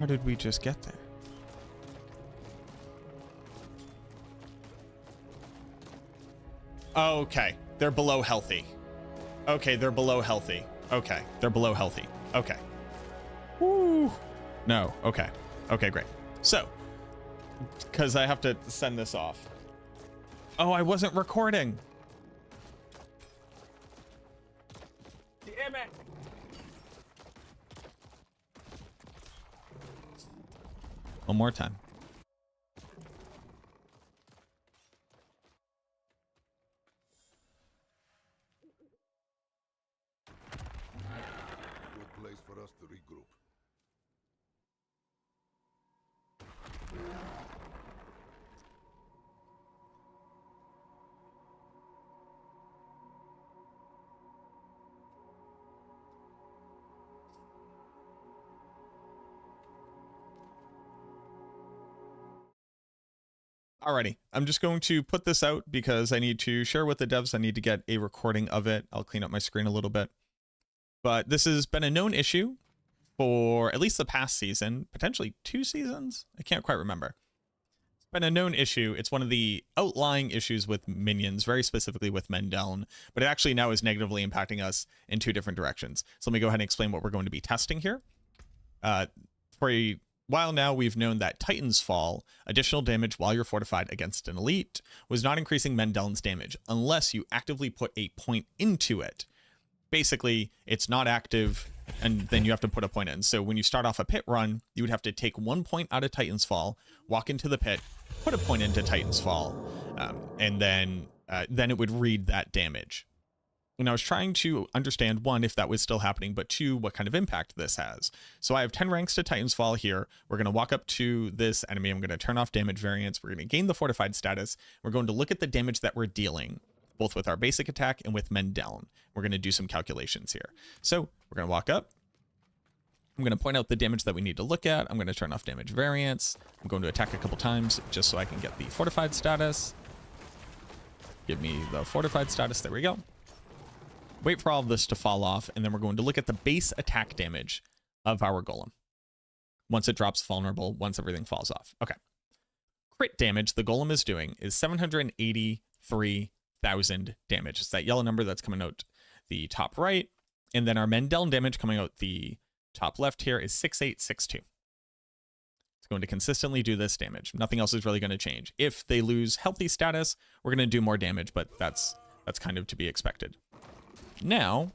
How did we just get there? Okay, they're below healthy. Okay, they're below healthy. Okay, they're below healthy. Okay. Woo. No, okay. Okay, great. So, because I have to send this off. Oh, I wasn't recording. Damn it! One more time. Good place for us to regroup. Alrighty, I'm just going to put this out because I need to share with the devs. I need to get a recording of it. I'll clean up my screen a little bit. But this has been a known issue for at least the past season, potentially 2 seasons. I can't quite remember. It's been a known issue. It's one of the outlying issues with minions, very specifically with Mendeln, but it actually now is negatively impacting us in 2 different directions. So let me go ahead and explain what we're going to be testing here. For a while now, we've known that Titan's Fall, additional damage while you're fortified against an elite, was not increasing Mendeln's damage unless you actively put a point into it. Basically, it's not active, and then you have to put a point in. So when you start off a pit run, you would have to take 1 point out of Titan's Fall, walk into the pit, put a point into Titan's Fall, and then it would read that damage. And I was trying to understand, 1, if that was still happening, but 2, what kind of impact this has. So I have 10 ranks to Titan's Fall here. We're going to walk up to this enemy. I'm going to turn off damage variance. We're going to gain the fortified status. We're going to look at the damage that we're dealing, both with our basic attack and with Mendeln. We're going to do some calculations here. So we're going to walk up. I'm going to point out the damage that we need to look at. I'm going to turn off damage variance. I'm going to attack a couple times just so I can get the fortified status. Give me the fortified status. There we go. Wait for all of this to fall off, and then we're going to look at the base attack damage of our golem. Once it drops vulnerable, once everything falls off. Okay. Crit damage the golem is doing is 783,000 damage. It's that yellow number that's coming out the top right. And then our Mendel damage coming out the top left here is 6862. It's going to consistently do this damage. Nothing else is really going to change. If they lose healthy status, we're going to do more damage, but that's kind of to be expected. Now,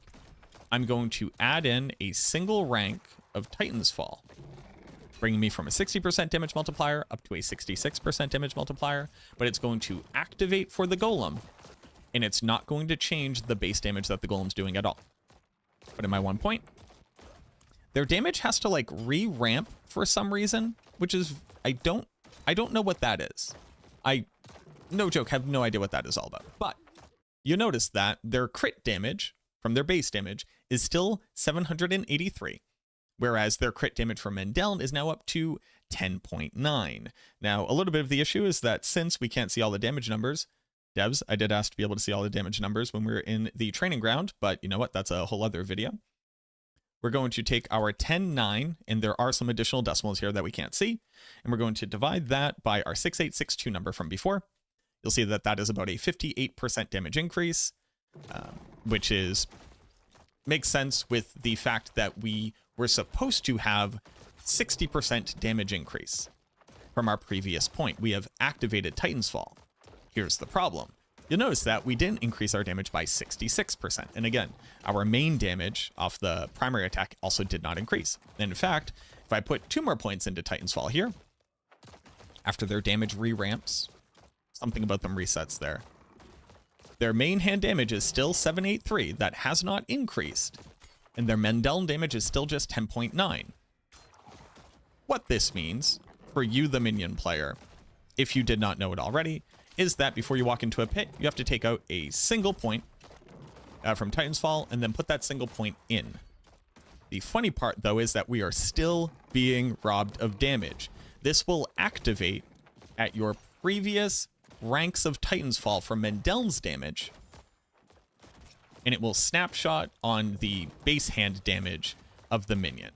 I'm going to add in a single rank of Titan's Fall, bringing me from a 60% damage multiplier up to a 66% damage multiplier, but it's going to activate for the golem, and it's not going to change the base damage that the golem's doing at all. But in my 1 point, their damage has to like re-ramp for some reason, which is, I don't know what that is. I, no joke, have no idea what that is all about. But you notice that their crit damage from their base damage is still 783, whereas their crit damage from Mendel is now up to 10.9. Now, a little bit of the issue is that since we can't see all the damage numbers, devs, I did ask to be able to see all the damage numbers when we were in the training ground, but you know what? That's a whole other video. We're going to take our 10.9, and there are some additional decimals here that we can't see, and we're going to divide that by our 6862 number from before. You'll see that that is about a 58% damage increase, which makes sense with the fact that we were supposed to have 60% damage increase from our previous point. We have activated Titan's Fall. Here's the problem. You'll notice that we didn't increase our damage by 66%. And again, our main damage off the primary attack also did not increase. And in fact, if I put 2 more points into Titan's Fall here, after their damage re-ramps, something about them resets there. Their main hand damage is still 783. That has not increased. And their Mendel damage is still just 10.9. What this means for you, the minion player, if you did not know it already, is that before you walk into a pit, you have to take out a single point from Titan's Fall and then put that single point in. The funny part, though, is that we are still being robbed of damage. This will activate at your previous ranks of Titan's Fall from Mendel's damage, and it will snapshot on the base hand damage of the minion.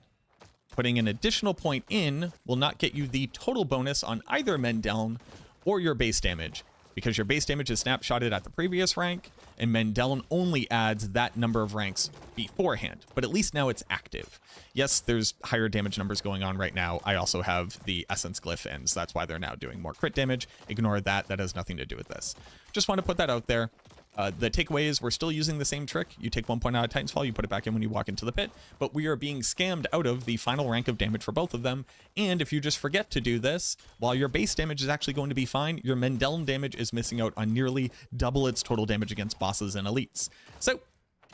Putting an additional point in will not get you the total bonus on either Mendel or your base damage, because your base damage is snapshotted at the previous rank, and Mendel only adds that number of ranks beforehand, but at least now it's active. Yes, there's higher damage numbers going on right now. I also have the Essence Glyph ends. That's why they're now doing more crit damage. Ignore that. That has nothing to do with this. Just want to put that out there. The takeaway is we're still using the same trick. You take 1 point out of Titan's Fall, you put it back in when you walk into the pit, but we are being scammed out of the final rank of damage for both of them. And if you just forget to do this, while your base damage is actually going to be fine, your Mendel damage is missing out on nearly double its total damage against bosses and elites. So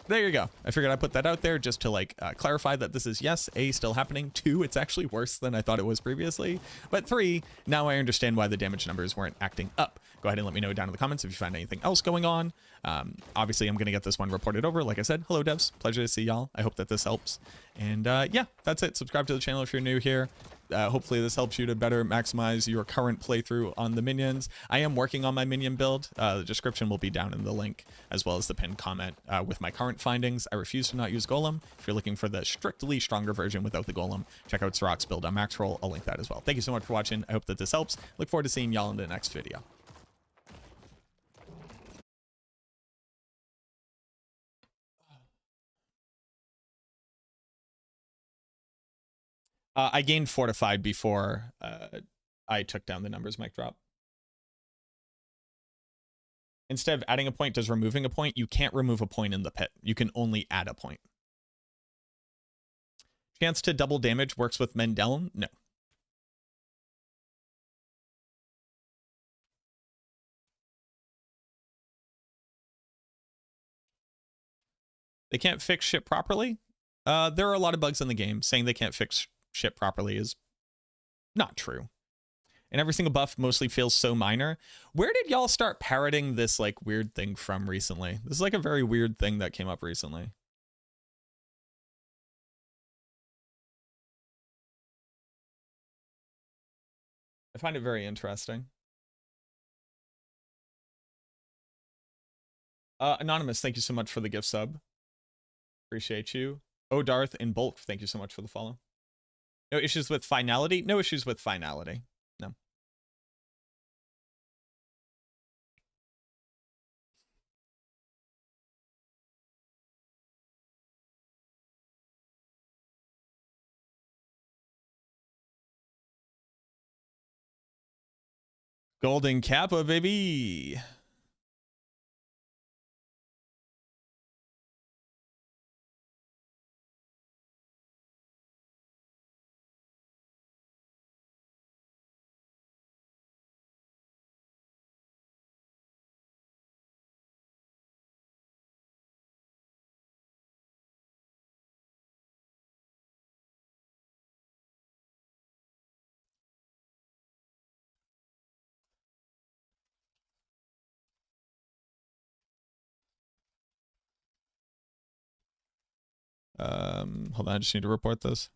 there you go. I figured I'd put that out there just to clarify that this is, yes, A, still happening. 2, it's actually worse than I thought it was previously. But 3, now I understand why the damage numbers weren't acting up. Go ahead and let me know down in the comments if you find anything else going on. Obviously, I'm going to get this one reported over. Like I said, hello devs. Pleasure to see y'all. I hope that this helps. And yeah, that's it. Subscribe to the channel if you're new here. Hopefully this helps you to better maximize your current playthrough on the minions. I am working on my minion build. The description will be down in the link, as well as the pinned comment with my current findings. I refuse to not use Golem. If you're looking for the strictly stronger version without the Golem, check out Sirach's build on Maxroll. I'll link that as well. Thank you so much for watching. I hope that this helps. Look forward to seeing y'all in the next video. I gained fortified before I took down the numbers mic drop. Instead of adding a point, does removing a point? You can't remove a point in the pit. You can only add a point. Chance to double damage works with Mendel? No. They can't fix shit properly? There are a lot of bugs in the game. Saying they can't fix shit properly is not true. And every single buff mostly feels so minor. Where did y'all start parroting this weird thing from recently? This is a very weird thing that came up recently. find it very interesting. Anonymous, thank you so much for the gift sub. Appreciate you. Oh, Darth in bulk, thank you so much for the follow. No issues with finality? No issues with finality. No. Golden Kappa, baby. Hold on, I just need to report this.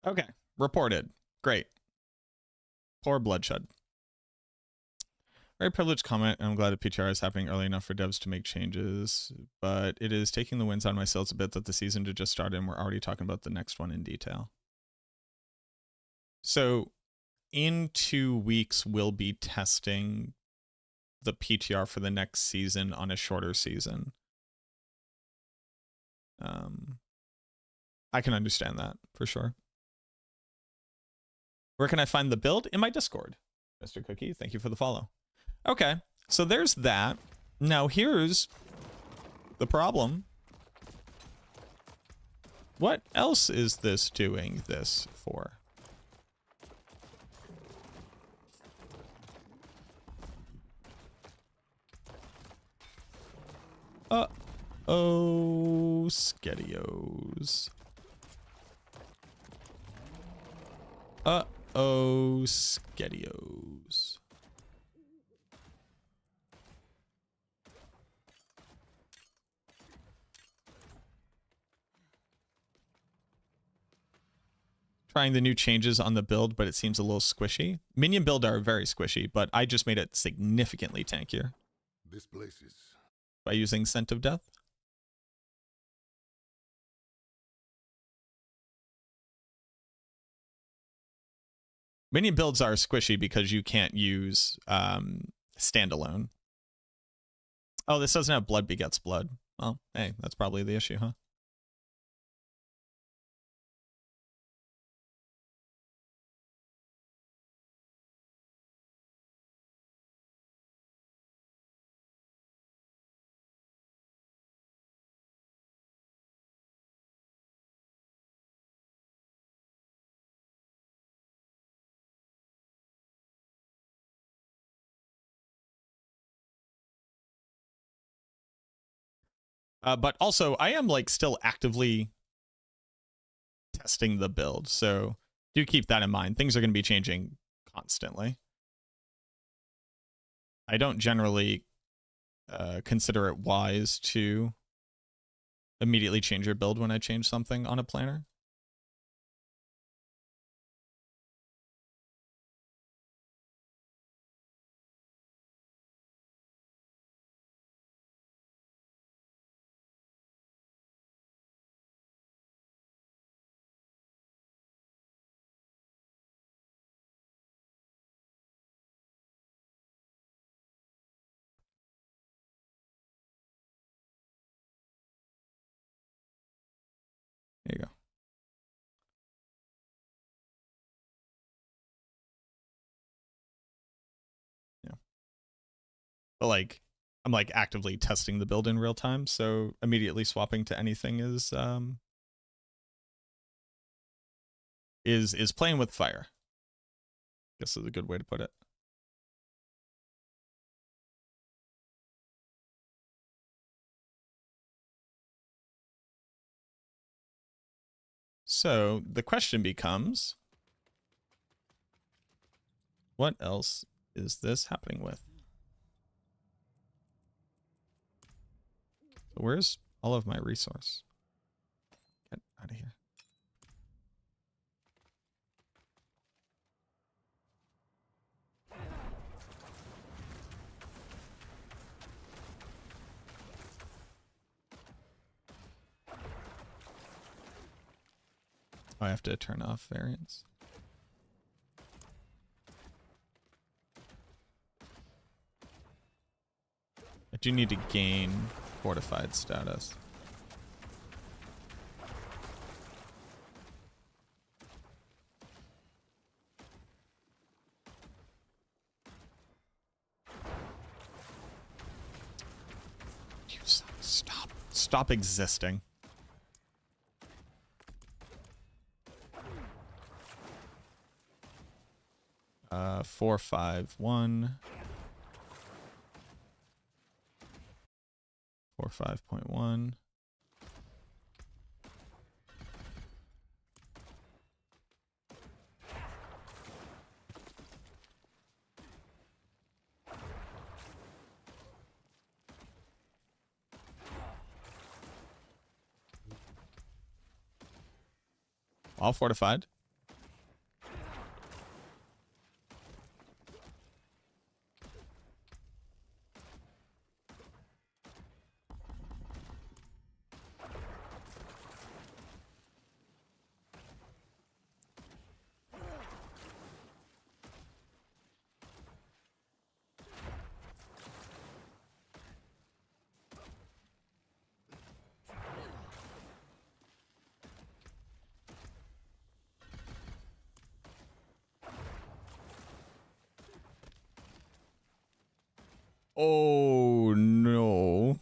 Okay, reported. Great. Poor bloodshed. Very privileged comment, and I'm glad that PTR is happening early enough for devs to make changes, but it is taking the wins on my sails a bit that the season to just start and we're already talking about the next one in detail. So in 2 weeks, we'll be testing the PTR for the next season on a shorter season. I can understand that for sure. Where can I find the build? In my Discord, Mr. Cookie. Thank you for the follow. Okay, so there's that. Now here's the problem. What else is this doing this for? Oh, Skettios. Oh, Skettios. Trying the new changes on the build, but it seems a little squishy. Minion build are very squishy, but I just made it significantly tankier. This place is... By using Scent of Death. Minion builds are squishy because you can't use standalone. Oh, this doesn't have blood begets blood. Well, hey, that's probably the issue, huh? But also, I am like still actively testing the build, so do keep that in mind. Things are going to be changing constantly. I don't generally consider it wise to immediately change your build when I change something on a planner. There you go. Yeah. But like, I'm like actively testing the build in real time, so immediately swapping to anything is playing with fire. I guess is a good way to put it. So the question becomes, what else is this happening with? So where's all of my resource? Get out of here. Oh, I have to turn off variants. I do need to gain fortified status. You stop existing. 451 45.1. All fortified. Oh, no.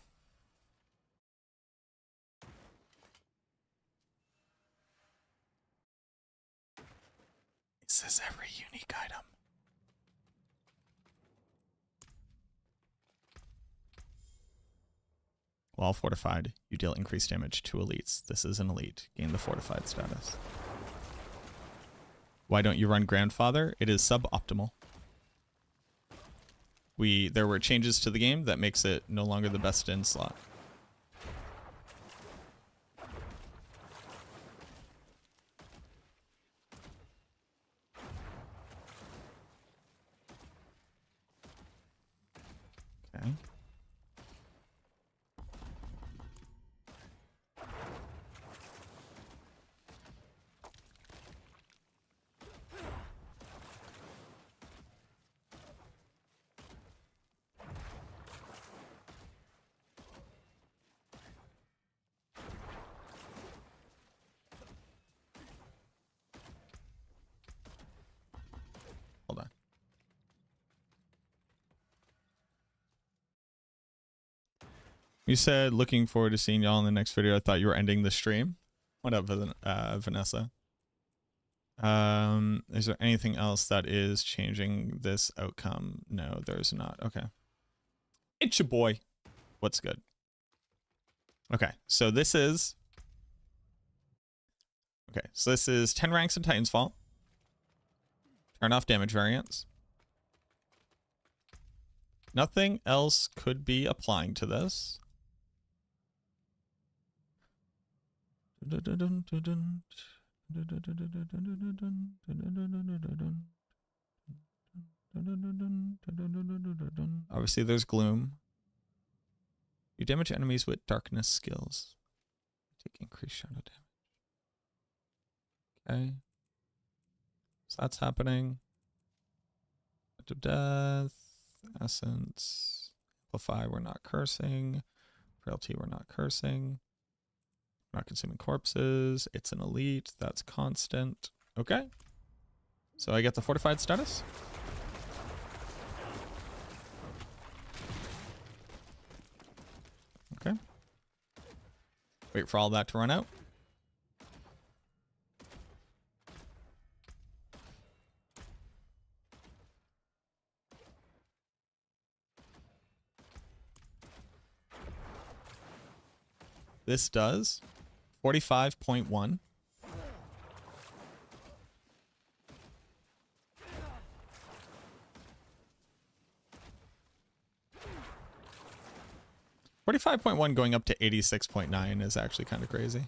Is this every unique item? While fortified, you deal increased damage to elites. This is an elite. Gain the fortified status. Why don't you run Grandfather? It is suboptimal. There were changes to the game that makes it no longer the best in slot. Okay. Hold on. You said looking forward to seeing y'all in the next video. I thought you were ending the stream. What up, Vanessa? Is there anything else that is changing this outcome? No, there's not. Okay. It's your boy. What's good? Okay, so this is 10 ranks in Titan's Fall. Turn off damage variance. Nothing else could be applying to this. Obviously, there's gloom. You damage enemies with darkness skills. Take increased shadow damage. Okay. So that's happening. To death. Essence. Amplify, we're not cursing. Frailty, we're not cursing. We're not consuming corpses. It's an elite. That's constant. Okay. So I get the fortified status. Okay. Wait for all that to run out. This does 45.1. $45.1 going up to 86.9 is actually kind of crazy.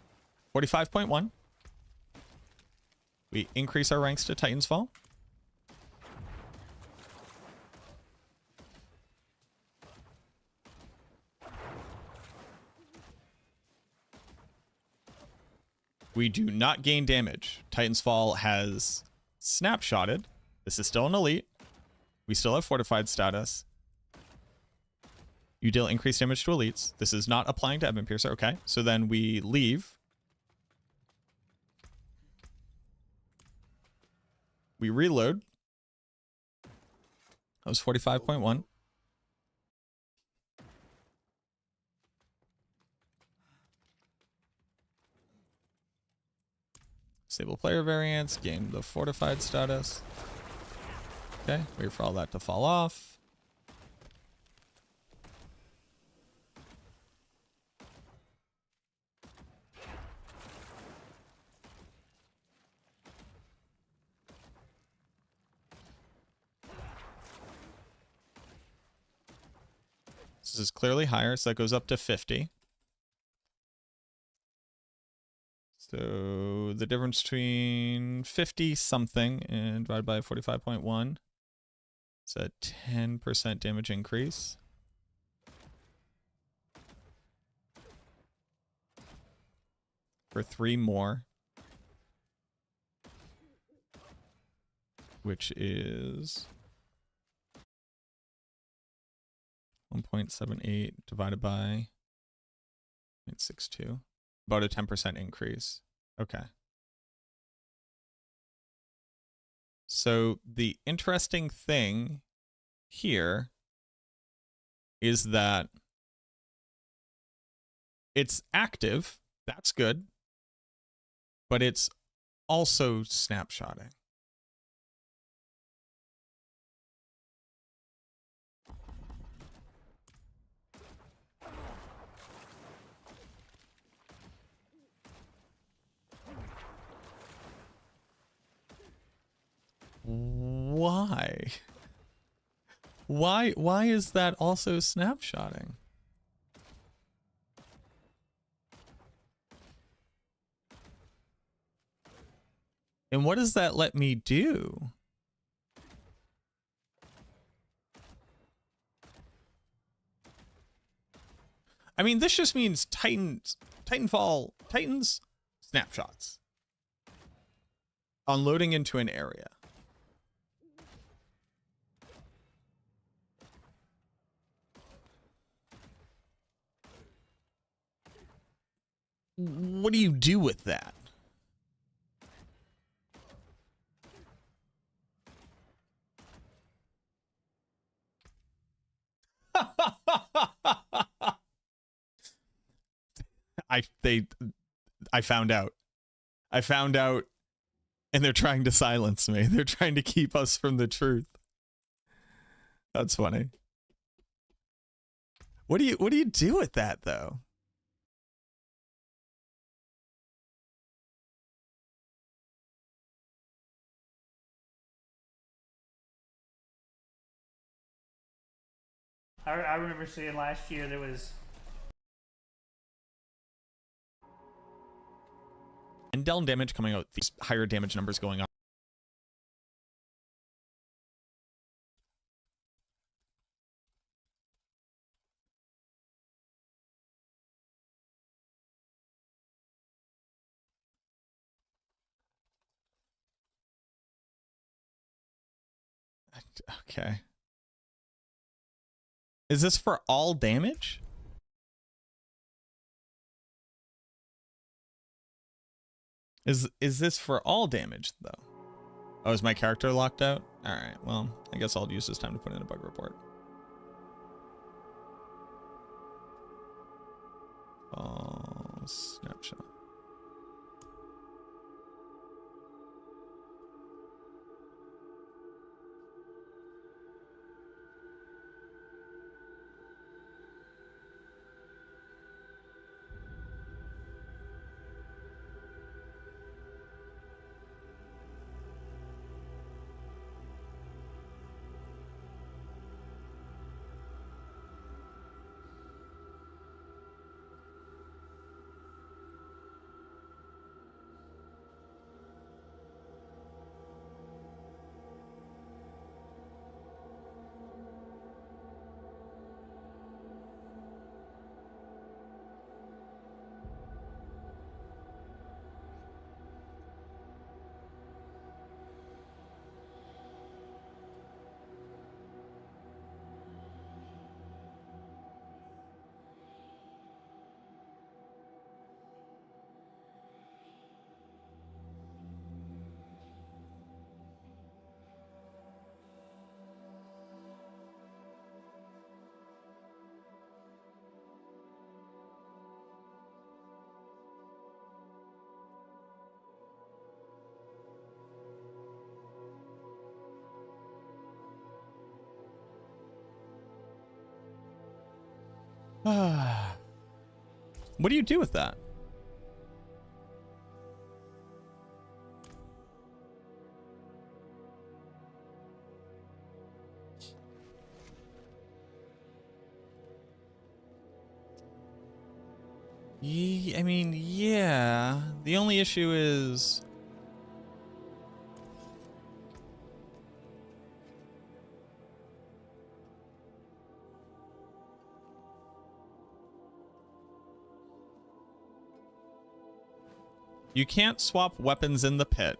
45.1. We increase our ranks to Titan's Fall. We do not gain damage. Titan's Fall has snapshotted. This is still an elite. We still have fortified status. You deal increased damage to elites. This is not applying to Ebon Piercer. Okay, so then we leave. We reload. That was 45.1. Stable player variance, gain the fortified status. Okay, wait for all that to fall off. This is clearly higher, so that goes up to 50. So the difference between 50 something and divided by 45.1 is a 10% damage increase. For 3 more. Which is 1.78 divided by 0.62. About a 10% increase. Okay. So the interesting thing here is that it's active. That's good. But it's also snapshotting. Why? Why is that also snapshotting? And what does that let me do? I mean, this just means Titans snapshots. Unloading into an area. What do you do with that? I found out. I found out, and they're trying to silence me. They're trying to keep us from the truth. That's funny. What do you do with that though? I remember seeing last year there was. And Dell damage coming out, these higher damage numbers going on. Okay. Is this for all damage? Is this for all damage though? Oh, is my character locked out? All right. Well, I guess I'll use this time to put in a bug report. Oh, snapshot. What do you do with that? I mean, yeah. The only issue is... you can't swap weapons in the pit,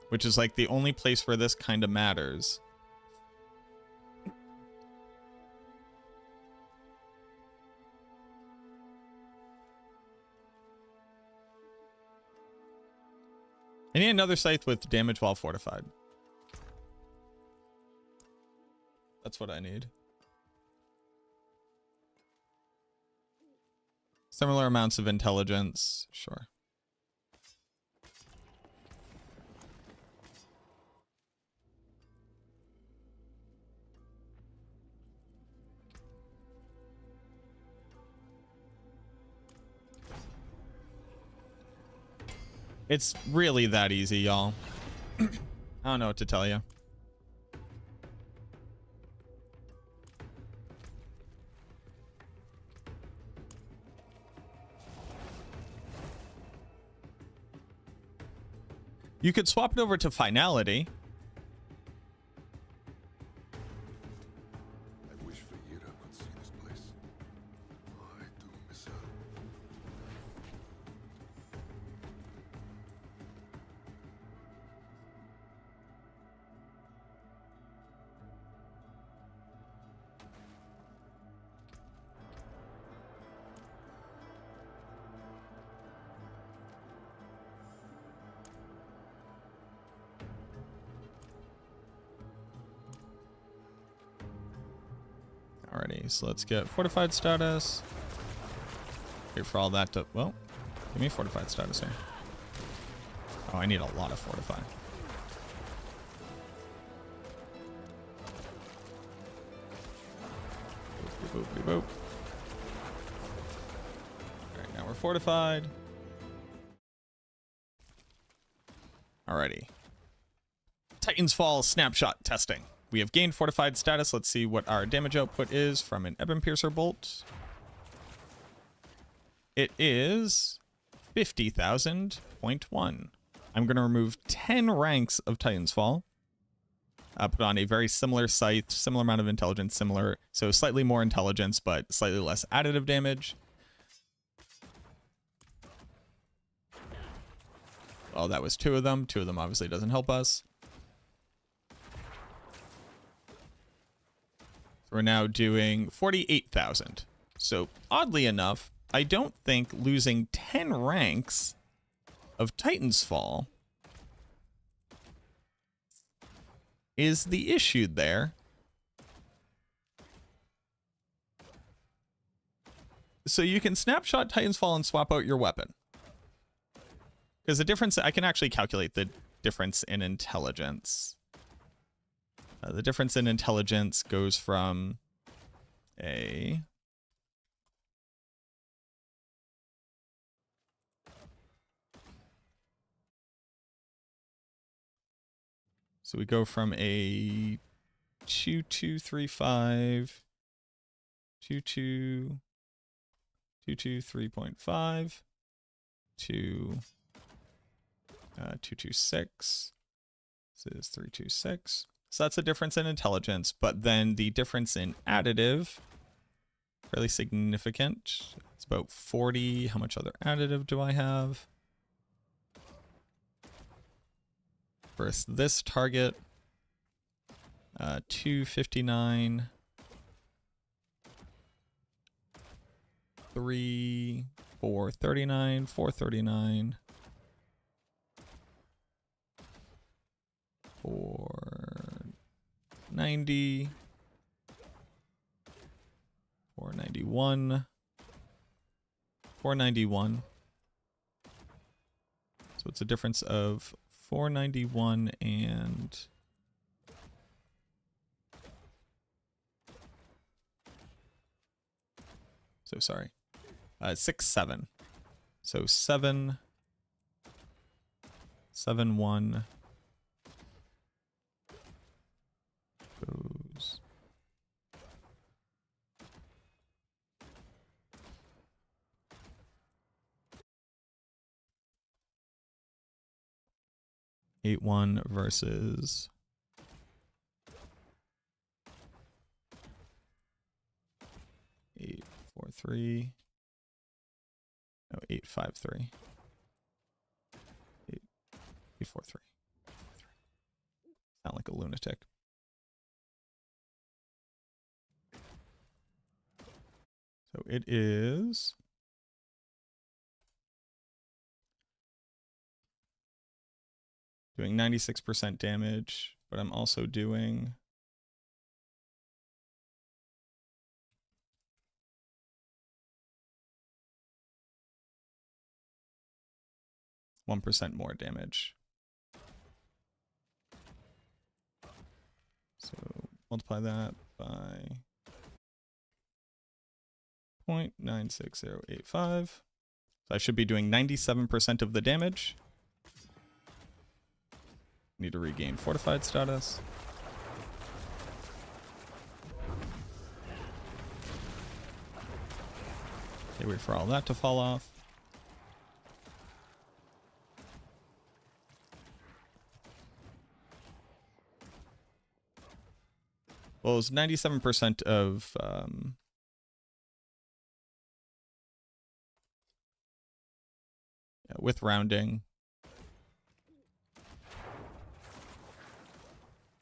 which is like the only place where this kind of matters. I need another scythe with damage while fortified. That's what I need. Similar amounts of intelligence, sure. It's really that easy, y'all. I don't know what to tell you. You could swap it over to finality. I wish Vieira could see this place. Oh, I do miss her. Alrighty, so let's get fortified status. Wait for all that to, well, give me fortified status here. Oh, I need a lot of fortify. Boop, boop, boop, boop. Alright, now we're fortified. Alrighty. Titan's Fall snapshot testing. We have gained fortified status. Let's see what our damage output is from an Ebon Piercer bolt. It is 50,000.1. I'm going to remove 10 ranks of Titan's Fall. Put on a very similar scythe, similar amount of intelligence, so slightly more intelligence, but slightly less additive damage. Well, that was 2 of them. 2 of them obviously doesn't help us. We're now doing 48,000. So oddly enough, I don't think losing 10 ranks of Titan's Fall is the issue there. So you can snapshot Titan's Fall and swap out your weapon. Because the difference, I can actually calculate the difference in intelligence. The difference in intelligence goes from a... So we go from a 2235, 223.5 to 226. This is 326. So that's the difference in intelligence, but then the difference in additive, fairly significant. It's about 40. How much other additive do I have? Versus this target, 259, 3, 439, 439, 490, 491, 491. So it's a difference of 491 and so sorry, 67. So 7, 7, 1 goes. Eight one versus 843. No, 853. 843. Sound like a lunatic. So it is doing 96% damage, but I'm also doing 1% more damage. So multiply that by 0.96085. So I should be doing 97% of the damage. Need to regain fortified status. Okay, wait for all that to fall off. Well, it was 97% of yeah, with rounding.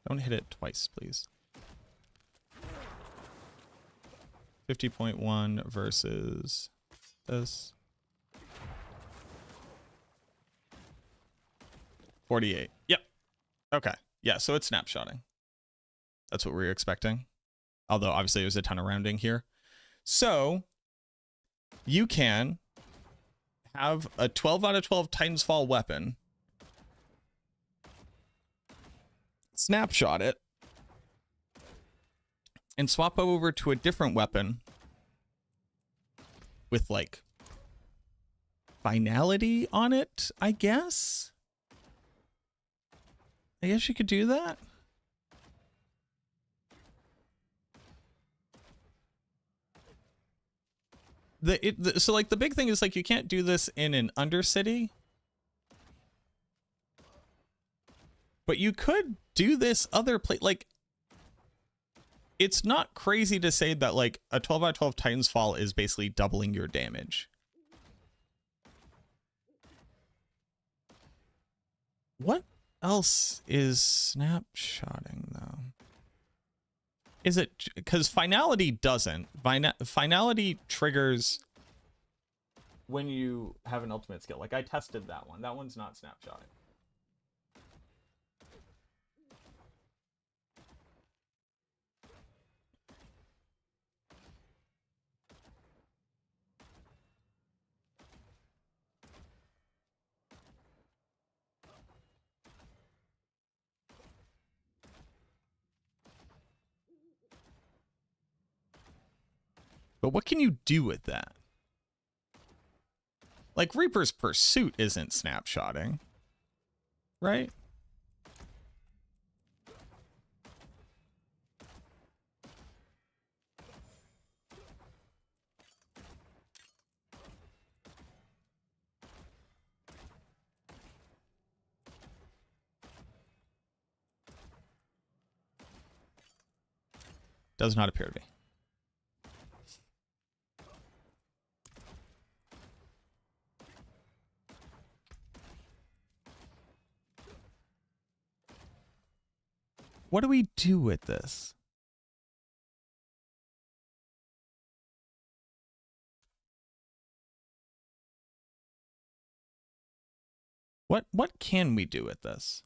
Don't hit it twice, please. 50.1 versus this. 48. Yep. Okay. Yeah, so it's snapshotting. That's what we were expecting. Although, obviously, there's a ton of rounding here. So, you can have a 12 out of 12 Titan's Fall weapon. Snapshot it. And swap over to a different weapon. With, like, finality on it, I guess? I guess you could do that. So like the big thing is like you can't do this in an Undercity, but you could do this other place. Like, it's not crazy to say that like a 12 out of 12 Titan's Fall is basically doubling your damage. What else is snapshotting though? Is it because finality doesn't? Finality triggers when you have an ultimate skill. Like I tested that one. That one's not snapshotting. But what can you do with that? Like Reaper's Pursuit isn't snapshotting, right? Does not appear to be. What do we do with this? What can we do with this?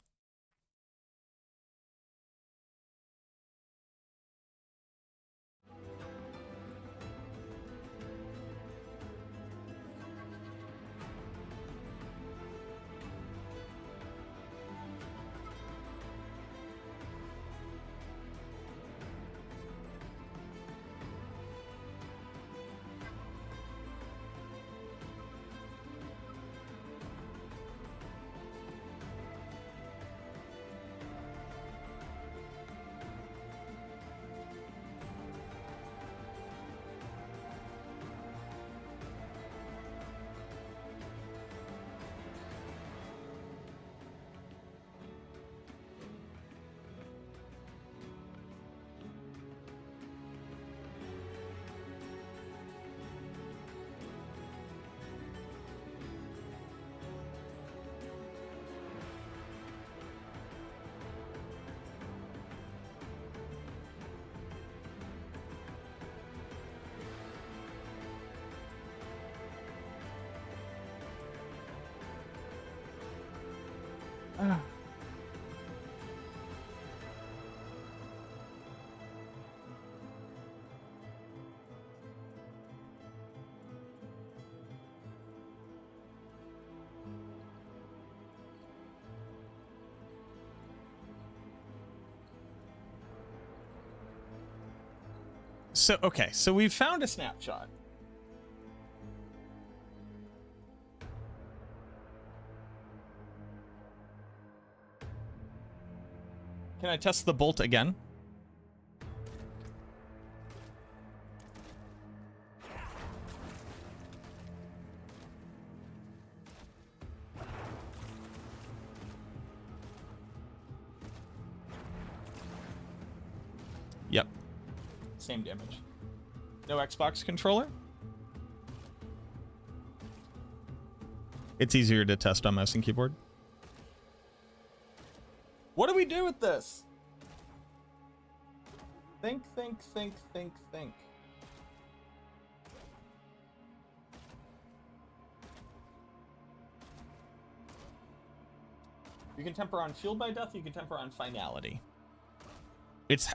So, okay, so we've found a snapshot. Can I test the bolt again? Yep. Same damage. No Xbox controller? It's easier to test on mouse and keyboard. What do we do with this? Think, think, think, think, think. You can temper on shield by death, you can temper on finality. It's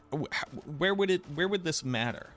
where would this matter?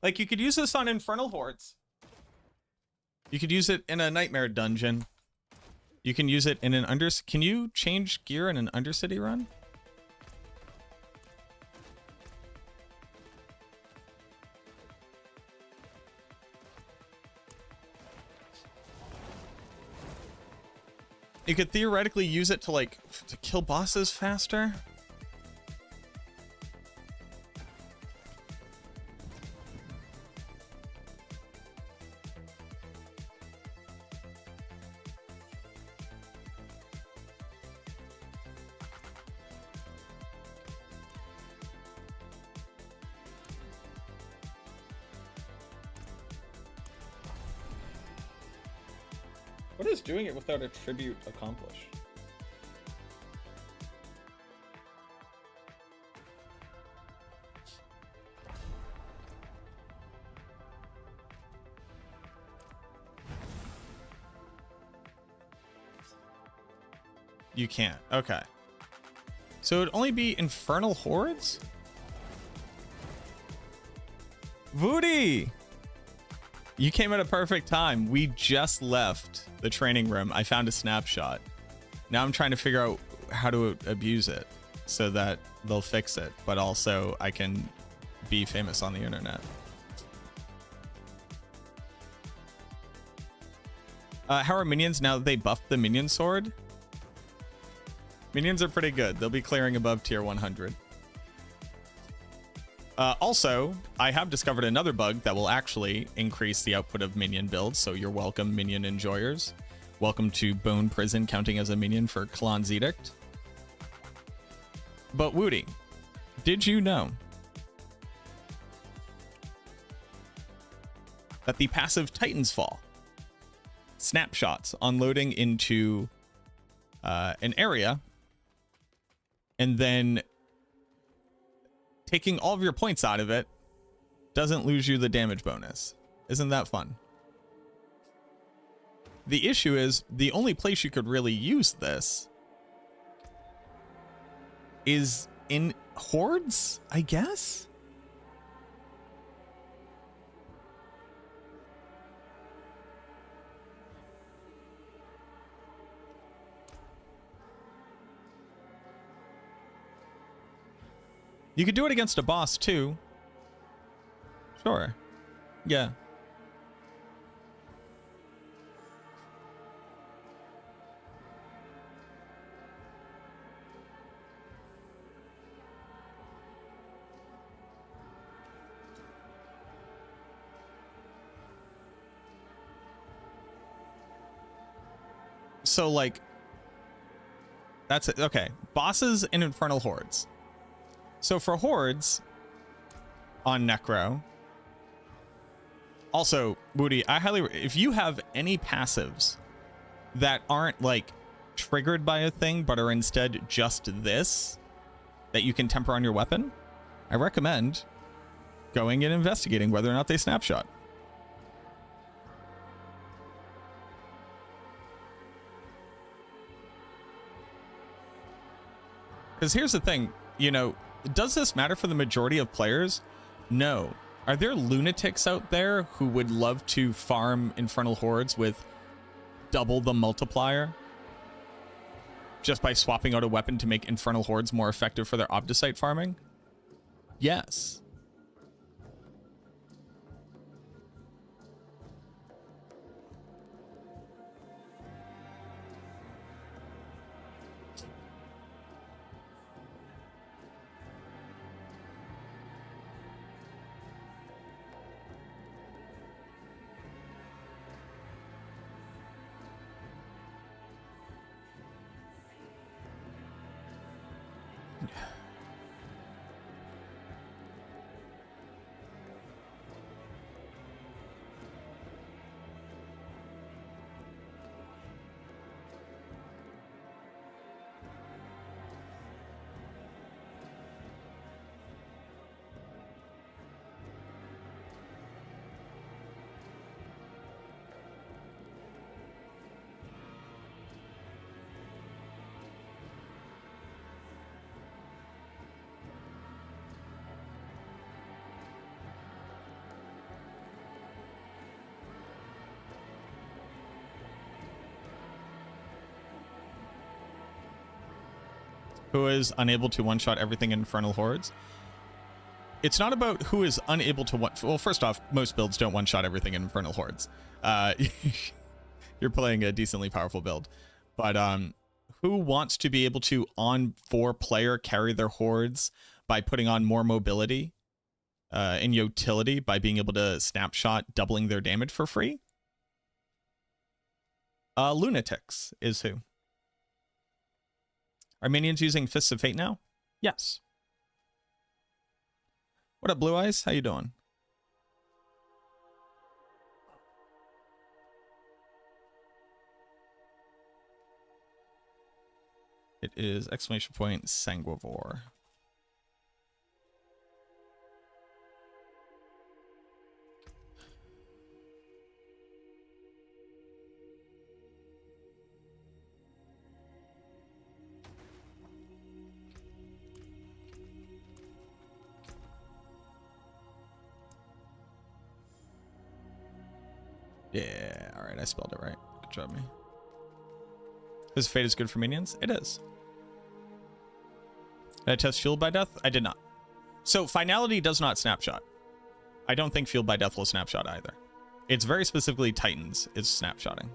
Like, you could use this on Infernal Hordes. You could use it in a Nightmare dungeon. You can use it in an Can you change gear in an Undercity run? You could theoretically use it to, like, to kill bosses faster. What does doing it without a tribute accomplish? You can't. Okay. So it'd only be Infernal Hordes? Voody! You came at a perfect time. We just left the training room. I found a snapshot. Now I'm trying to figure out how to abuse it so that they'll fix it, but also I can be famous on the internet. How are minions now that they buffed the minion sword? Minions are pretty good. They'll be clearing above tier 100. Also, I have discovered another bug that will actually increase the output of minion builds, so you're welcome, minion enjoyers. Welcome to Bone Prison, counting as a minion for Kalon's Edict. But Woody, did you know that the passive Titan's Fall snapshots on loading into an area and then taking all of your points out of it doesn't lose you the damage bonus? Isn't that fun? The issue is the only place you could really use this is in hordes, I guess? You could do it against a boss too. Sure. Yeah. So, like, That's it. Okay. Bosses and Infernal Hordes. So for Hordes on Necro, also, Woody, I highly, if you have any passives that aren't like triggered by a thing, but are instead just this, that you can temper on your weapon, I recommend going and investigating whether or not they snapshot. Because here's the thing, you know, does this matter for the majority of players? No. Are there lunatics out there who would love to farm Infernal Hordes with double the multiplier just by swapping out a weapon to make Infernal Hordes more effective for their Obdicite farming? Yes. Who is unable to one-shot everything in Infernal Hordes? It's not about who is unable to one... Well, first off, most builds don't one-shot everything in Infernal Hordes. You're playing a decently powerful build. But who wants to be able to, on 4-player, carry their hordes by putting on more mobility and utility by being able to snapshot doubling their damage for free? Lunatics is who. Are minions using Fists of Fate now? Yes. What up, Blue Eyes? How you doing? It is exclamation point Sanguivore. Yeah, all right, I spelled it right. Good job, me. This fate is good for minions? It is. Did I test Fueled by Death? I did not. So finality does not snapshot. I don't think Fueled by Death will snapshot either. It's very specifically Titans is snapshotting.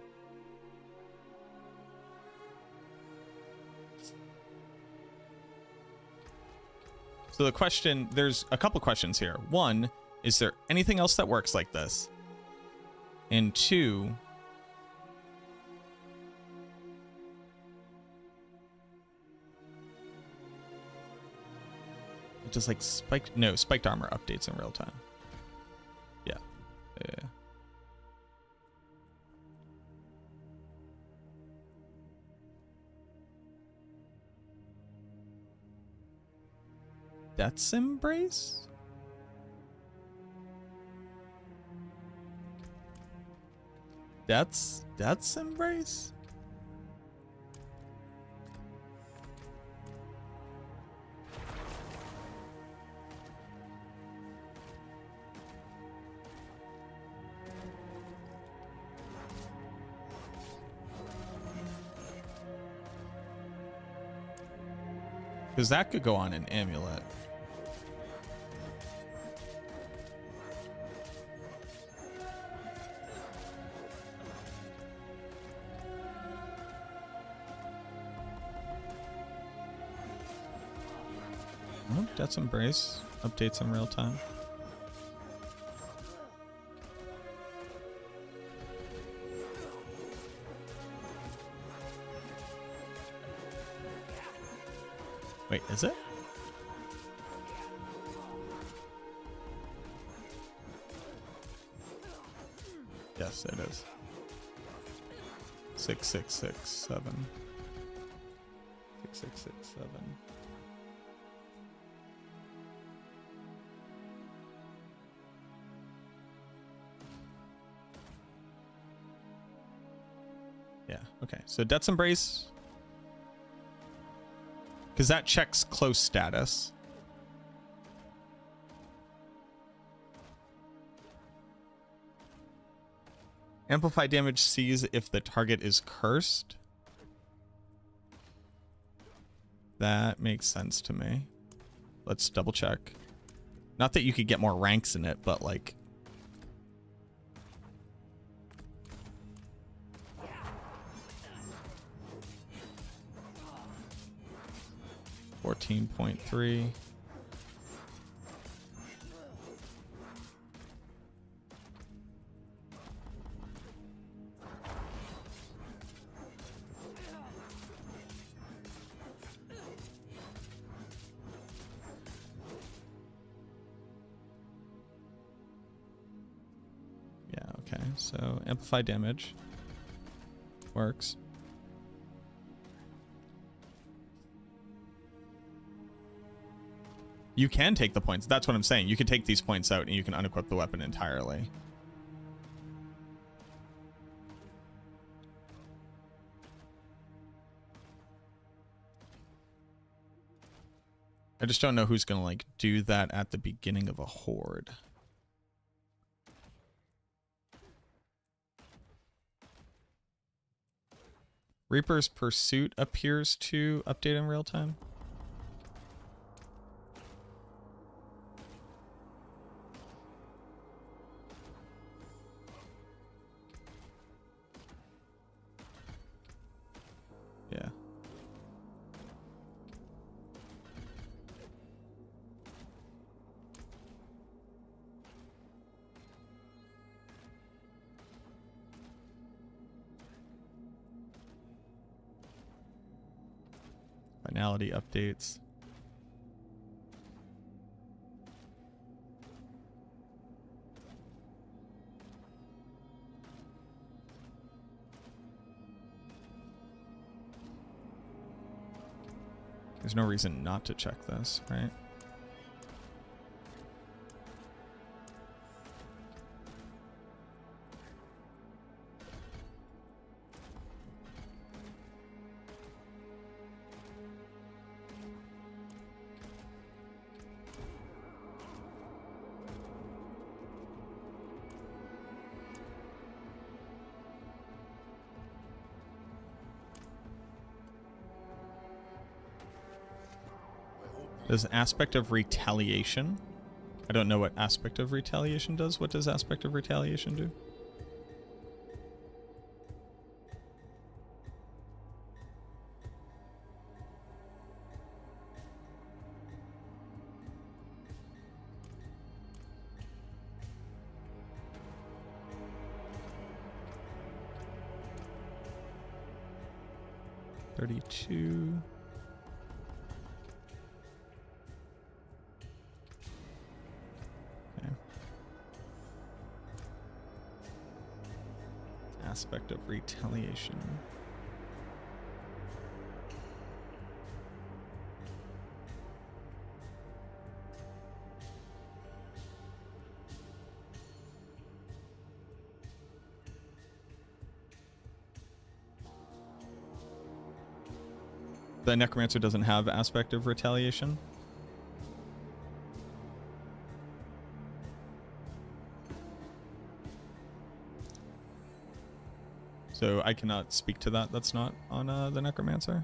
So the question, there's a couple questions here. One, is there anything else that works like this? And two, it just like spiked, no, spiked armor updates in real time. Yeah. Yeah. Death's Embrace? Death's Embrace? Because that could go on an amulet. Oh, Death's Embrace updates in real time. Wait, is it? Yes, it is. 6667. 6667. Yeah, okay. So Death's Embrace. Because that checks close status. Amplify damage sees if the target is cursed. That makes sense to me. Let's double check. Not that you could get more ranks in it, but like... $14.3. Yeah, okay. So amplify damage works. You can take the points. That's what I'm saying. You can take these points out and you can unequip the weapon entirely. I just don't know who's going to like do that at the beginning of a horde. Reaper's Pursuit appears to update in real time. Yeah. Finality updates. There's no reason not to check this, right? There's an aspect of retaliation. I don't know what aspect of retaliation does. What does aspect of retaliation do? $32. Aspect of retaliation. The Necromancer doesn't have aspect of retaliation. So I cannot speak to that. That's not on the Necromancer.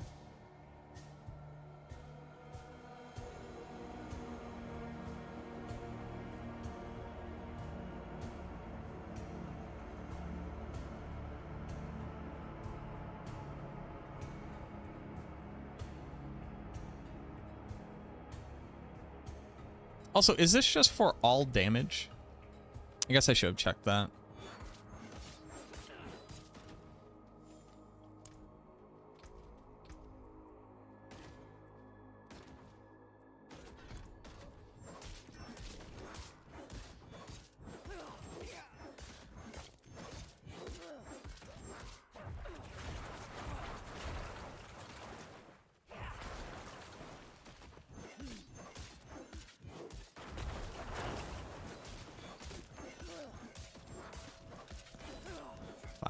Also, is this just for all damage? I guess I should have checked that.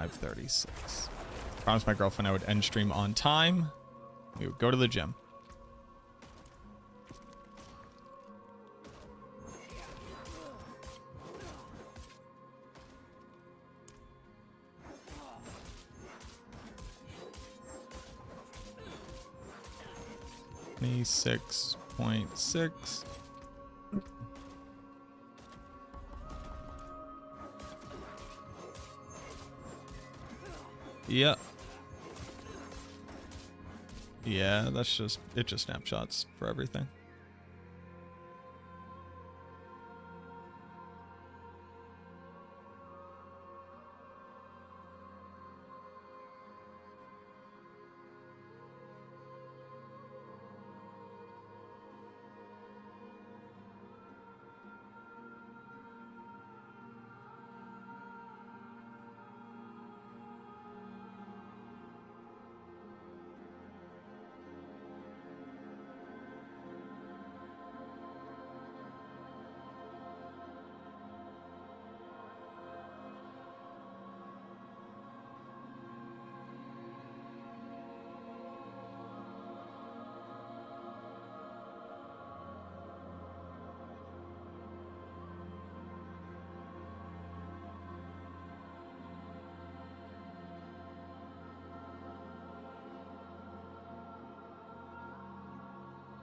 5:36. Promised my girlfriend I would end stream on time. We would go to the gym. $26.6. Yep. Yeah, that's just, it just snapshots for everything.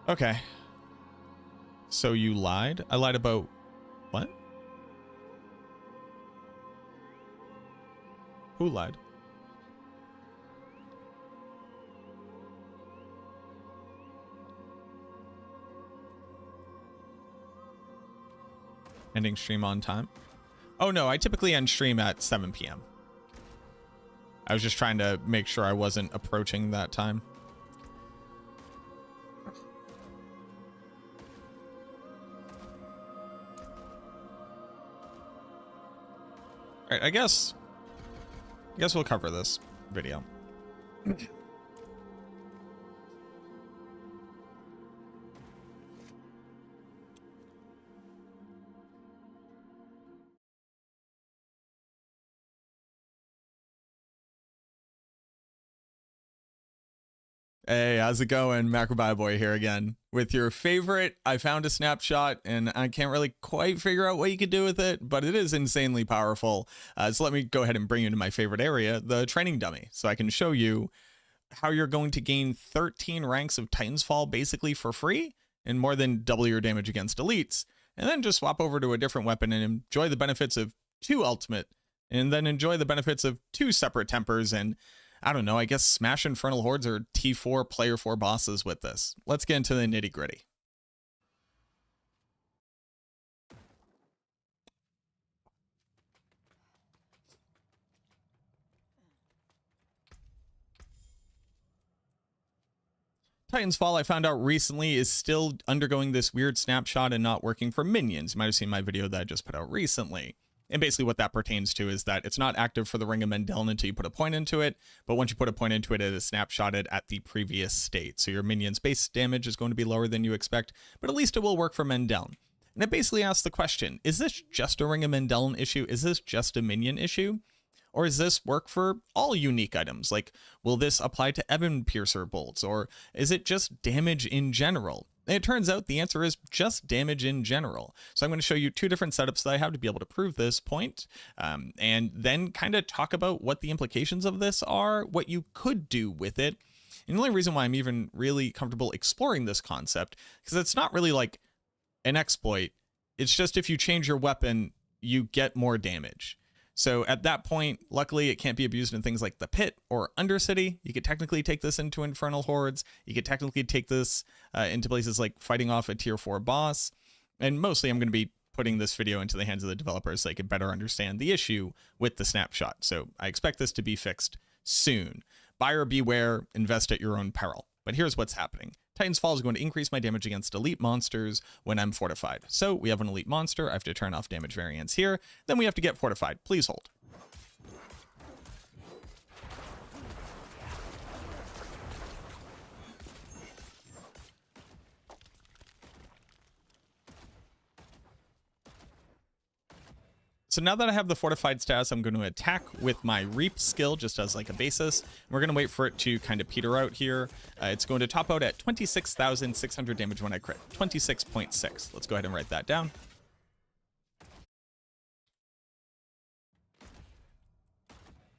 Okay. So you lied? I lied about what? Who lied? Ending stream on time? Oh no, I typically end stream at 7 p.m. I was just trying to make sure I wasn't approaching that time. All right, I guess we'll cover this video. Hey, how's it going? MacroBioBoi here again with your favorite. I found a snapshot and I can't really quite figure out what you could do with it, but it is insanely powerful. So let me go ahead and bring you into my favorite area, the training dummy, so I can show you how you're going to gain 13 ranks of Titan's Fall basically for free and more than double your damage against elites, and then just swap over to a different weapon and enjoy the benefits of 2 ultimate, and then enjoy the benefits of 2 separate tempers, and I don't know, I guess smash Infernal Hordes or T4 player 4 bosses with this. Let's get into the nitty gritty. Titan's Fall, I found out recently, is still undergoing this weird snapshot and not working for minions. You might have seen my video that I just put out recently. And basically what that pertains to is that it's not active for the Ring of Mendeln until you put a point into it, but once you put a point into it, it is snapshotted at the previous state. So your minion's base damage is going to be lower than you expect, but at least it will work for Mendeln. And it basically asks the question, is this just a Ring of Mendeln issue? Is this just a minion issue? Or does this work for all unique items? Like, will this apply to Ebon Piercer bolts? Or is it just damage in general? And it turns out the answer is just damage in general. So I'm going to show you 2 different setups that I have to be able to prove this point, and then kind of talk about what the implications of this are, what you could do with it. And the only reason why I'm even really comfortable exploring this concept, because it's not really like an exploit. It's just if you change your weapon, you get more damage. So at that point, luckily, it can't be abused in things like the Pit or Undercity. You could technically take this into Infernal Hordes. You could technically take this into places like fighting off a tier 4 boss. And mostly I'm going to be putting this video into the hands of the developers so they could better understand the issue with the snapshot. So I expect this to be fixed soon. Buyer beware, invest at your own peril. But here's what's happening. Titan's Fall is going to increase my damage against elite monsters when I'm fortified. So we have an elite monster. I have to turn off damage variance here. Then we have to get fortified. Please hold. So now that I have the fortified status, I'm going to attack with my Reap skill just as like a basis. We're going to wait for it to kind of peter out here. It's going to top out at 26,600 damage when I crit. 26.6. Let's go ahead and write that down.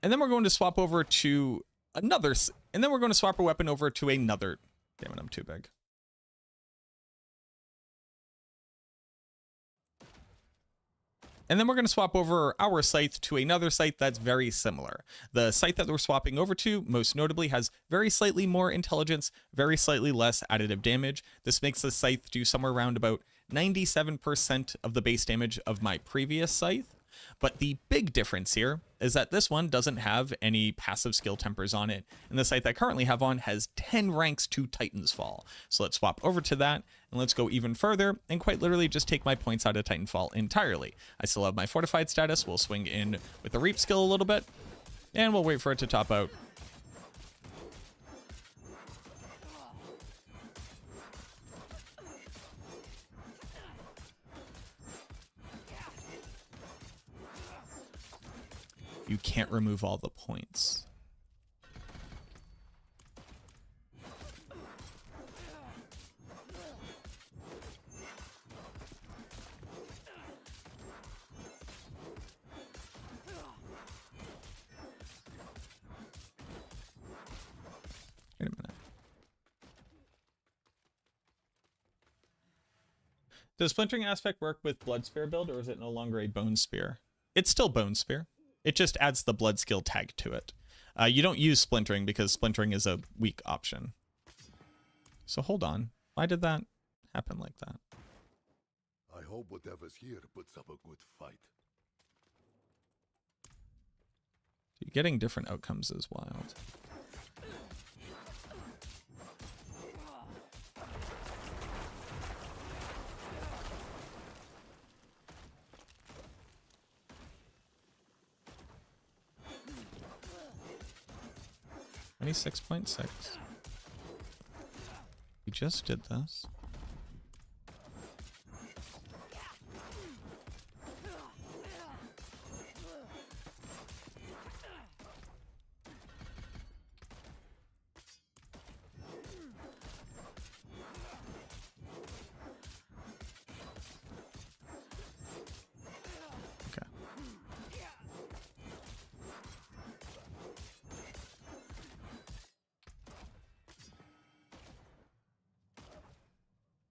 And then we're going to swap over to another, and then we're going to swap our weapon over to another. Damn it, I'm too big. And then we're going to swap over our scythe to another scythe that's very similar. The scythe that we're swapping over to, most notably, has very slightly more intelligence, very slightly less additive damage. This makes the scythe do somewhere around about 97% of the base damage of my previous scythe. But the big difference here is that this one doesn't have any passive skill tempers on it, and the scythe I currently have on has 10 ranks to Titan's Fall. So let's swap over to that, and let's go even further, and quite literally just take my points out of Titanfall entirely. I still have my fortified status. We'll swing in with the Reap skill a little bit, and we'll wait for it to top out. You can't remove all the points. Wait a minute. Does Splintering Aspect work with Blood Spear build, or is it no longer a Bone Spear? It's still Bone Spear. It just adds the blood skill tag to it. You don't use splintering because splintering is a weak option. So hold on. Why did that happen like that? I hope whatever's here puts up a good fight. Getting different outcomes is wild. $26.6. We just did this.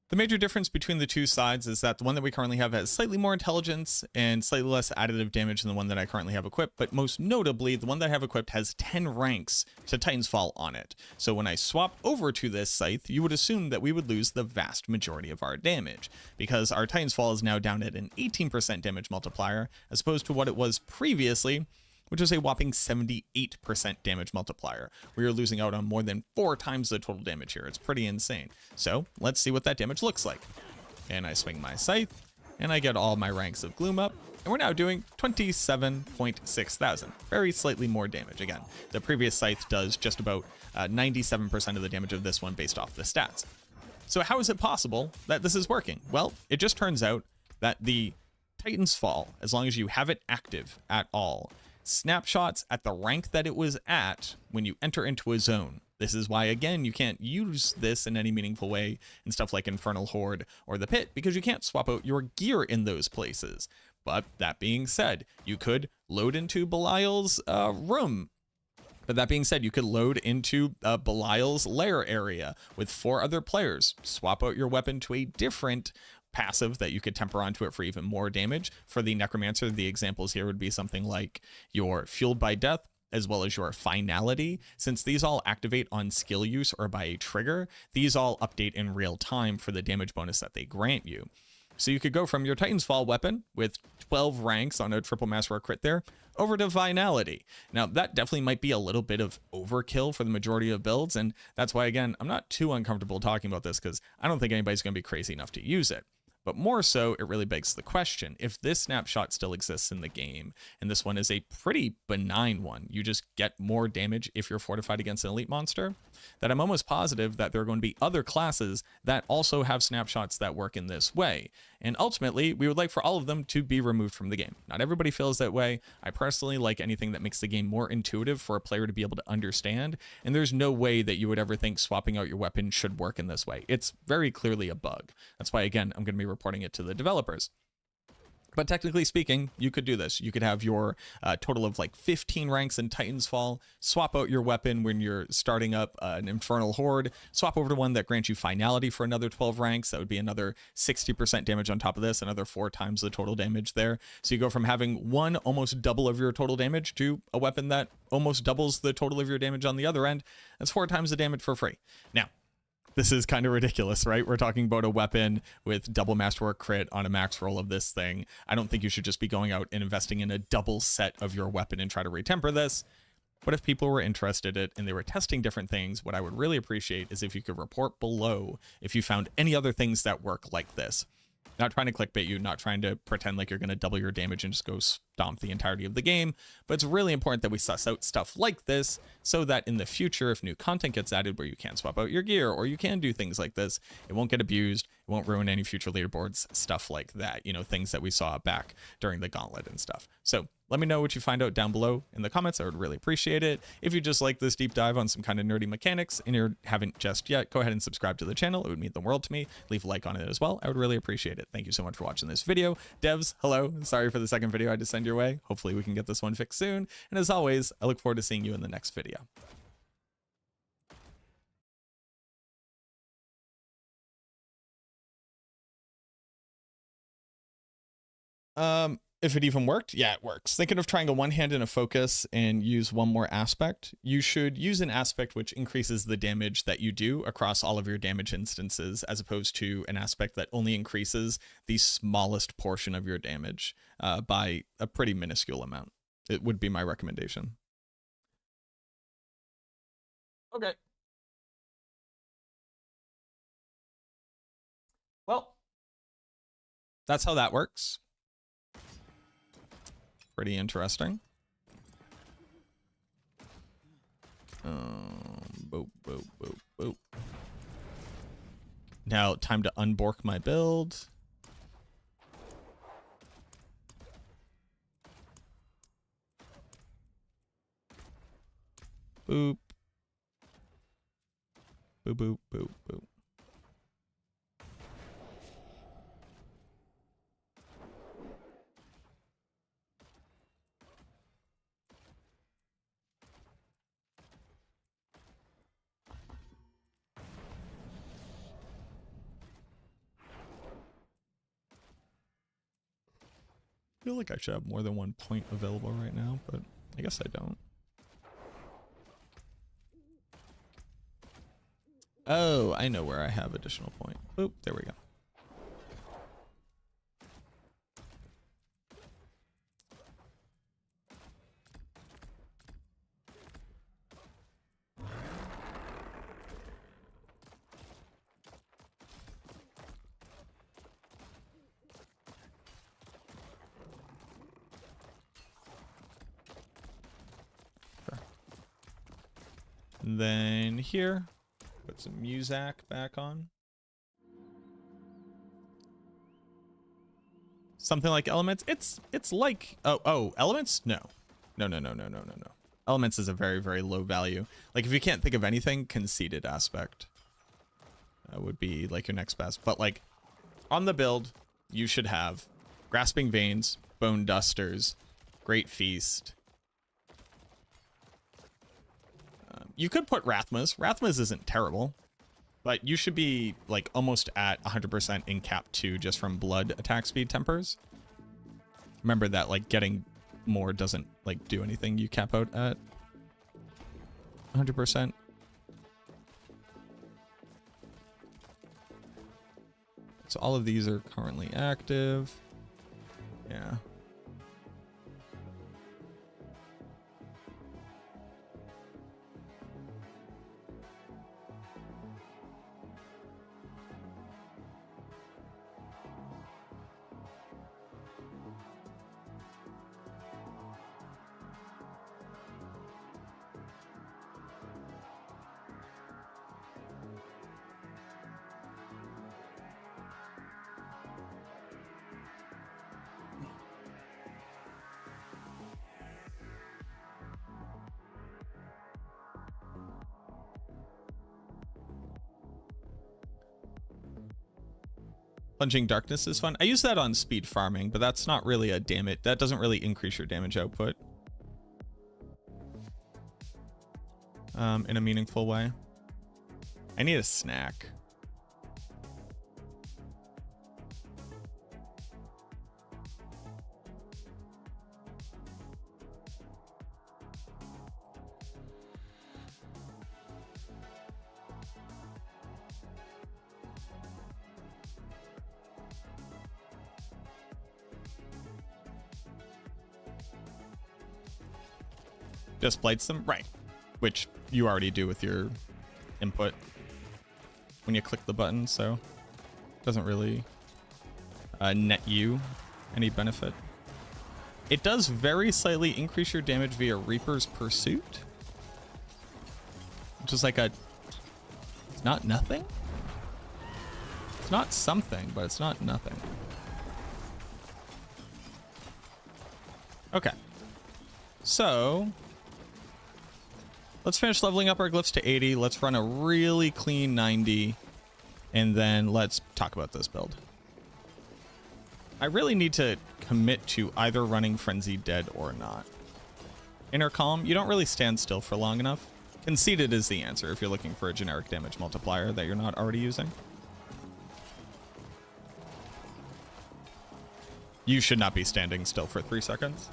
The major difference between the two sides is that the one that we currently have has slightly more intelligence and slightly less additive damage than the one that I currently have equipped, but most notably, the one that I have equipped has 10 ranks to Titan's Fall on it. So when I swap over to this scythe, you would assume that we would lose the vast majority of our damage, because our Titan's Fall is now down at an 18% damage multiplier, as opposed to what it was previously, which was a whopping 78% damage multiplier. We are losing out on more than 4 times the total damage here. It's pretty insane. So let's see what that damage looks like. And I swing my scythe, and I get all my ranks of gloom up, and we're now doing 27.6 thousand. Very slightly more damage. Again, the previous scythe does just about 97% of the damage of this one based off the stats. So how is it possible that this is working? Well, it just turns out that the Titan's Fall, as long as you have it active at all, snapshots at the rank that it was at when you enter into a zone. This is why, again, you can't use this in any meaningful way in stuff like Infernal Horde or the Pit, because you can't swap out your gear in those places. But that being said, you could load into Belial's room. But that being said, you could load into Belial's lair area with 4 other players, swap out your weapon to a different passive that you could temper onto it for even more damage. For the Necromancer, the examples here would be something like your Fueled by Death, as well as your Finality. Since these all activate on skill use or by a trigger, these all update in real time for the damage bonus that they grant you. So you could go from your Titan's Fall weapon with 12 ranks on a triple mass or a crit there, over to Finality. Now, that definitely might be a little bit of overkill for the majority of builds, and that's why, again, I'm not too uncomfortable talking about this, because I don't think anybody's going to be crazy enough to use it. But more so, it really begs the question, if this snapshot still exists in the game, and this one is a pretty benign one, you just get more damage if you're fortified against an elite monster, that I'm almost positive that there are going to be other classes that also have snapshots that work in this way. And ultimately, we would like for all of them to be removed from the game. Not everybody feels that way. I personally like anything that makes the game more intuitive for a player to be able to understand, and there's no way that you would ever think swapping out your weapon should work in this way. It's very clearly a bug. That's why, again, I'm going to be reporting it to the developers. But technically speaking, you could do this. You could have your total of like 15 ranks in Titan's Fall, swap out your weapon when you're starting up an Infernal Horde, swap over to one that grants you finality for another 12 ranks. That would be another 60% damage on top of this, another 4 times the total damage there. So you go from having one almost double of your total damage to a weapon that almost doubles the total of your damage on the other end. That's 4 times the damage for free. Now, this is kind of ridiculous, right? We're talking about a weapon with double masterwork crit on a max roll of this thing. I don't think you should just be going out and investing in a double set of your weapon and try to retemper this. But if people were interested in it and they were testing different things, what I would really appreciate is if you could report below if you found any other things that work like this. Not trying to clickbait you, not trying to pretend like you're going to double your damage and just go stomp the entirety of the game, but it's really important that we suss out stuff like this so that in the future, if new content gets added where you can swap out your gear or you can do things like this, it won't get abused, it won't ruin any future leaderboards, stuff like that, you know, things that we saw back during the gauntlet and stuff. So let me know what you find out down below in the comments. I would really appreciate it. If you just like this deep dive on some kind of nerdy mechanics and you haven't just yet, go ahead and subscribe to the channel. It would mean the world to me. Leave a like on it as well. I would really appreciate it. Thank you so much for watching this video. Devs, hello. Sorry for the second video I had to send your way. Hopefully we can get this one fixed soon. And as always, I look forward to seeing you in the next video. If it even worked, yeah, it works. Thinking of trying a one hand and a focus and use one more aspect, you should use an aspect which increases the damage that you do across all of your damage instances, as opposed to an aspect that only increases the smallest portion of your damage by a pretty minuscule amount. It would be my recommendation. Okay. Well, that's how that works. Pretty interesting. Boop, boop, boop, boop. Now, time to unbork my build. Boop. Boop, boop, boop, boop. I feel like I should have more than one point available right now, but I guess I don't. Oh, I know where I have additional point. Boop, there we go. And then here, put some Muzak back on. Something like Elements. It's like Elements? No. No. Elements is a very, very low value. Like if you can't think of anything, Conceited Aspect would be like your next best. But like on the build, you should have Grasping Veins, Bone Dusters, Great Feast. You could put Rathmas. Rathmas isn't terrible, but you should be like almost at 100% in cap 2 just from blood attack speed tempers. Remember that like getting more doesn't like do anything. You cap out at 100%. So all of these are currently active. Yeah. Plunging Darkness is fun. I use that on speed farming, but that's not really a damage. That doesn't really increase your damage output in a meaningful way. I need a snack. Just blights them? Right. Which you already do with your input when you click the button, so it doesn't really net you any benefit. It does very slightly increase your damage via Reaper's Pursuit, which is like a... It's not nothing? It's not something, but it's not nothing. Okay. So... let's finish leveling up our glyphs to 80. Let's run a really clean 90. And then let's talk about this build. I really need to commit to either running Frenzied Dead or not. Inner Calm, you don't really stand still for long enough. Conceited is the answer if you're looking for a generic damage multiplier that you're not already using. You should not be standing still for 3 seconds.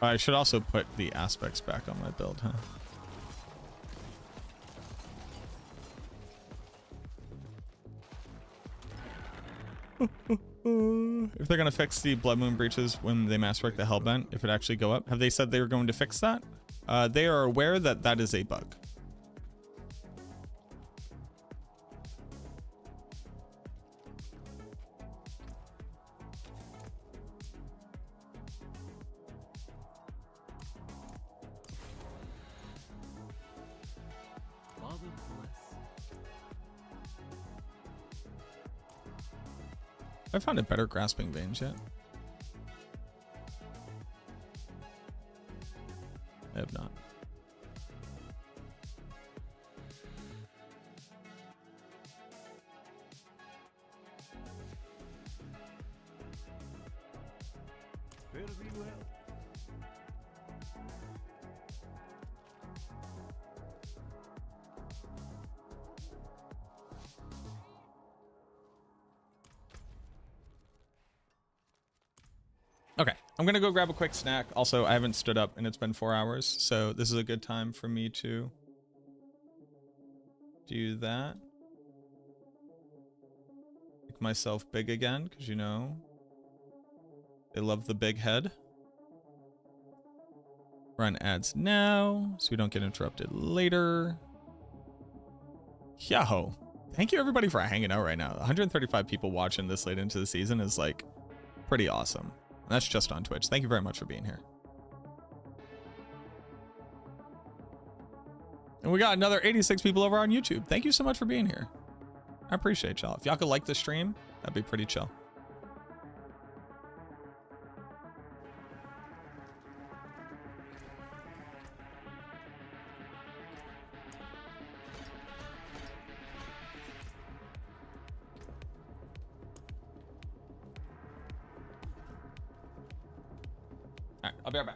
I should also put the aspects back on my build, huh? If they're gonna fix the Blood Moon breaches when they mass wreck the Hellbent, if it actually go up, have they said they were going to fix that? They are aware that that is a bug. I found a better grasping veins yet. I have not. Okay, I'm gonna go grab a quick snack. Also, I haven't stood up and it's been 4 hours, so this is a good time for me to do that. Make myself big again, because you know, they love the big head. Run ads now, so we don't get interrupted later. Yahoo! Thank you everybody for hanging out right now. 135 people watching this late into the season is like pretty awesome. That's just on Twitch. Thank you very much for being here. And we got another 86 people over on YouTube. Thank you so much for being here. I appreciate y'all. If y'all could like the stream, that'd be pretty chill. All right, I'll be right back.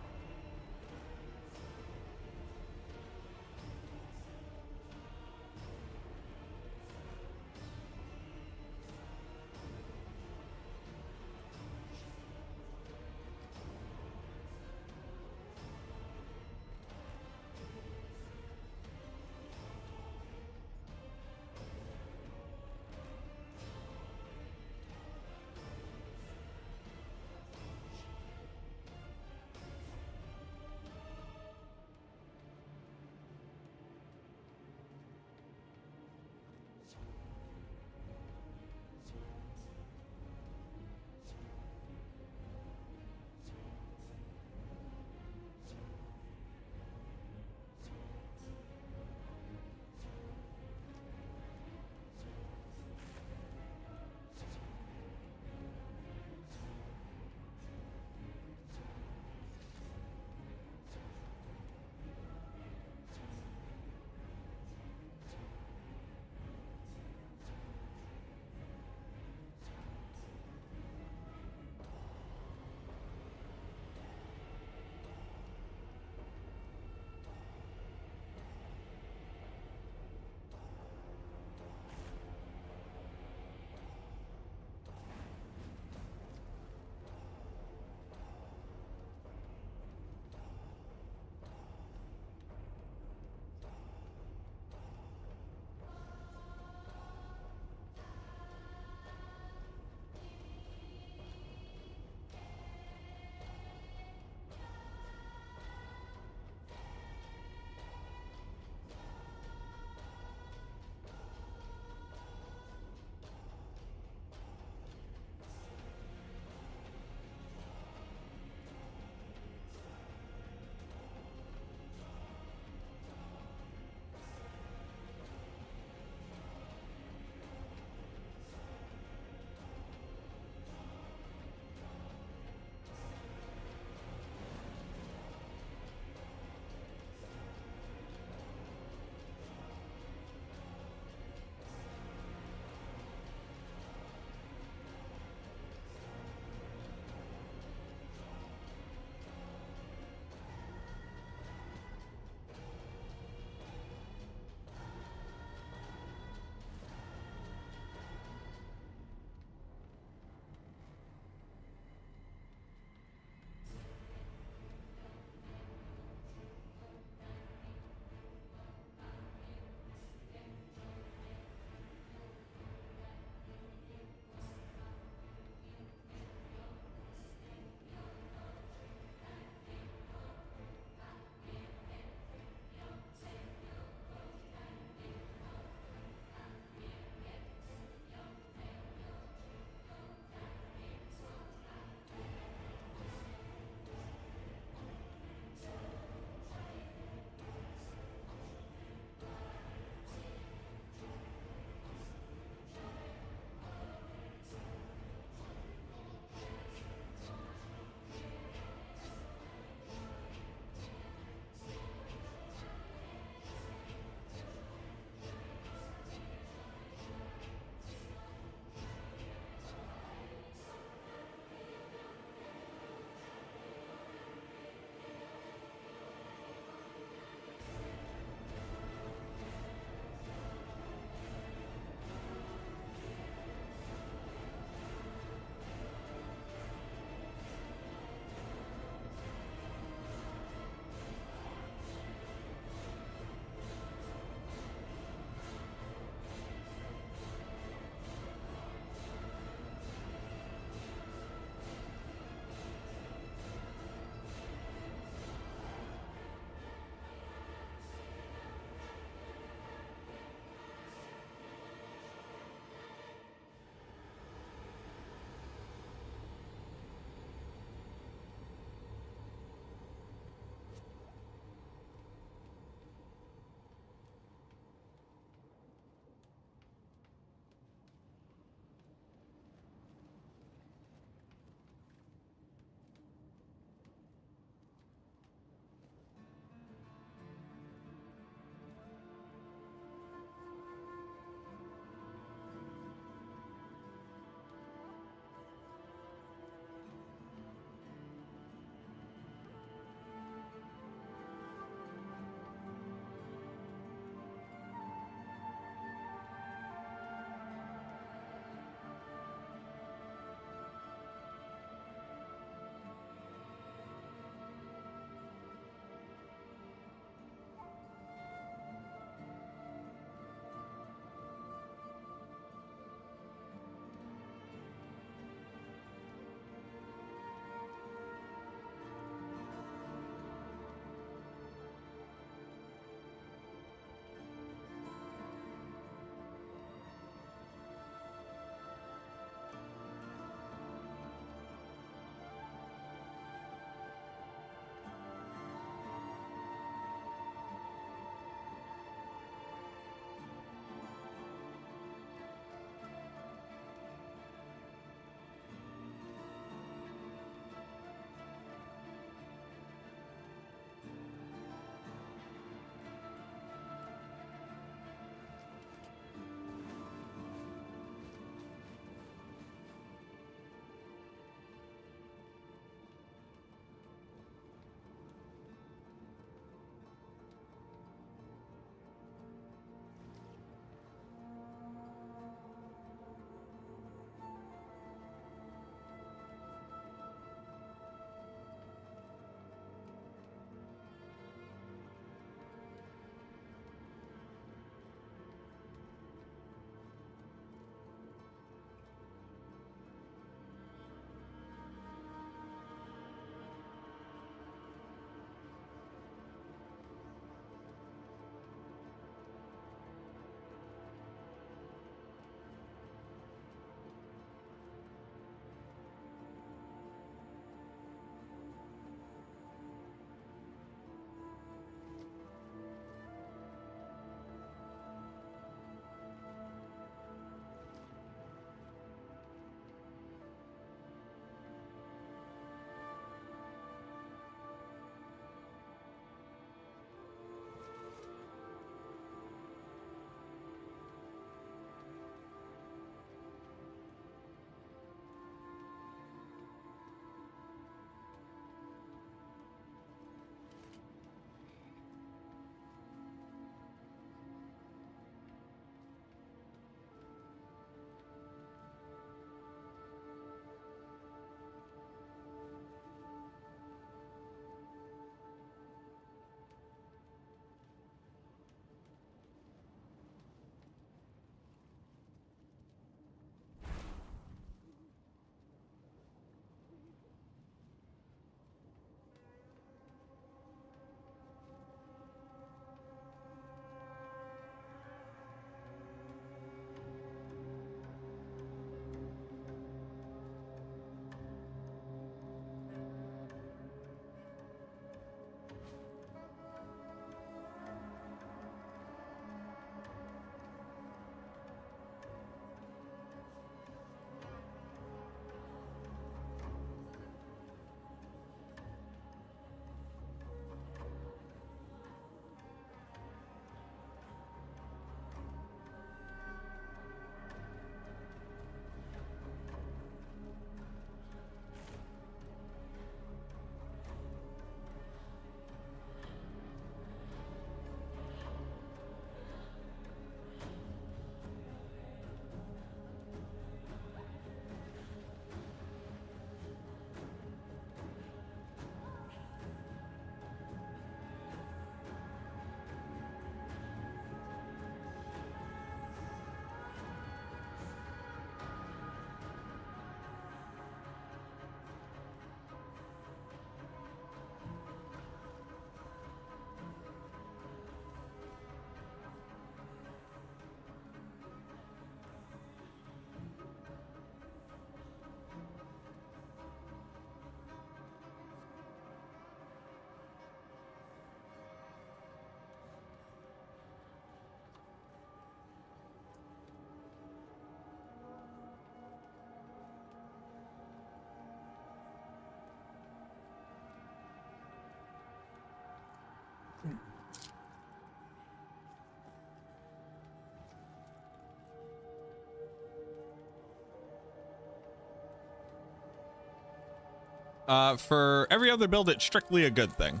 For every other build, it's strictly a good thing.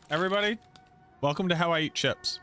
Everybody, welcome to How I Eat Chips.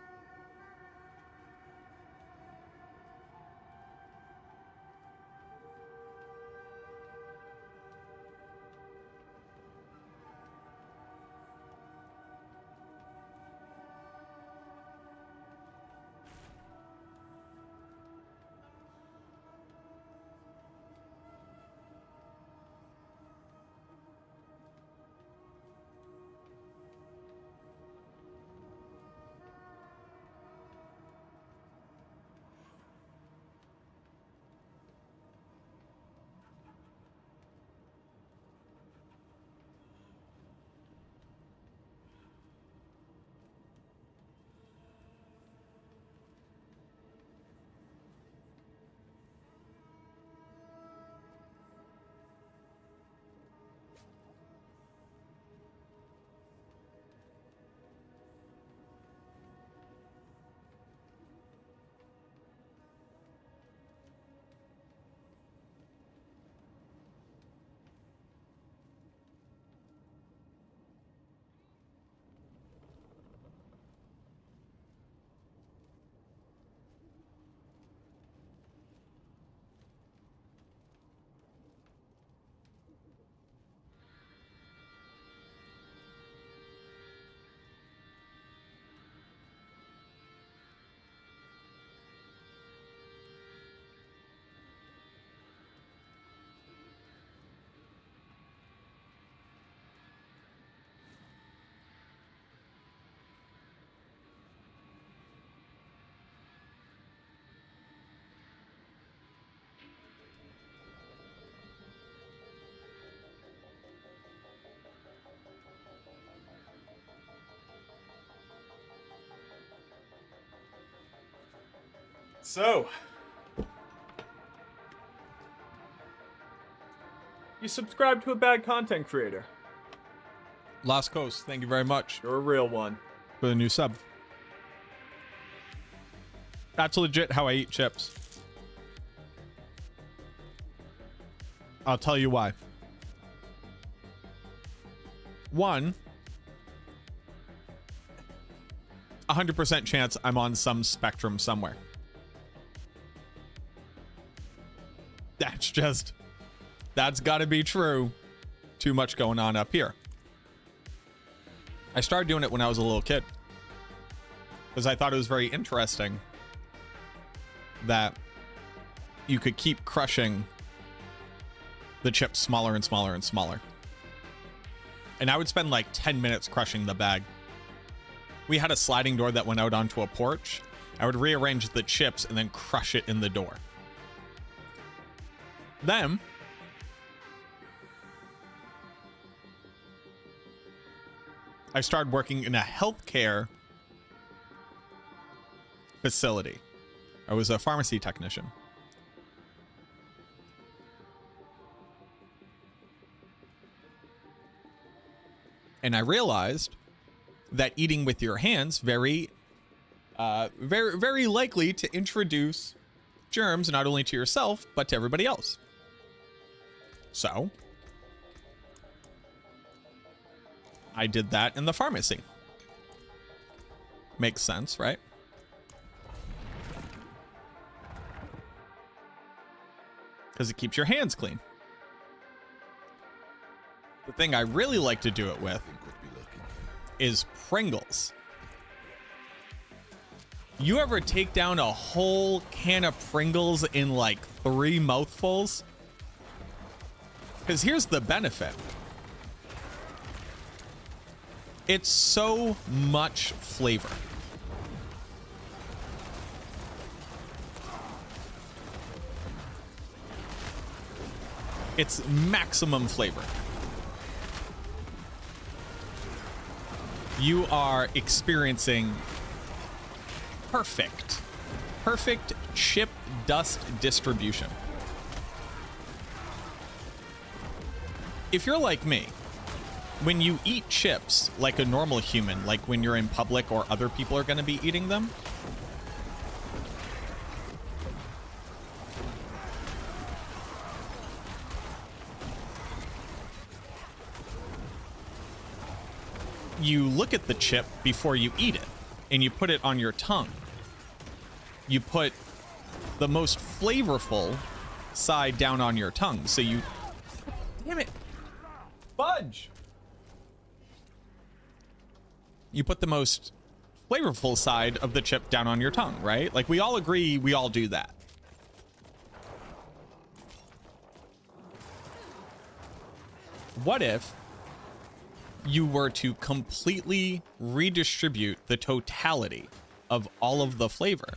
So, You subscribe to a bad content creator. Lost Coast, thank you very much You're a real one. for the new sub. That's legit how I eat chips. I'll tell you why. One, 100% chance I'm on some spectrum somewhere. That's gotta be true. Too much going on up here. I started doing it when I was a little kid because I thought it was very interesting that you could keep crushing the chips smaller and smaller and smaller. And I would spend like 10 minutes crushing the bag. We had a sliding door that went out onto a porch. I would rearrange the chips and then crush it in the door. Then I started working in a healthcare facility. I was a pharmacy technician. And I realized that eating with your hands very likely to introduce germs not only to yourself but to everybody else. So I did that in the pharmacy. Makes sense, right? Because it keeps your hands clean. The thing I really like to do it with is Pringles. You ever take down a whole can of Pringles in like 3 mouthfuls? Because here's the benefit. It's so much flavor. It's maximum flavor. You are experiencing perfect perfect chip dust distribution. If you're like me, when you eat chips like a normal human, like when you're in public or other people are going to be eating them, you look at the chip before you eat it, and you put it on your tongue. You put the most flavorful side down on your tongue. So you... Damn it. Fudge! You put the most flavorful side of the chip down on your tongue, right? Like, we all agree we all do that. What if you were to completely redistribute the totality of all of the flavor?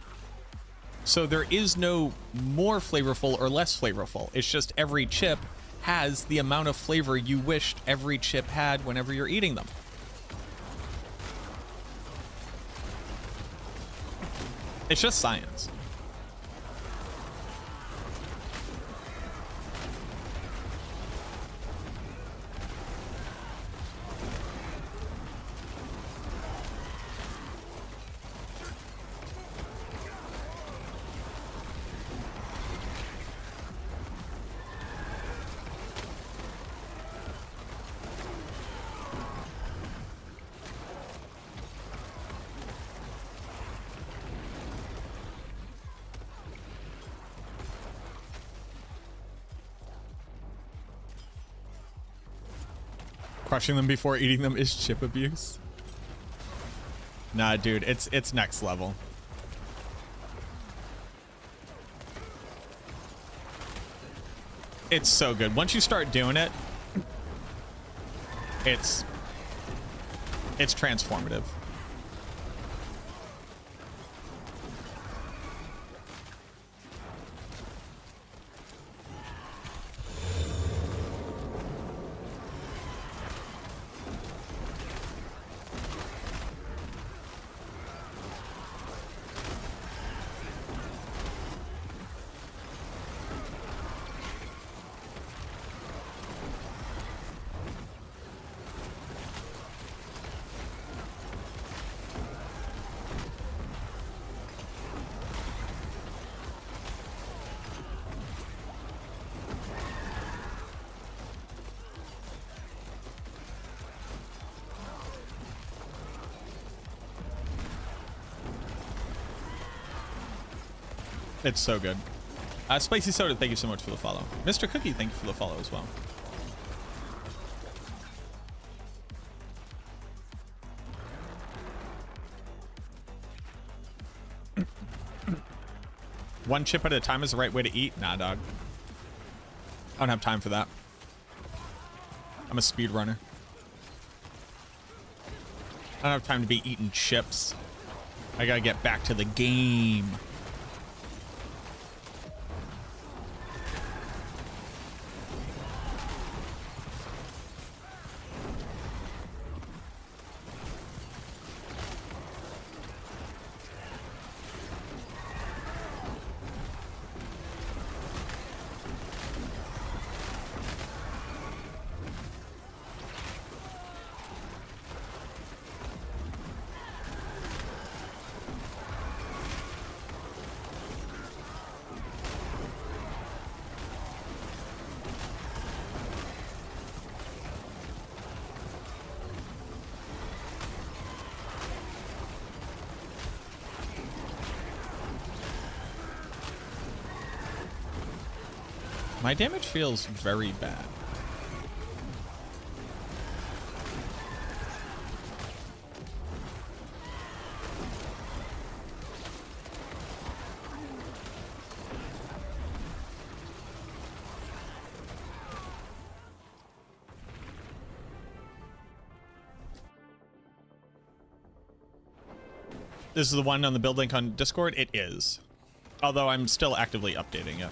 So there is no more flavorful or less flavorful. It's just every chip has the amount of flavor you wished every chip had whenever you're eating them. It's just science. Crushing them before eating them is chip abuse. Nah, dude, it's next level. It's so good. Once you start doing it, it's transformative. It's so good. Spicy Soda, thank you so much for the follow. Mr. Cookie, thank you for the follow as well. One chip at a time is the right way to eat? Nah, dog. I don't have time for that. I'm a speedrunner. I don't have time to be eating chips. I gotta get back to the game. My damage feels very bad. This is the one on the build link on Discord? It is. Although I'm still actively updating it.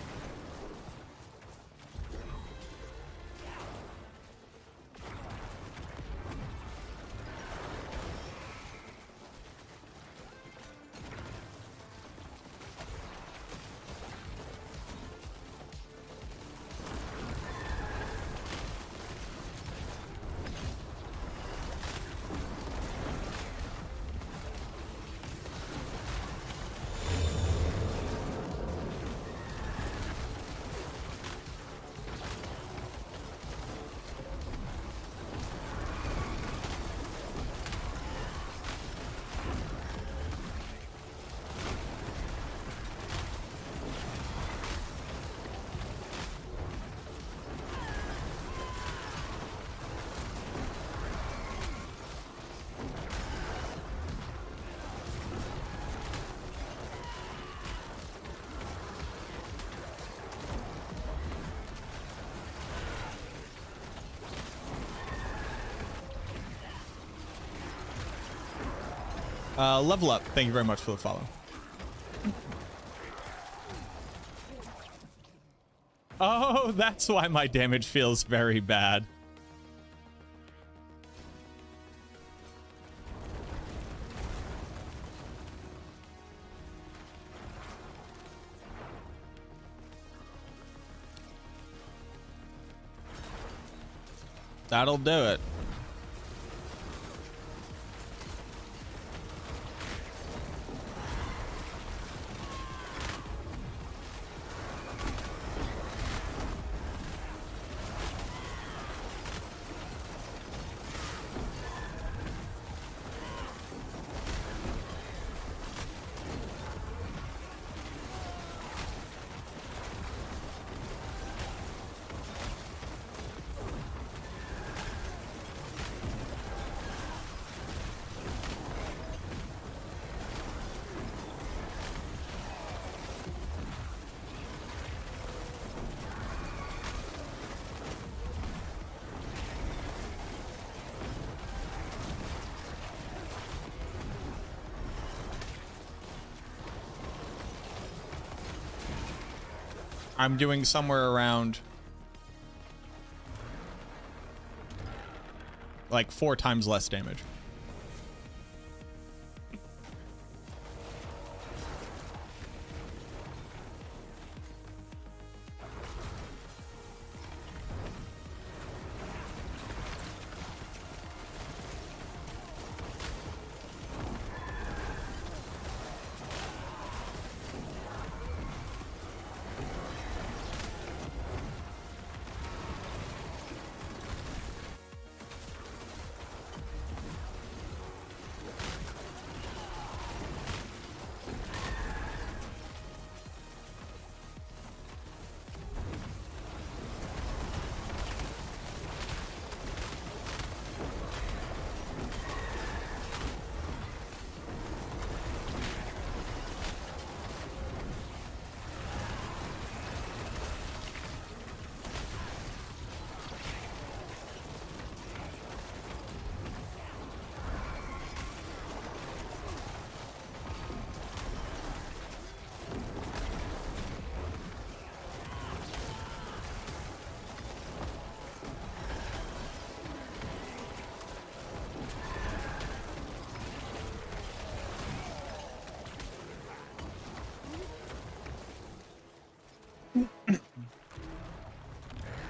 Level up. Thank you very much for the follow. Oh, that's why my damage feels very bad. That'll do it. I'm doing somewhere around like 4 times less damage.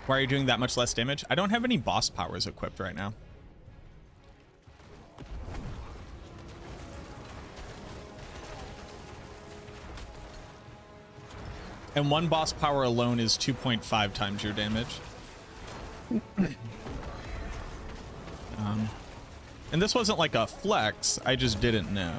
Why are you doing that much less damage? I don't have any boss powers equipped right now. And one boss power alone is 2.5 times your damage. And this wasn't like a flex, I just didn't know.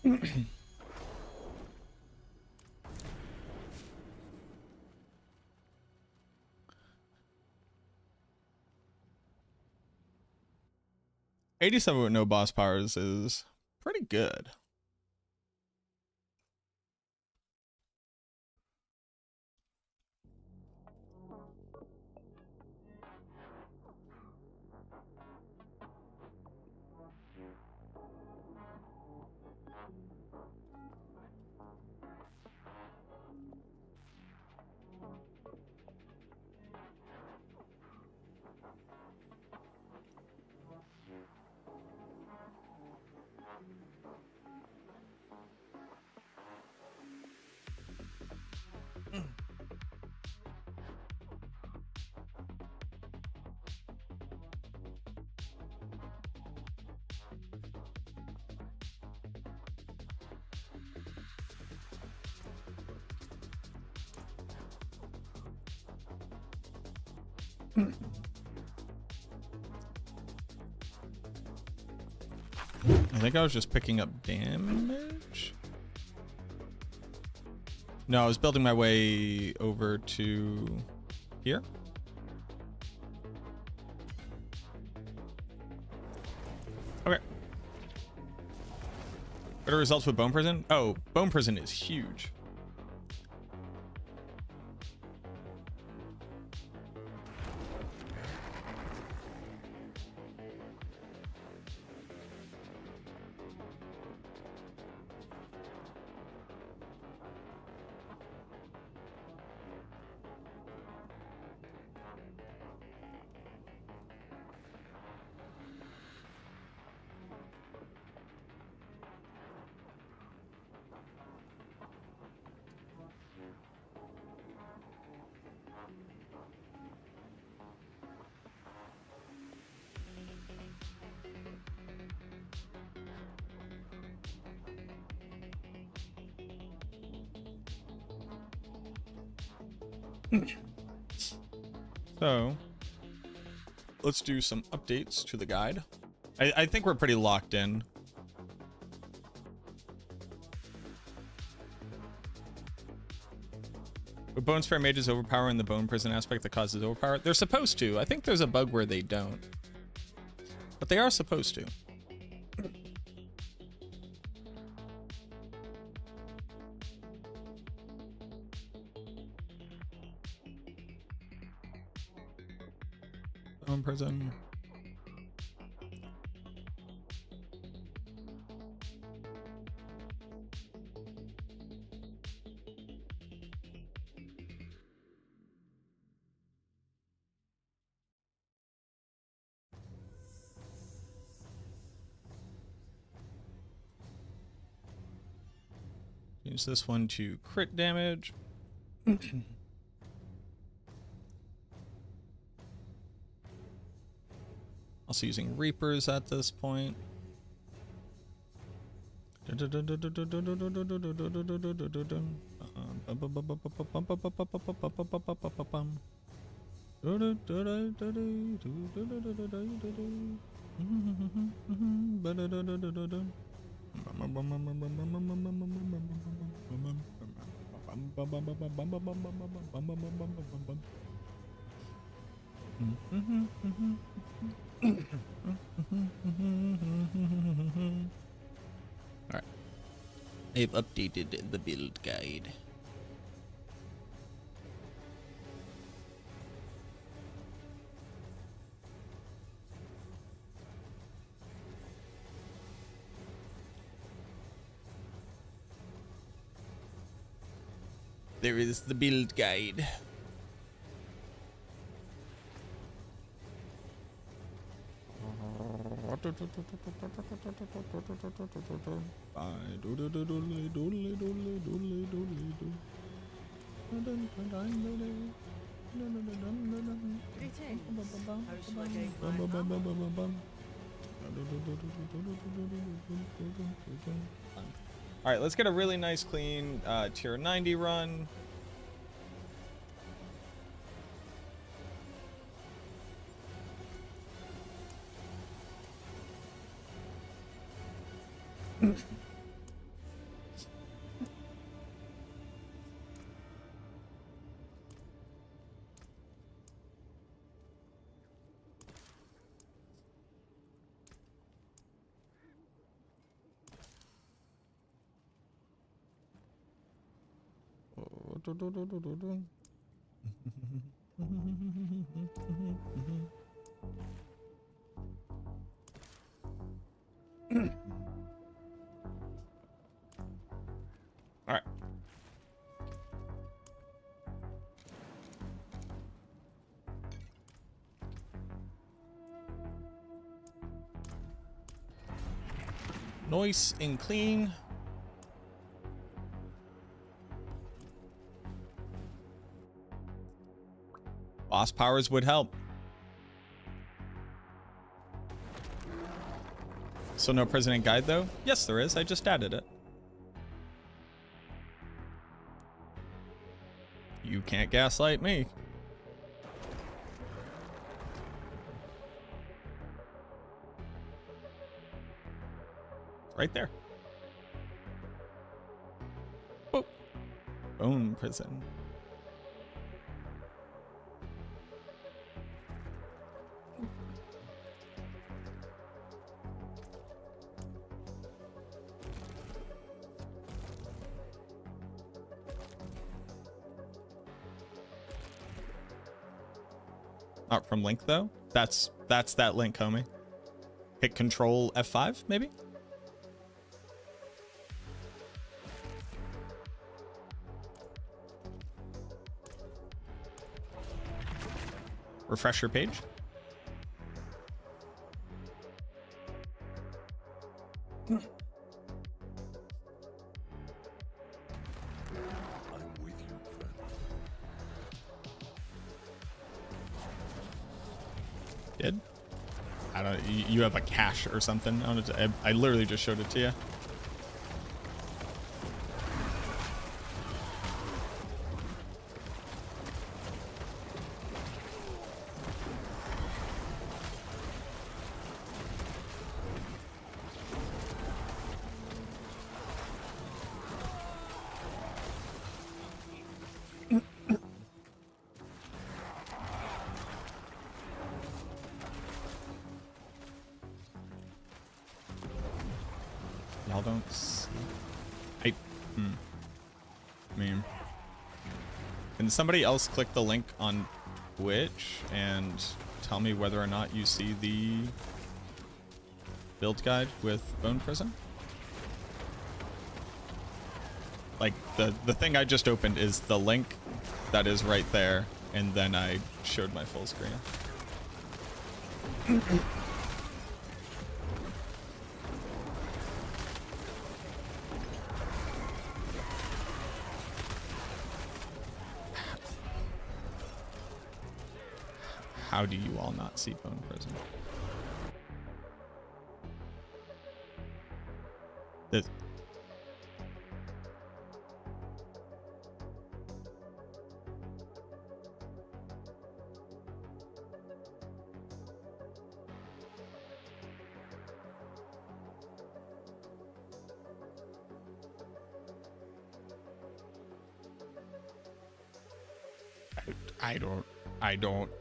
$87 with no boss powers is pretty good. I think I was just picking up damage. No, I was building my way over to here. Okay. Better results with Bone Prison? Oh, Bone Prison is huge. So, let's do some updates to the guide. I think we're pretty locked in. But Bone Spare Mages overpower in the Bone Prison aspect that causes overpower? They're supposed to. I think there's a bug where they don't. But they are supposed to. Bone Prison. Use this one to crit damage. Also using Reapers at this point. Alright. I've updated the build guide. There is the build guide. Greetings. How shall I gauge my hammer? All right, let's get a really nice clean tier 90 run. All right. Nice and clean. Boss powers would help. So no president guide though? Yes, there is. I just added it. You can't gaslight me. Right there. Boop. Bone prison. Not from Link though. That's that Link, homie. Hit Control F5 maybe. Refresh your page. I'm with you, friend. Did? I don't. You have a cache or something on it. I literally just showed it to you. Y'all don't see. I mean, can somebody else click the link on Twitch and tell me whether or not you see the build guide with Bone Prison? Like the thing I just opened is the link that is right there, and then I showed my full screen. How do you all not see Bone Prison? This.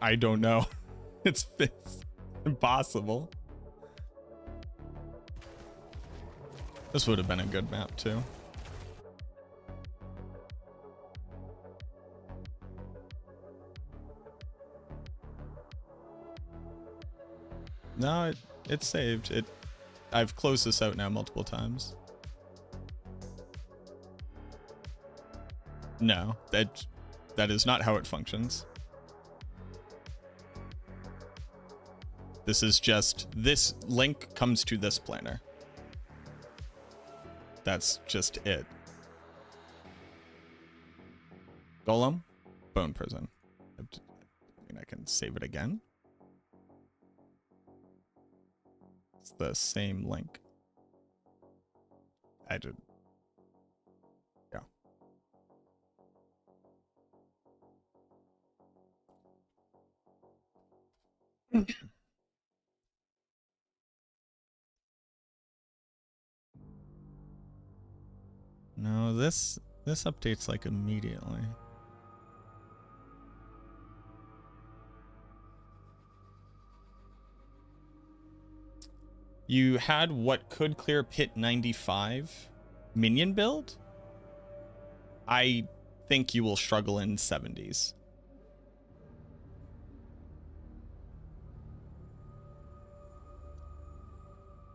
I don't know. It's impossible. This would have been a good map too. No, it's saved. I've closed this out now multiple times. No, that is not how it functions. This is just, this link comes to this planner. That's just it. Golem, Bone Prison. I mean, I can save it again. It's the same link. I did. Yeah. No, this updates like immediately. You had what could clear pit 95 minion build? I think you will struggle in 70s.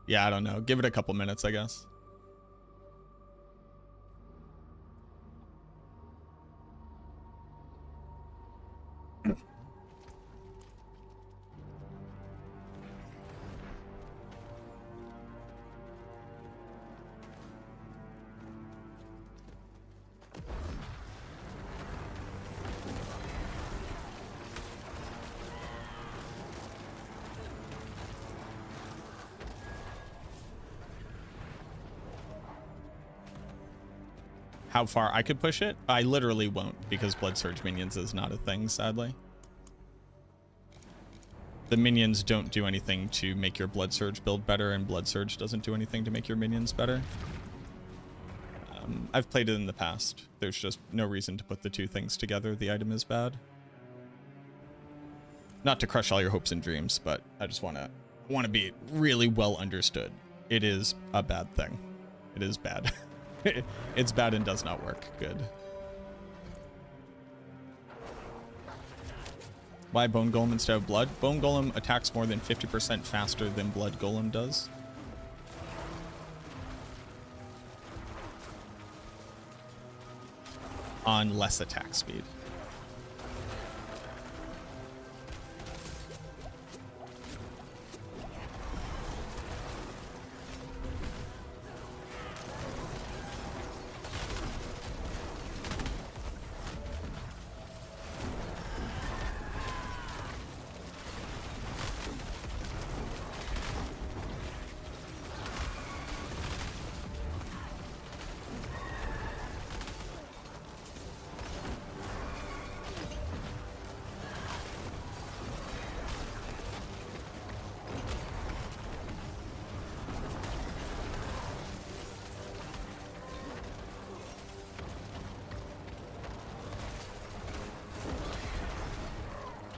Yeah, I don't know. Give it a couple minutes, I guess. How far I could push it? I literally won't, because Blood Surge minions is not a thing, sadly. The minions don't do anything to make your Blood Surge build better, and Blood Surge doesn't do anything to make your minions better. I've played it in the past. There's just no reason to put the two things together. The item is bad. Not to crush all your hopes and dreams, but I just want to be really well understood. It is a bad thing. It is bad. It's bad and does not work. Good. Why Bone Golem instead of Blood? Bone Golem attacks more than 50% faster than Blood Golem does. On less attack speed.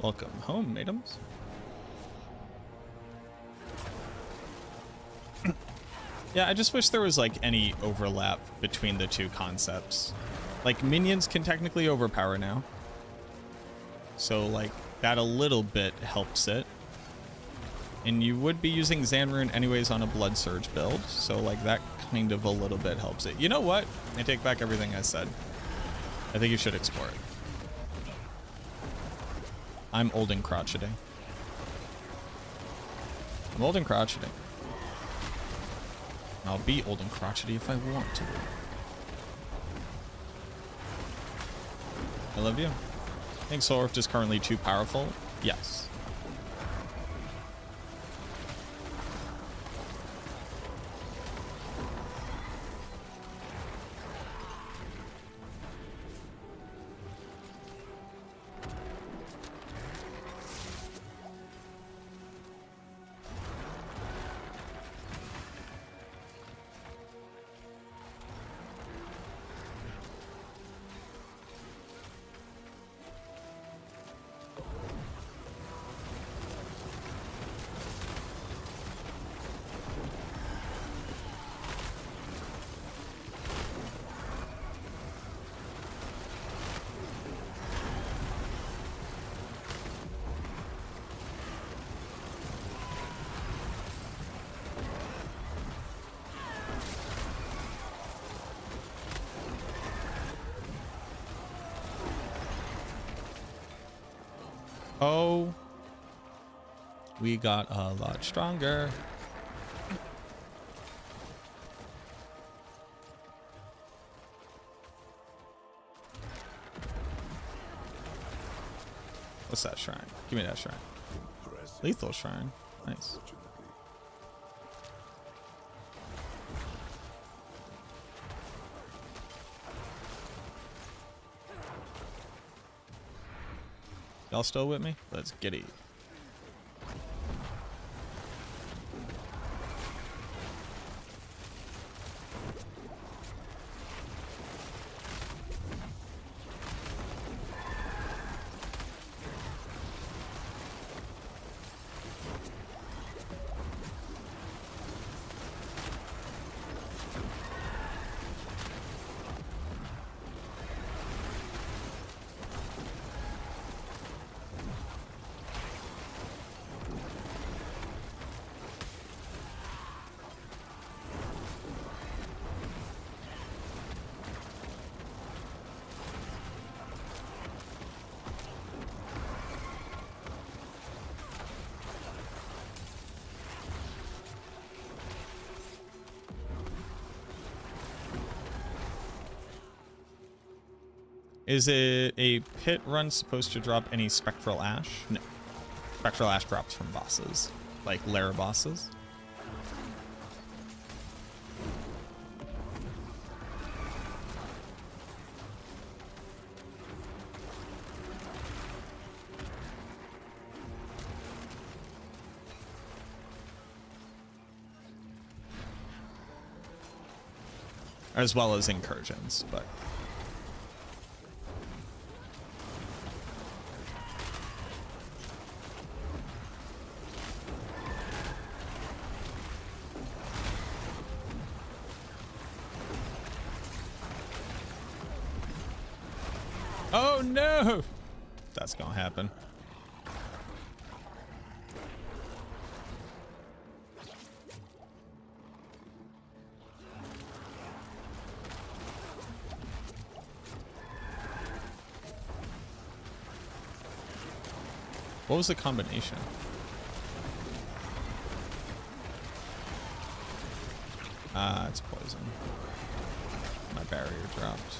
Welcome home, madams. Yeah, I just wish there was like any overlap between the two concepts. Like minions can technically overpower now. So like that a little bit helps it. And you would be using Zanrune anyways on a Blood Surge build. So like that kind of a little bit helps it. You know what? I take back everything I said. I think you should explore it. I'm old and crotchety. I'm old and crotchety. I'll be old and crotchety if I want to be. I love you. I think Soul Rift is currently too powerful. Yes. Oh, we got a lot stronger. What's that shrine? Give me that shrine. Lethal shrine. Nice. Y'all still with me? Let's get it. Is it a pit run supposed to drop any spectral ash? No. Spectral ash drops from bosses, like lair bosses. As well as incursions, but oh no, that's gonna happen. What was the combination? Ah, it's poison. My barrier dropped.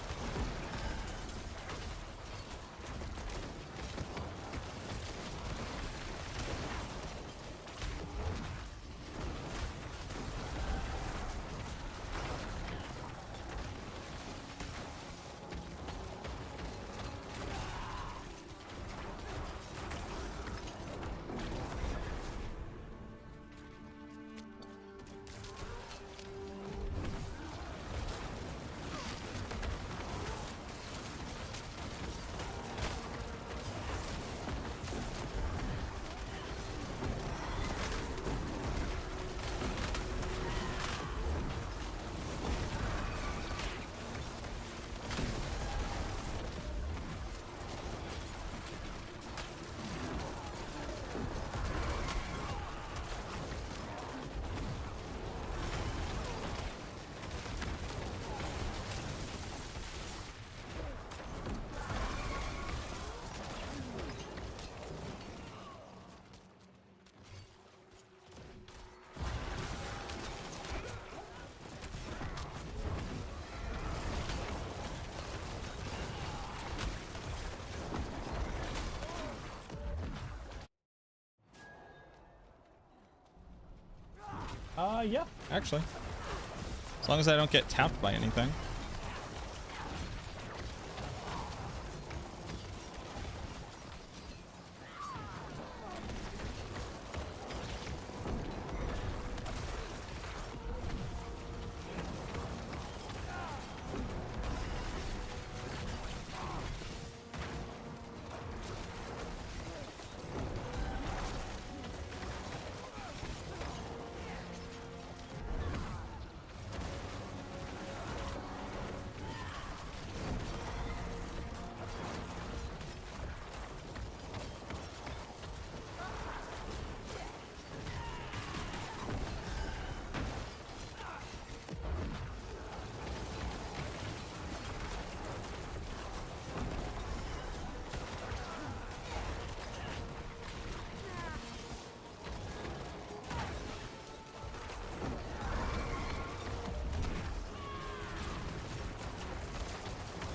Yeah, actually. As long as I don't get tapped by anything.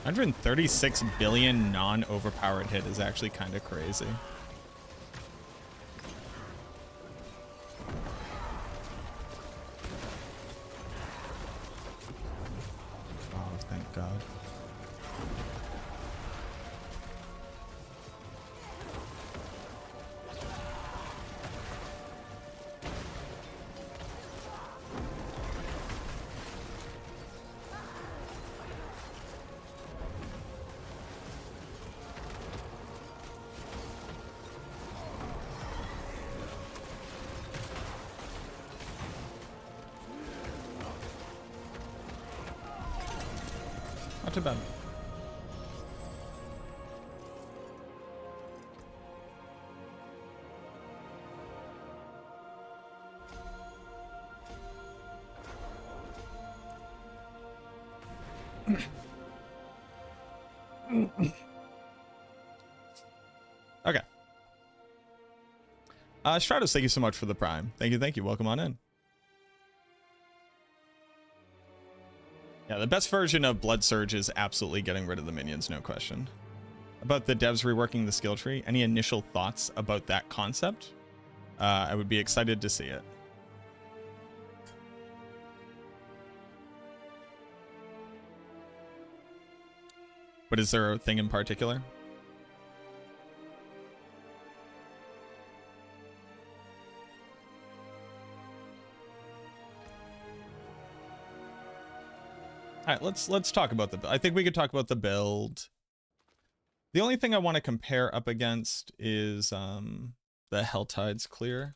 $136 billion non-overpowered hit is actually kind of crazy. Oh, thank God. Not too bad. Okay. Stratos, thank you so much for the prime. Thank you, thank you. Welcome on in. Yeah, the best version of Blood Surge is absolutely getting rid of the minions, no question. About the devs reworking the skill tree, any initial thoughts about that concept? I would be excited to see it. But is there a thing in particular? All right, let's talk about the build. I think we could talk about the build. The only thing I want to compare up against is the Helltide's clear.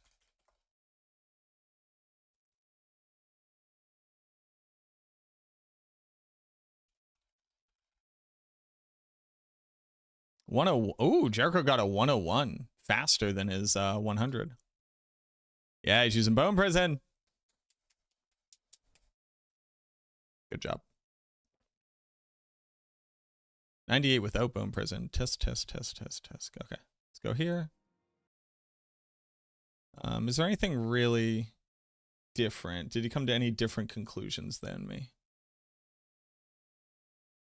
Oh, Jericho got a 101 faster than his 100. Yeah, he's using Bone Prison. Good job. 98 without Bone Prison. Test. Okay, let's go here. Is there anything really different? Did he come to any different conclusions than me?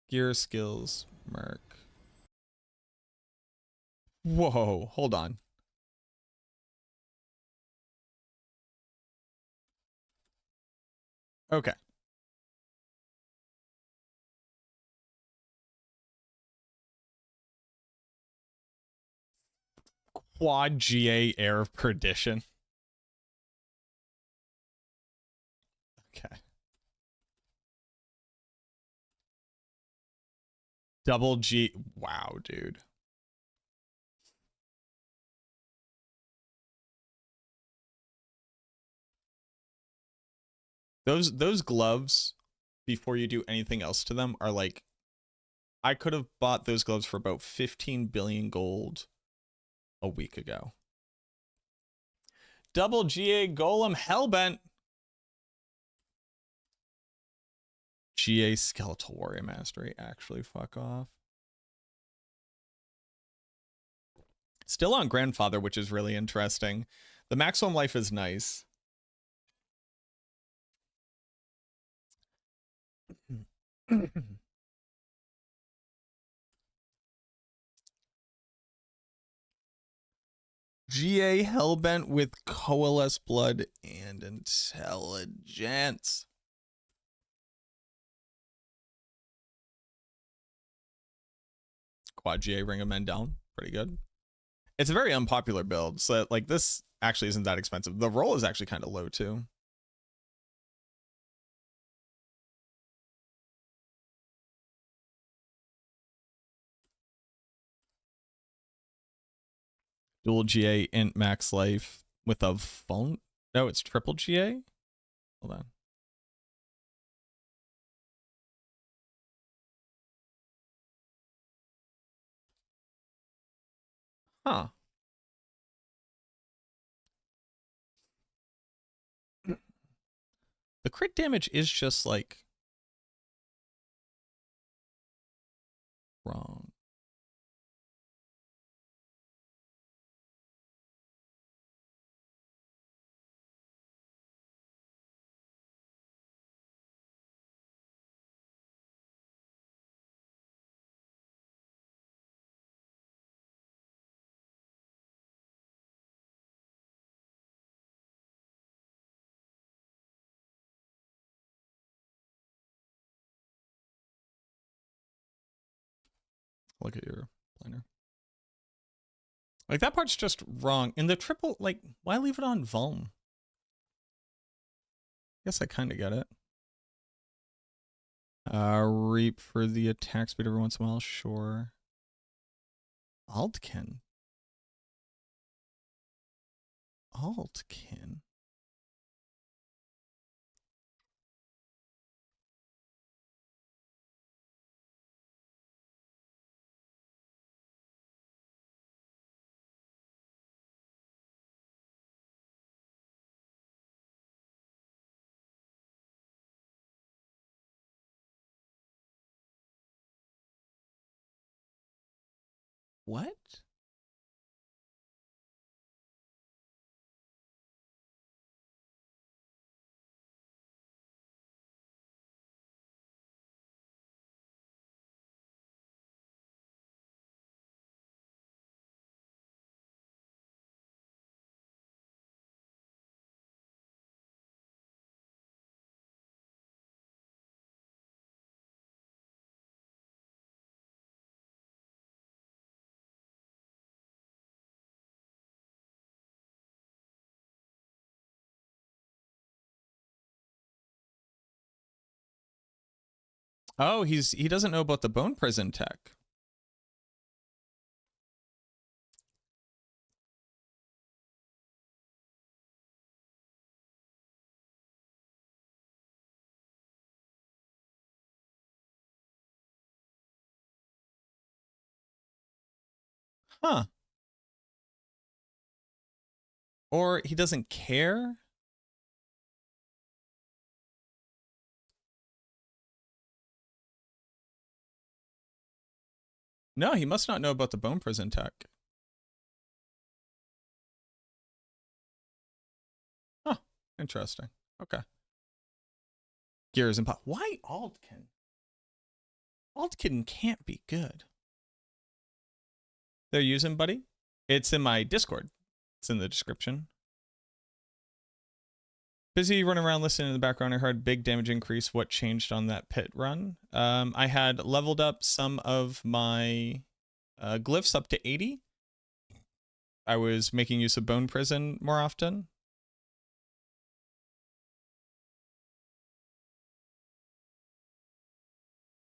Gear, skills, Merc. Whoa, hold on. Okay. Quad GA Air of Perdition. Okay. Double G. Wow, dude. Those gloves, before you do anything else to them, are like, I could have bought those gloves for about 15 billion gold a week ago. Double GA Golem Hellbent. GA Skeletal Warrior Mastery. Actually, fuck off. Still on Grandfather, which is really interesting. The maximum life is nice. GA Hellbent with Coalesce Blood and Intelligence. Quad GA Ring of Men down. Pretty good. It's a very unpopular build, so like this actually isn't that expensive. The roll is actually kind of low too. Dual GA int max life with a phone. No, it's triple GA. Hold on. Huh. The crit damage is just like wrong. Look at your planner. Like that part's just wrong. In the triple, like, why leave it on Vuln? Guess I kind of get it. Reap for the attack speed every once in a while, sure. Altkin. What? Oh, he doesn't know about the bone prison tech. Huh. Or he doesn't care? No, he must not know about the bone prison tech. Huh. Interesting. Okay. Gears and pop. Why Altkin? Altkin can't be good. They're using, buddy? It's in my Discord. It's in the description. Busy running around listening in the background. I heard big damage increase. What changed on that pit run? I had leveled up some of my glyphs up to 80. I was making use of Bone Prison more often.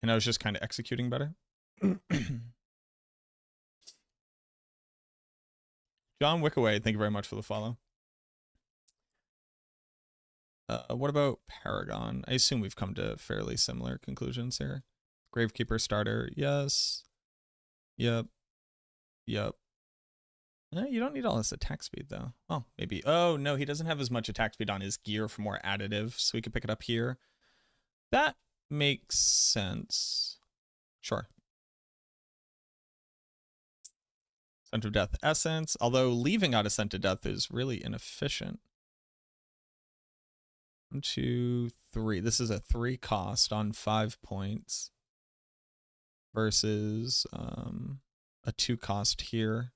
And I was just kind of executing better. John Wickaway, thank you very much for the follow. What about Paragon? I assume we've come to fairly similar conclusions here. Gravekeeper starter, yes. Yep. Yep. You don't need all this attack speed, though. Oh, maybe. Oh, no, he doesn't have as much attack speed on his gear for more additive, so we can pick it up here. That makes sense. Sure. Scent of Death Essence, although leaving out a Scent of Death is really inefficient. 1, 2, 3. This is a 3 cost on 5 points versus a 2 cost here.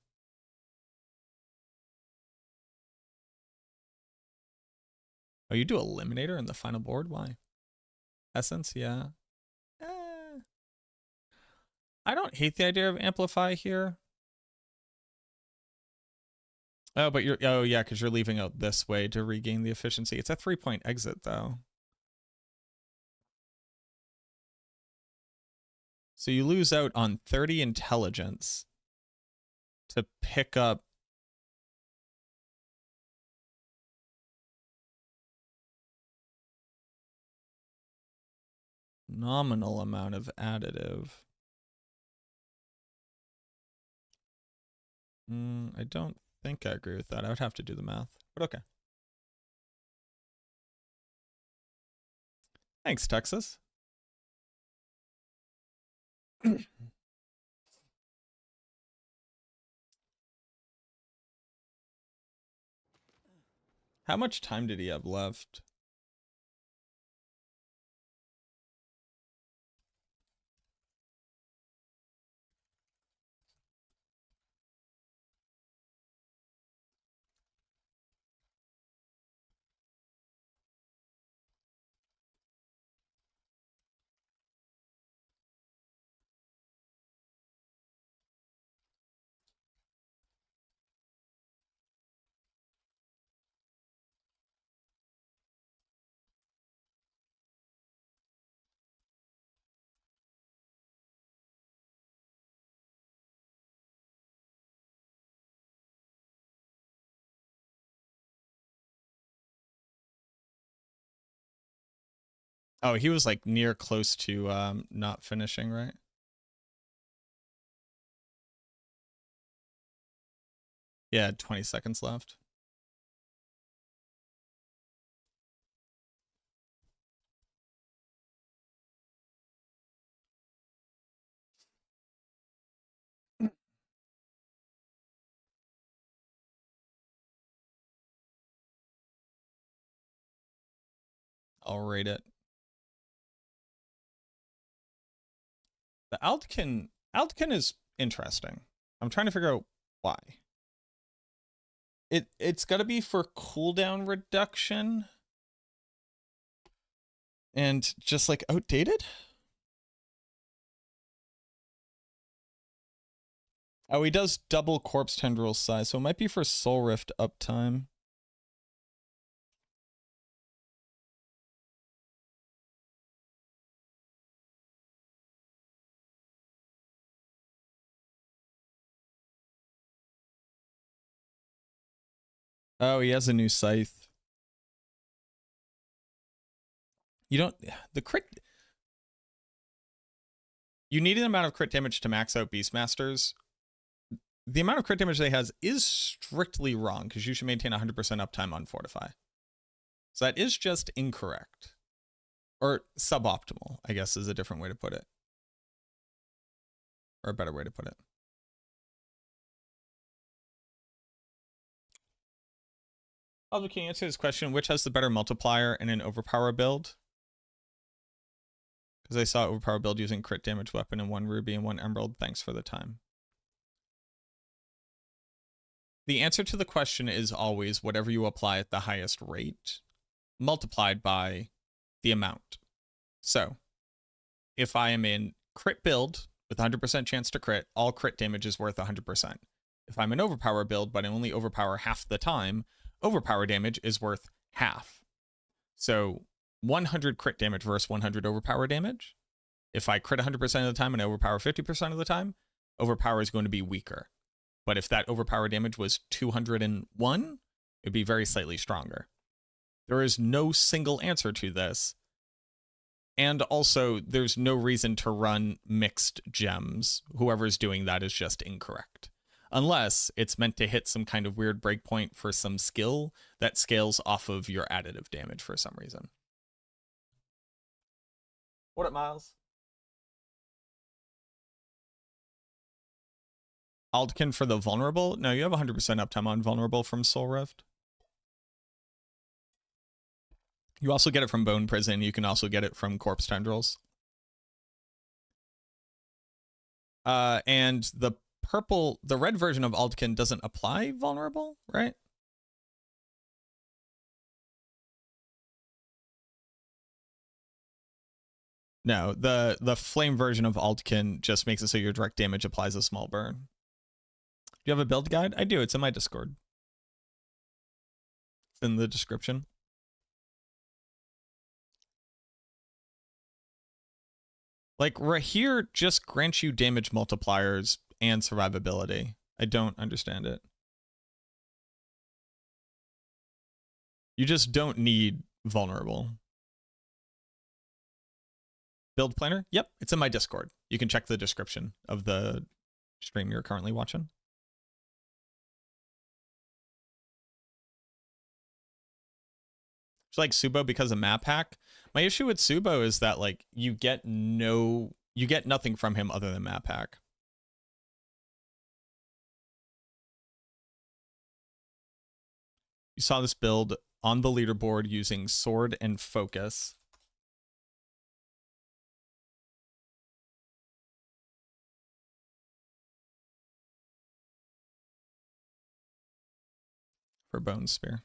Oh, you do Eliminator in the final board? Why? Essence, yeah. I don't hate the idea of Amplify here. Oh, but you're, oh yeah, because you're leaving out this way to regain the efficiency. It's a 3-point exit, though. So you lose out on 30 intelligence to pick up nominal amount of additive. I don't think I agree with that. I would have to do the math, but okay. Thanks, Texas. How much time did he have left? Oh, he was like near close to not finishing, right? Yeah, 20 seconds left. I'll rate it. The Altkin is interesting. I'm trying to figure out why. It's got to be for cooldown reduction and just like outdated. Oh, he does double corpse tendril size, so it might be for soul rift uptime. Oh, he has a new scythe. You don't... The crit... You need an amount of crit damage to max out Beastmasters. The amount of crit damage they has is strictly wrong, because you should maintain 100% uptime on Fortify. So that is just incorrect. Or suboptimal, I guess is a different way to put it. Or a better way to put it. Also, can you answer this question? Which has the better multiplier in an overpower build? Because I saw overpower build using crit damage weapon in 1 ruby and 1 emerald. Thanks for the time. The answer to the question is always whatever you apply at the highest rate multiplied by the amount. So if I am in crit build with 100% chance to crit, all crit damage is worth 100%. If I'm an overpower build, but I only overpower half the time, overpower damage is worth half. So 100 crit damage versus 100 overpower damage. If I crit 100% of the time and overpower 50% of the time, overpower is going to be weaker. But if that overpower damage was 201, it'd be very slightly stronger. There is no single answer to this. And also, there's no reason to run mixed gems. Whoever's doing that is just incorrect. Unless it's meant to hit some kind of weird breakpoint for some skill that scales off of your additive damage for some reason. What up, Miles? Aldkin for the vulnerable? No, you have 100% uptime on vulnerable from Soul Rift. You also get it from Bone Prison. You can also get it from Corpse Tendrils. And the red version of Aldkin doesn't apply vulnerable, right? No, the flame version of Aldkin just makes it so your direct damage applies a small burn. Do you have a build guide? I do. It's in my Discord. It's in the description. Like, Rahir just grants you damage multipliers and survivability. I don't understand it. You just don't need vulnerable. Build planner? Yep, it's in my Discord. You can check the description of the stream you're currently watching. It's like Subo because of map hack. My issue with Subo is that like you get nothing from him other than map hack. You saw this build on the leaderboard using sword and focus. For Bone Spear.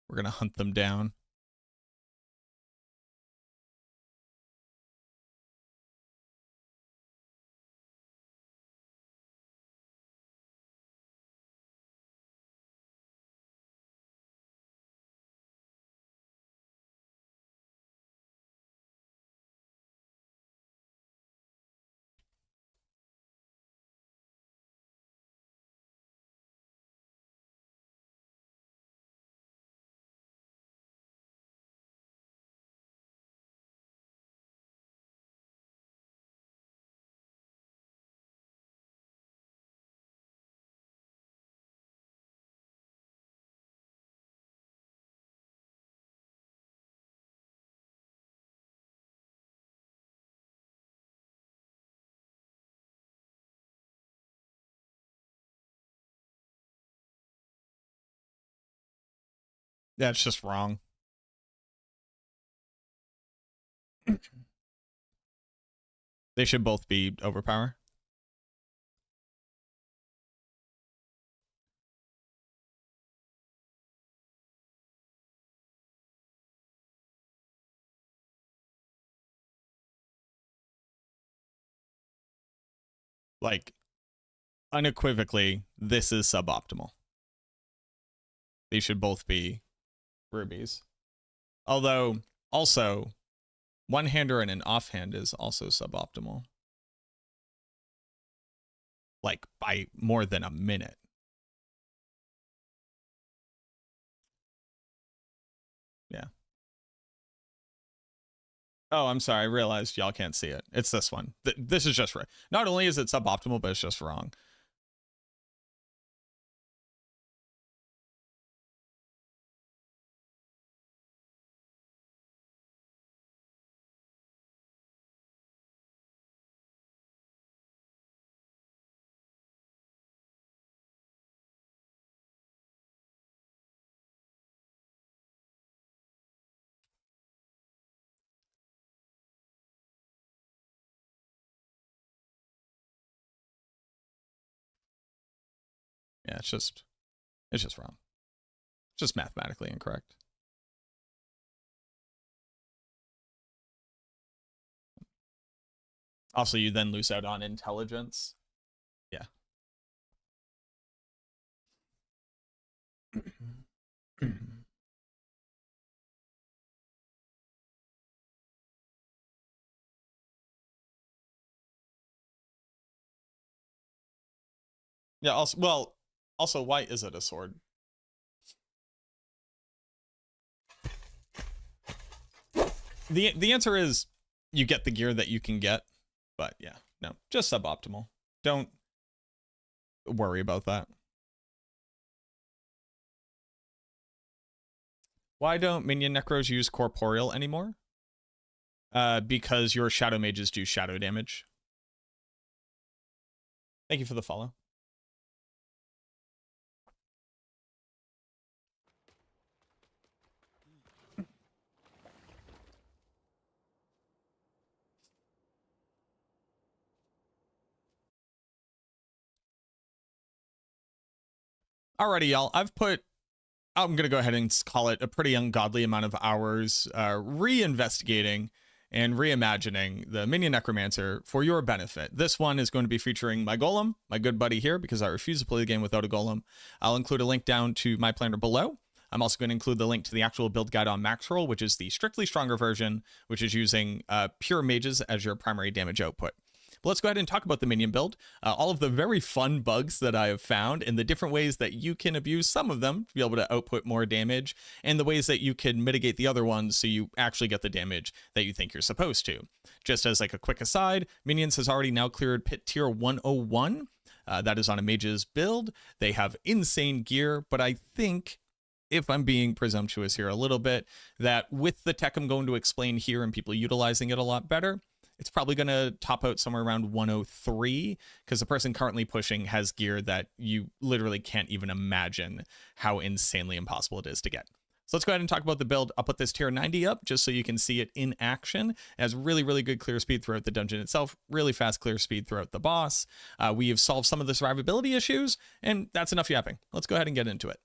We're gonna hunt them down. Yeah, it's just wrong. They should both be overpower. Like, unequivocally, this is suboptimal. These should both be rubies. Although, also, one-hander and an offhand is also suboptimal. Like, by more than a minute. Yeah. Oh, I'm sorry. I realized y'all can't see it. It's this one. This is just right. Not only is it suboptimal, but it's just wrong. Yeah, it's just wrong. It's just mathematically incorrect. Also, you then lose out on intelligence. Yeah. Yeah, also, why is it a sword? The answer is you get the gear that you can get, but yeah, no, just suboptimal. Don't worry about that. Why don't minion necros use corporeal anymore? Because your shadow mages do shadow damage. Thank you for the follow. Alrighty, y'all. I'm going to go ahead and call it a pretty ungodly amount of hours re-investigating and reimagining the Minion Necromancer for your benefit. This one is going to be featuring my golem, my good buddy here, because I refuse to play the game without a golem. I'll include a link down to my planner below. I'm also going to include the link to the actual build guide on Maxroll, which is the strictly stronger version, which is using pure mages as your primary damage output. But let's go ahead and talk about the minion build, all of the very fun bugs that I have found, and the different ways that you can abuse some of them to be able to output more damage, and the ways that you can mitigate the other ones so you actually get the damage that you think you're supposed to. Just as like a quick aside, Minions has already now cleared pit tier 101. That is on a mage's build. They have insane gear, but I think, if I'm being presumptuous here a little bit, that with the tech I'm going to explain here and people utilizing it a lot better, it's probably going to top out somewhere around 103, because the person currently pushing has gear that you literally can't even imagine how insanely impossible it is to get. So let's go ahead and talk about the build. I'll put this tier 90 up just so you can see it in action. It has really, really good clear speed throughout the dungeon itself, really fast clear speed throughout the boss. We have solved some of the survivability issues, and that's enough yapping. Let's go ahead and get into it.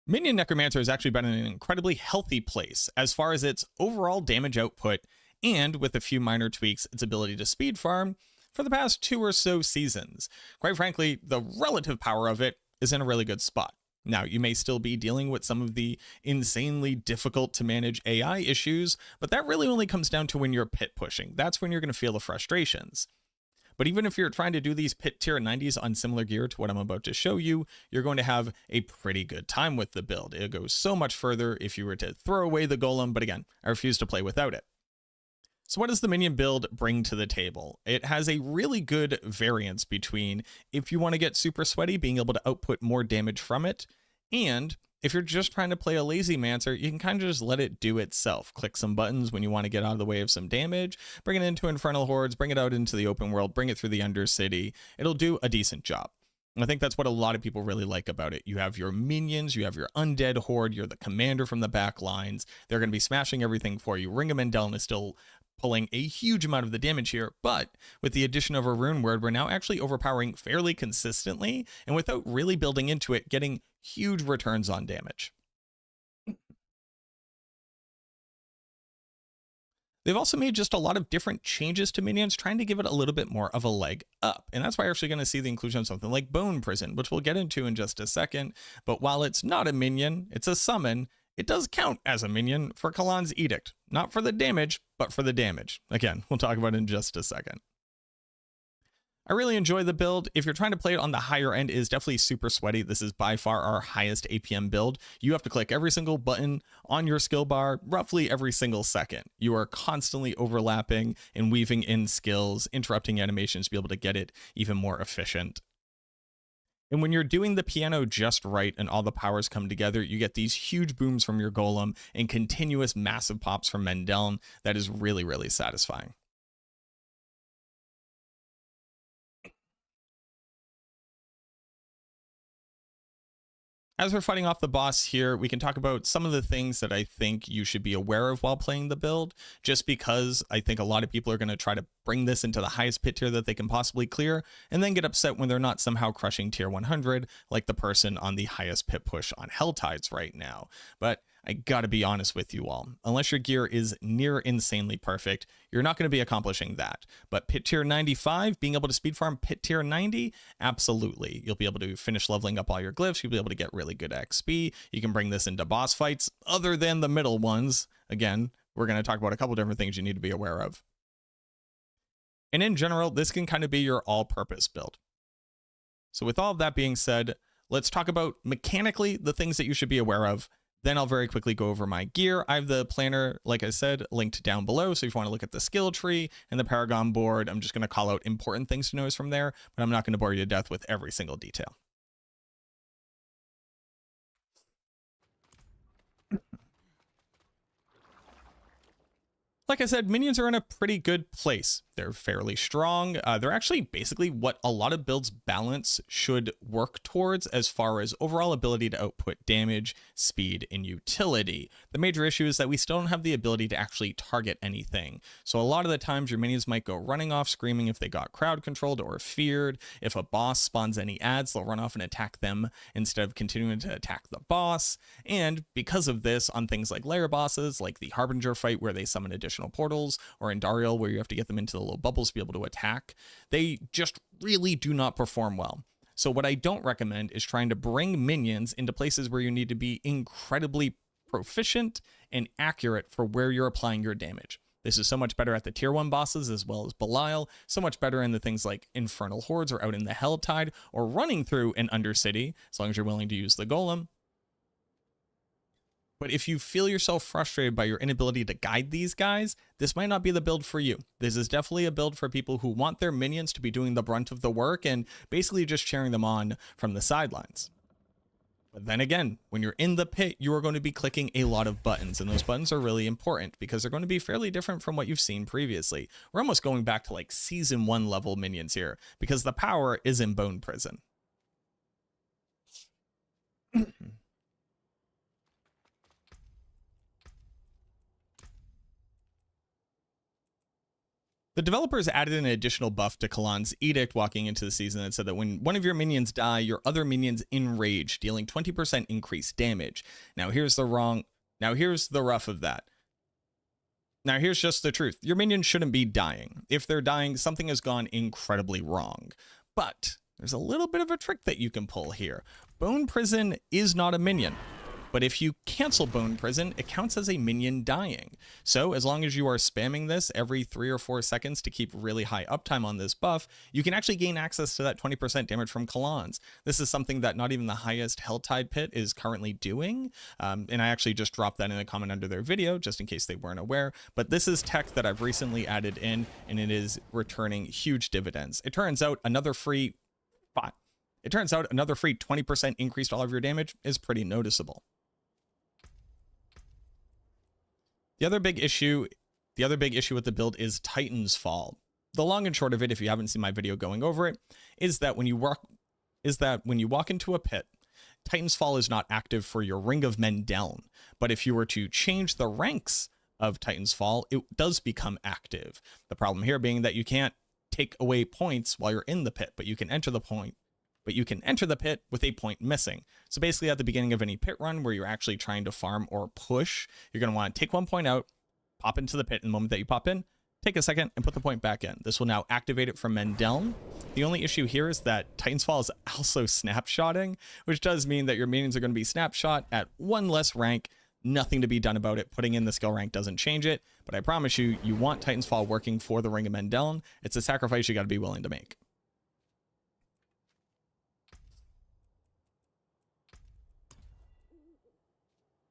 Minion Necromancer has actually been in an incredibly healthy place as far as its overall damage output, and with a few minor tweaks, its ability to speed farm for the past 2 or so seasons. Quite frankly, the relative power of it is in a really good spot. Now, you may still be dealing with some of the insanely difficult to manage AI issues, but that really only comes down to when you're pit pushing. That's when you're going to feel the frustrations. But even if you're trying to do these pit tier 90s on similar gear to what I'm about to show you, you're going to have a pretty good time with the build. It goes so much further if you were to throw away the golem, but again, I refuse to play without it. So what does the minion build bring to the table? It has a really good variance between, if you want to get super sweaty, being able to output more damage from it, and if you're just trying to play a lazy mancer, you can kind of just let it do itself. Click some buttons when you want to get out of the way of some damage, bring it into Infernal Hordes, bring it out into the open world, bring it through the Undercity. It'll do a decent job. And I think that's what a lot of people really like about it. You have your minions, you have your undead horde, you're the commander from the back lines. They're going to be smashing everything for you. Ringamandeln is still pulling a huge amount of the damage here, but with the addition of a rune word, we're now actually overpowering fairly consistently, and without really building into it, getting huge returns on damage. They've also made just a lot of different changes to minions, trying to give it a little bit more of a leg up. And that's why you're actually going to see the inclusion of something like Bone Prison, which we'll get into in just a second. But while it's not a minion, it's a summon, it does count as a minion for Kalan's Edict. Not for the damage, but for the damage. Again, we'll talk about it in just a second. I really enjoy the build. If you're trying to play it on the higher end, it is definitely super sweaty. This is by far our highest APM build. You have to click every single button on your skill bar roughly every single second. You are constantly overlapping and weaving in skills, interrupting animations to be able to get it even more efficient. And when you're doing the piano just right and all the powers come together, you get these huge booms from your golem and continuous massive pops from Mendeln. That is really, really satisfying. As we're fighting off the boss here, we can talk about some of the things that I think you should be aware of while playing the build, just because I think a lot of people are going to try to bring this into the highest pit tier that they can possibly clear, and then get upset when they're not somehow crushing tier 100, like the person on the highest pit push on Helltides right now. But I gotta be honest with you all, unless your gear is near insanely perfect, you're not going to be accomplishing that. But pit tier 95, being able to speed farm pit tier 90, absolutely. You'll be able to finish leveling up all your glyphs, you'll be able to get really good XP, you can bring this into boss fights, other than the middle ones. Again, we're going to talk about a couple different things you need to be aware of. And in general, this can kind of be your all-purpose build. So with all of that being said, let's talk about mechanically the things that you should be aware of. Then I'll very quickly go over my gear. I have the planner, like I said, linked down below. So if you want to look at the skill tree and the Paragon board, I'm just going to call out important things to notice from there, but I'm not going to bore you to death with every single detail. Like I said, minions are in a pretty good place. They're fairly strong. They're actually basically what a lot of builds balance should work towards as far as overall ability to output damage, speed, and utility. The major issue is that we still don't have the ability to actually target anything. So a lot of the times your minions might go running off screaming if they got crowd controlled or feared. If a boss spawns any ads, they'll run off and attack them instead of continuing to attack the boss. And because of this, on things like lair bosses, like the Harbinger fight where they summon additional portals, or in Dariel where you have to get them into the little bubbles to be able to attack, they just really do not perform well. So what I don't recommend is trying to bring minions into places where you need to be incredibly proficient and accurate for where you're applying your damage. This is so much better at the tier 1 bosses as well as Belial, so much better in the things like Infernal Hordes or out in the Helltide or running through an Undercity, as long as you're willing to use the Golem. But if you feel yourself frustrated by your inability to guide these guys, this might not be the build for you. This is definitely a build for people who want their minions to be doing the brunt of the work and basically just cheering them on from the sidelines. But then again, when you're in the pit, you are going to be clicking a lot of buttons, and those buttons are really important because they're going to be fairly different from what you've seen previously. We're almost going back to like Season 1 level minions here because the power is in Bone Prison. The developers added an additional buff to Kalan's Edict walking into the season that said that when one of your minions die, your other minions enrage, dealing 20% increased damage. Now here's the rough of that. Now here's just the truth. Your minions shouldn't be dying. If they're dying, something has gone incredibly wrong. But there's a little bit of a trick that you can pull here. Bone Prison is not a minion. But if you cancel Bone Prison, it counts as a minion dying. So as long as you are spamming this every 3 or 4 seconds to keep really high uptime on this buff, you can actually gain access to that 20% damage from Kalan's. This is something that not even the highest Helltide pit is currently doing. And I actually just dropped that in a comment under their video, just in case they weren't aware. But this is tech that I've recently added in, and it is returning huge dividends. It turns out another free 20% increase to all of your damage is pretty noticeable. The other big issue with the build is Titan's Fall. The long and short of it, if you haven't seen my video going over it, is that when you walk into a pit, Titan's Fall is not active for your Ring of Mendeln. But if you were to change the ranks of Titan's Fall, it does become active. The problem here being that you can't take away points while you're in the pit, but you can enter the pit with a point missing. So basically at the beginning of any pit run where you're actually trying to farm or push, you're going to want to take 1 point out, pop into the pit. In the moment that you pop in, take a second and put the point back in. This will now activate it from Mendeln. The only issue here is that Titan's Fall is also snapshotting, which does mean that your minions are going to be snapshot at 1 less rank. Nothing to be done about it. Putting in the skill rank doesn't change it, but I promise you, you want Titan's Fall working for the Ring of Mendeln. It's a sacrifice you got to be willing to make.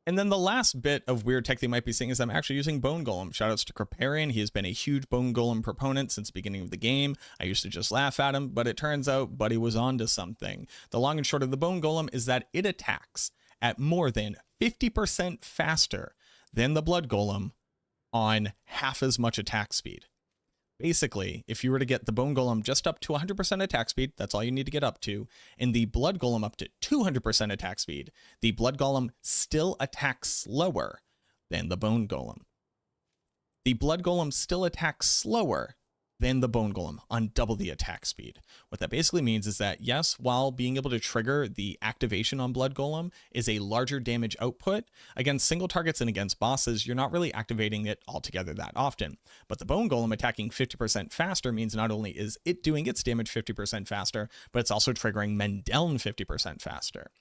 And then the last bit of weird tech they might be seeing is I'm actually using Bone Golem. Shoutouts to Kriparian. He has been a huge Bone Golem proponent since the beginning of the game. I used to just laugh at him, but it turns out Buddy was onto something. The long and short of the Bone Golem is that it attacks at more than 50% faster than the Blood Golem on half as much attack speed. Basically, if you were to get the Bone Golem just up to 100% attack speed, that's all you need to get up to, and the Blood Golem up to 200% attack speed, the Blood Golem still attacks slower than the Bone Golem. The Blood Golem still attacks slower than the Bone Golem on double the attack speed. What that basically means is that, yes, while being able to trigger the activation on Blood Golem is a larger damage output, against single targets and against bosses, you're not really activating it altogether that often. But the Bone Golem attacking 50% faster means not only is it doing its damage 50% faster, but it's also triggering Mendeln 50% faster.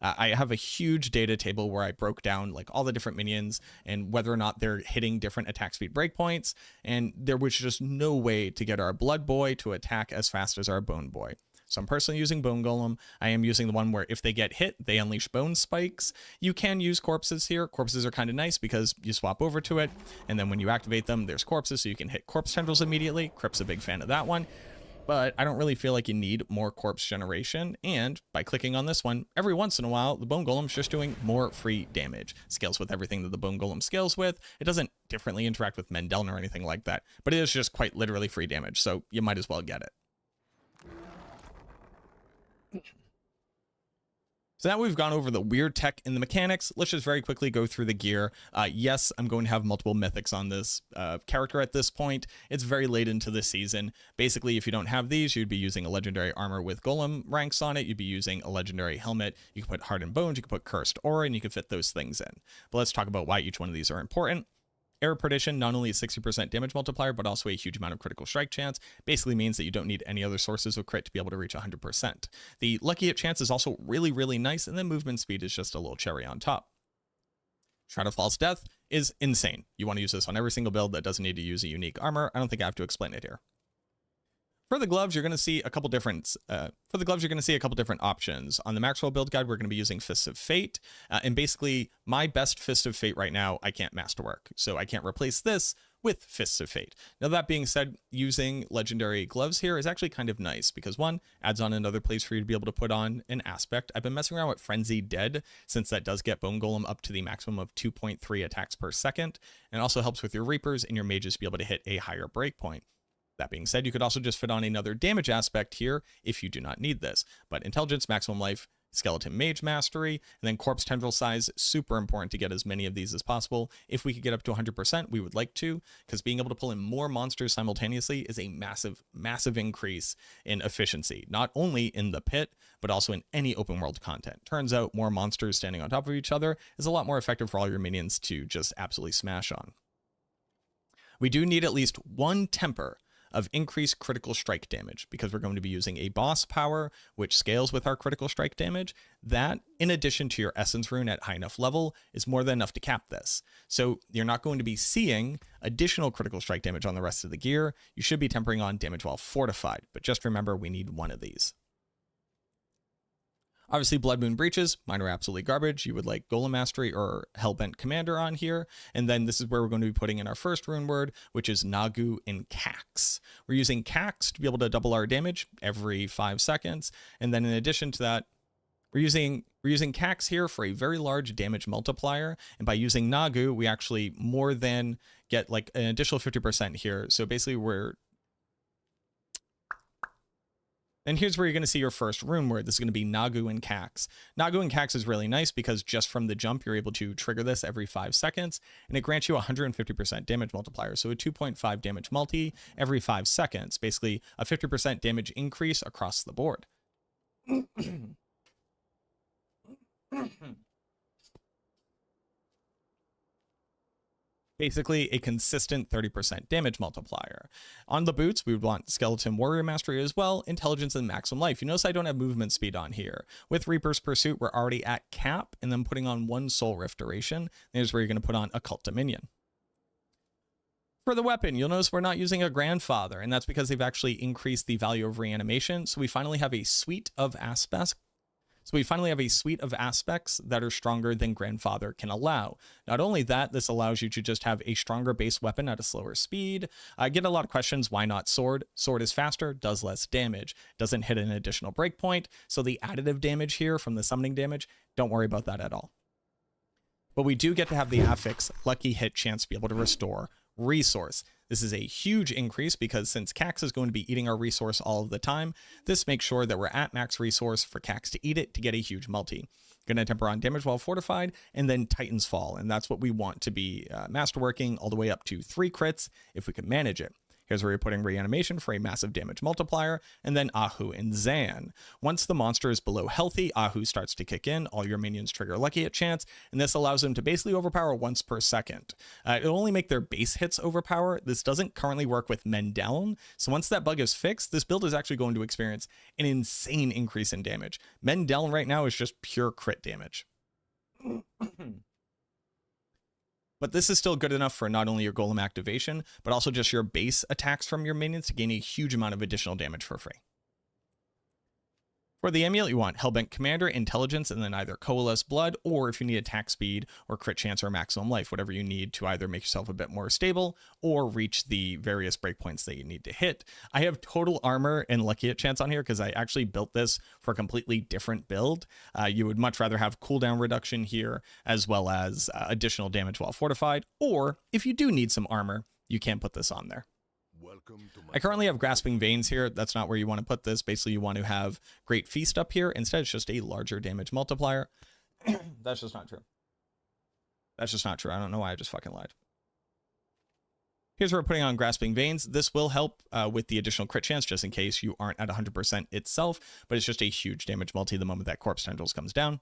I have a huge data table where I broke down like all the different minions and whether or not they're hitting different attack speed breakpoints, and there was just no way to get our Blood Boy to attack as fast as our Bone Boy. So I'm personally using Bone Golem. I am using the one where if they get hit, they unleash bone spikes. You can use corpses here. Corpses are kind of nice because you swap over to it, and then when you activate them, there's corpses, so you can hit corpse tendrils immediately. Crip's a big fan of that one. But I don't really feel like you need more corpse generation, and by clicking on this one, every once in a while, the Bone Golem's just doing more free damage. Scales with everything that the Bone Golem scales with. It doesn't differently interact with Mendeln or anything like that, but it is just quite literally free damage, so you might as well get it. So now we've gone over the weird tech and the mechanics. Let's just very quickly go through the gear. Yes, I'm going to have multiple mythics on this character at this point. It's very late into the season. Basically, if you don't have these, you'd be using a legendary armor with golem ranks on it. You'd be using a legendary helmet. You can put hardened bones, you can put cursed aura, and you can fit those things in. But let's talk about why each one of these are important. Air Perdition, not only a 60% damage multiplier, but also a huge amount of critical strike chance. Basically means that you don't need any other sources of crit to be able to reach 100%. The Lucky Hit chance is also really, really nice, and then movement speed is just a little cherry on top. Shroud of False Death is insane. You want to use this on every single build that doesn't need to use a unique armor. I don't think I have to explain it here. For the gloves, you're going to see a couple different options. On the Maxwell build guide, we're going to be using Fists of Fate. And basically, my best Fist of Fate right now, I can't masterwork. So I can't replace this with Fists of Fate. Now, that being said, using legendary gloves here is actually kind of nice because, one, adds on another place for you to be able to put on an aspect. I've been messing around with Frenzied Dead since that does get Bone Golem up to the maximum of 2.3 attacks per second. And it also helps with your Reapers and your Mages to be able to hit a higher breakpoint. That being said, you could also just fit on another damage aspect here if you do not need this. But Intelligence, Maximum Life, Skeleton Mage Mastery, and then Corpse Tendril Size, super important to get as many of these as possible. If we could get up to 100%, we would like to, because being able to pull in more monsters simultaneously is a massive, massive increase in efficiency, not only in the pit, but also in any open world content. Turns out more monsters standing on top of each other is a lot more effective for all your minions to just absolutely smash on. We do need at least one temper of increased critical strike damage because we're going to be using a boss power which scales with our critical strike damage. That, in addition to your essence rune at high enough level, is more than enough to cap this. So you're not going to be seeing additional critical strike damage on the rest of the gear. You should be tempering on damage while fortified, but just remember we need one of these. Obviously, Blood Moon Breaches, mine are absolutely garbage. You would like Golem Mastery or Hellbent Commander on here. And then this is where we're going to be putting in our first rune word, which is Nagu and Cax. We're using Cax to be able to double our damage every 5 seconds. And then in addition to that, we're using Cax here for a very large damage multiplier. And by using Nagu, we actually more than get like an additional 50% here. So basically and here's where you're going to see your first rune word. This is going to be Nagu and Cax. Nagu and Cax is really nice because just from the jump, you're able to trigger this every 5 seconds, and it grants you 150% damage multiplier. So a 2.5 damage multi every 5 seconds, basically a 50% damage increase across the board. Basically a consistent 30% damage multiplier. On the boots, we would want Skeleton Warrior Mastery as well, Intelligence, and Maximum Life. You notice I don't have movement speed on here. With Reaper's Pursuit, we're already at cap, and then putting on 1 Soul Rift duration. Here's where you're going to put on Occult Dominion. For the weapon, you'll notice we're not using a Grandfather, and that's because they've actually increased the value of reanimation, so we finally have a suite of aspects. That are stronger than Grandfather can allow. Not only that, this allows you to just have a stronger base weapon at a slower speed. I get a lot of questions, why not Sword? Sword is faster, does less damage, doesn't hit an additional breakpoint, so the additive damage here from the summoning damage, don't worry about that at all. But we do get to have the affix Lucky Hit chance to be able to restore resource. This is a huge increase because since Cax is going to be eating our resource all of the time, this makes sure that we're at max resource for Cax to eat it to get a huge multi. Going to temper on damage while fortified, and then Titan's Fall, and that's what we want to be masterworking all the way up to 3 crits if we can manage it. Here's where you're putting reanimation for a massive damage multiplier, and then Ahu and Zan. Once the monster is below healthy, Ahu starts to kick in, all your minions trigger Lucky Hit chance, and this allows them to basically overpower once per second. It'll only make their base hits overpower. This doesn't currently work with men down, so once that bug is fixed, this build is actually going to experience an insane increase in damage. Men down right now is just pure crit damage. But this is still good enough for not only your golem activation, but also just your base attacks from your minions to gain a huge amount of additional damage for free. For the amulet, you want Hellbent Commander, Intelligence, and then either Coalesce Blood, or if you need attack speed or crit chance or maximum life, whatever you need to either make yourself a bit more stable or reach the various breakpoints that you need to hit. I have total armor and Lucky Hit chance on here because I actually built this for a completely different build. You would much rather have cooldown reduction here as well as additional damage while fortified, or if you do need some armor, you can put this on there. I currently have Grasping Veins here. That's not where you want to put this. Basically, you want to have Great Feast up here. Instead, it's just a larger damage multiplier. That's just not true. That's just not true. I don't know why I just fucking lied. Here's where we're putting on Grasping Veins. This will help with the additional crit chance, just in case you aren't at 100% itself, but it's just a huge damage multi the moment that Corpse Tendrils comes down.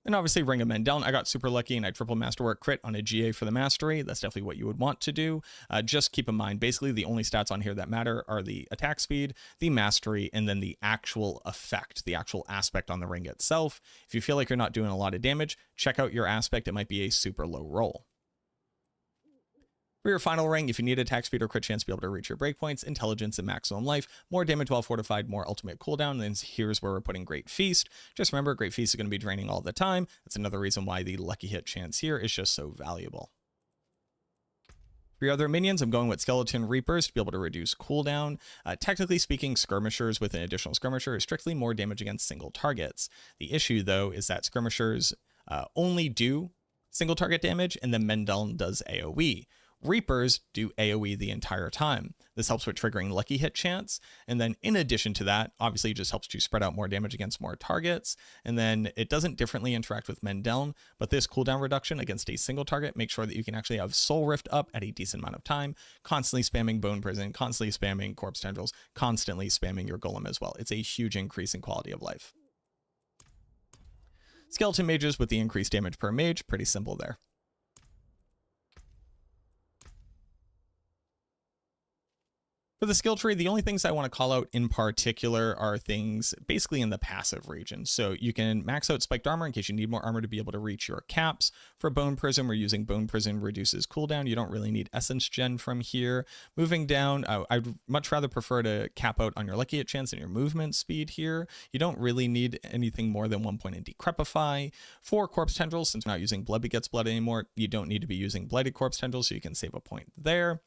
Then obviously Ring of Men down. I got super lucky and I triple Masterwork crit on a GA for the Mastery. That's definitely what you would want to do. Just keep in mind, basically the only stats on here that matter are the attack speed, the Mastery, and then the actual effect, the actual aspect on the ring itself. If you feel like you're not doing a lot of damage, check out your aspect. It might be a super low roll. For your final ring, if you need attack speed or crit chance to be able to reach your breakpoints, Intelligence, and Maximum Life, more damage while fortified, more ultimate cooldown, then here's where we're putting Great Feast. Just remember, Great Feast is going to be draining all the time. That's another reason why the Lucky Hit chance here is just so valuable. For your other minions, I'm going with Skeleton Reapers to be able to reduce cooldown. Technically speaking, Skirmishers with an additional Skirmisher is strictly more damage against single targets. The issue, though, is that Skirmishers only do single target damage, and then Mendel does AoE. Reapers do AoE the entire time. This helps with triggering Lucky Hit chance, and then in addition to that, obviously it just helps to spread out more damage against more targets, and then it doesn't differently interact with Mendel, but this cooldown reduction against a single target makes sure that you can actually have Soul Rift up at a decent amount of time, constantly spamming Bone Prison, constantly spamming Corpse Tendrils, constantly spamming your Golem as well. It's a huge increase in quality of life. Skeleton Mages with the increased damage per mage, pretty simple there. For the skill tree, the only things I want to call out in particular are things basically in the passive region. So you can max out Spiked Armor in case you need more armor to be able to reach your caps. For Bone Prison, we're using Bone Prison reduces cooldown. You don't really need Essence Gen from here. Moving down, I'd much rather prefer to cap out on your Lucky Hit chance and your movement speed here. You don't really need anything more than 1 point in Decrepify. For Corpse Tendrils, since we're not using Blood Begets Blood anymore, you don't need to be using Blighted Corpse Tendrils, so you can save a point there.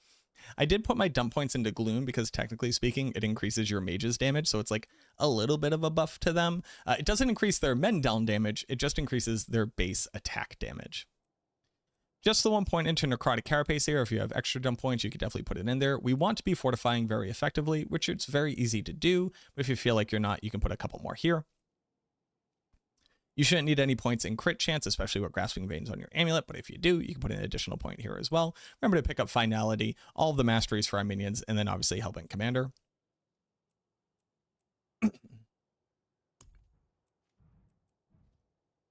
I did put my dump points into Gloom because technically speaking, it increases your mage's damage. So it's like a little bit of a buff to them. It doesn't increase their men down damage. It just increases their base attack damage. Just the 1 point into Necrotic Carapace here. If you have extra dump points, you could definitely put it in there. We want to be fortifying very effectively, which it's very easy to do. But if you feel like you're not, you can put a couple more here. You shouldn't need any points in crit chance, especially with Grasping Veins on your amulet, but if you do, you can put an additional point here as well. Remember to pick up Finality, all of the masteries for our minions, and then obviously Hellbent Commander.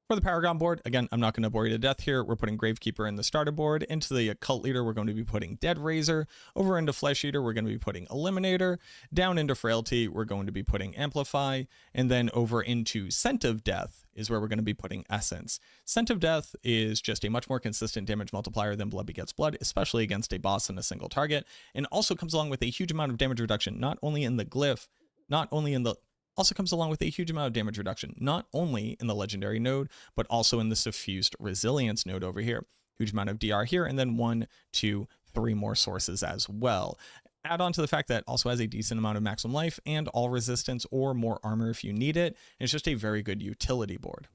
For For the Paragon board, again, I'm not going to bore you to death here. We're putting Gravekeeper in the starter board. Into the Cult Leader, we're going to be putting Dead Razor. Over into Flesh Eater, we're going to be putting Eliminator. Down into Frailty, we're going to be putting Amplify. And then over into Scent of Death is where we're going to be putting Essence. Scent of Death is just a much more consistent damage multiplier than Blood Begets Blood, especially against a boss and a single target. And also comes along with a huge amount of damage reduction, not only in the glyph, also comes along with a huge amount of damage reduction, not only in the legendary node, but also in the suffused resilience node over here. Huge amount of DR here, and then 1, 2, 3 more sources as well. Add on to the fact that it also has a decent amount of maximum life and all resistance or more armor if you need it. And it's just a very good utility board.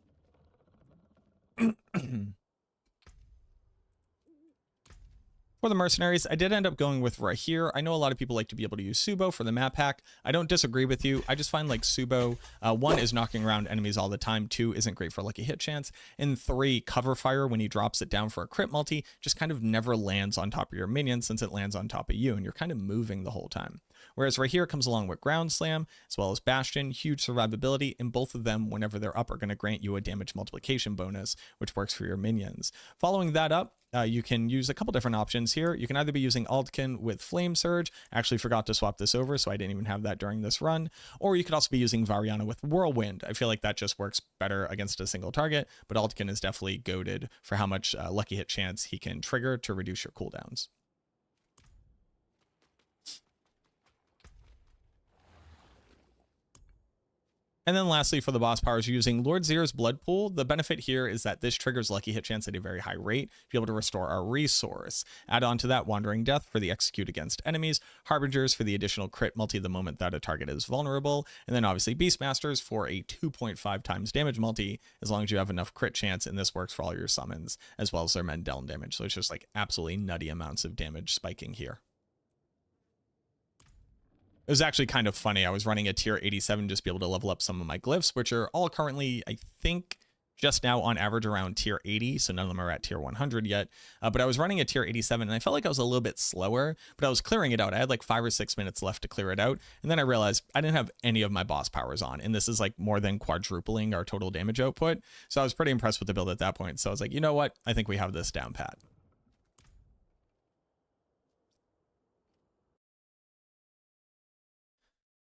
For the mercenaries, I did end up going with Rahir. I know a lot of people like to be able to use Subo for the map hack. I don't disagree with you. I just find like Subo, 1 is knocking around enemies all the time, 2 isn't great for lucky hit chance, and 3, cover fire when he drops it down for a crit multi just kind of never lands on top of your minion since it lands on top of you and you're kind of moving the whole time. Whereas Rahir comes along with Ground Slam as well as Bastion, huge survivability, and both of them, whenever they're up, are going to grant you a damage multiplication bonus, which works for your minions. Following that up, you can use a couple different options here. You can either be using Altkin with Flame Surge. I actually forgot to swap this over, so I didn't even have that during this run. Or you could also be using Variana with Whirlwind. I feel like that just works better against a single target, but Altkin is definitely goated for how much lucky hit chance he can trigger to reduce your cooldowns. And then lastly, for the boss powers, using Lord Zir's Blood Pool. The benefit here is that this triggers lucky hit chance at a very high rate to be able to restore our resource. Add on to that Wandering Death for the execute against enemies, Harbingers for the additional crit multi the moment that a target is vulnerable, and then obviously Beastmasters for a 2.5 times damage multi as long as you have enough crit chance, and this works for all your summons as well as their Mendeln damage. So it's just like absolutely nutty amounts of damage spiking here. It was actually kind of funny. I was running a tier 87 just to be able to level up some of my glyphs, which are all currently, I think, just now on average around tier 80. So none of them are at tier 100 yet. But I was running a tier 87 and I felt like I was a little bit slower, but I was clearing it out. I had like 5 or 6 minutes left to clear it out. And then I realized I didn't have any of my boss powers on. And this is like more than quadrupling our total damage output. So I was pretty impressed with the build at that point. So I was like, you know what? I think we have this down pat.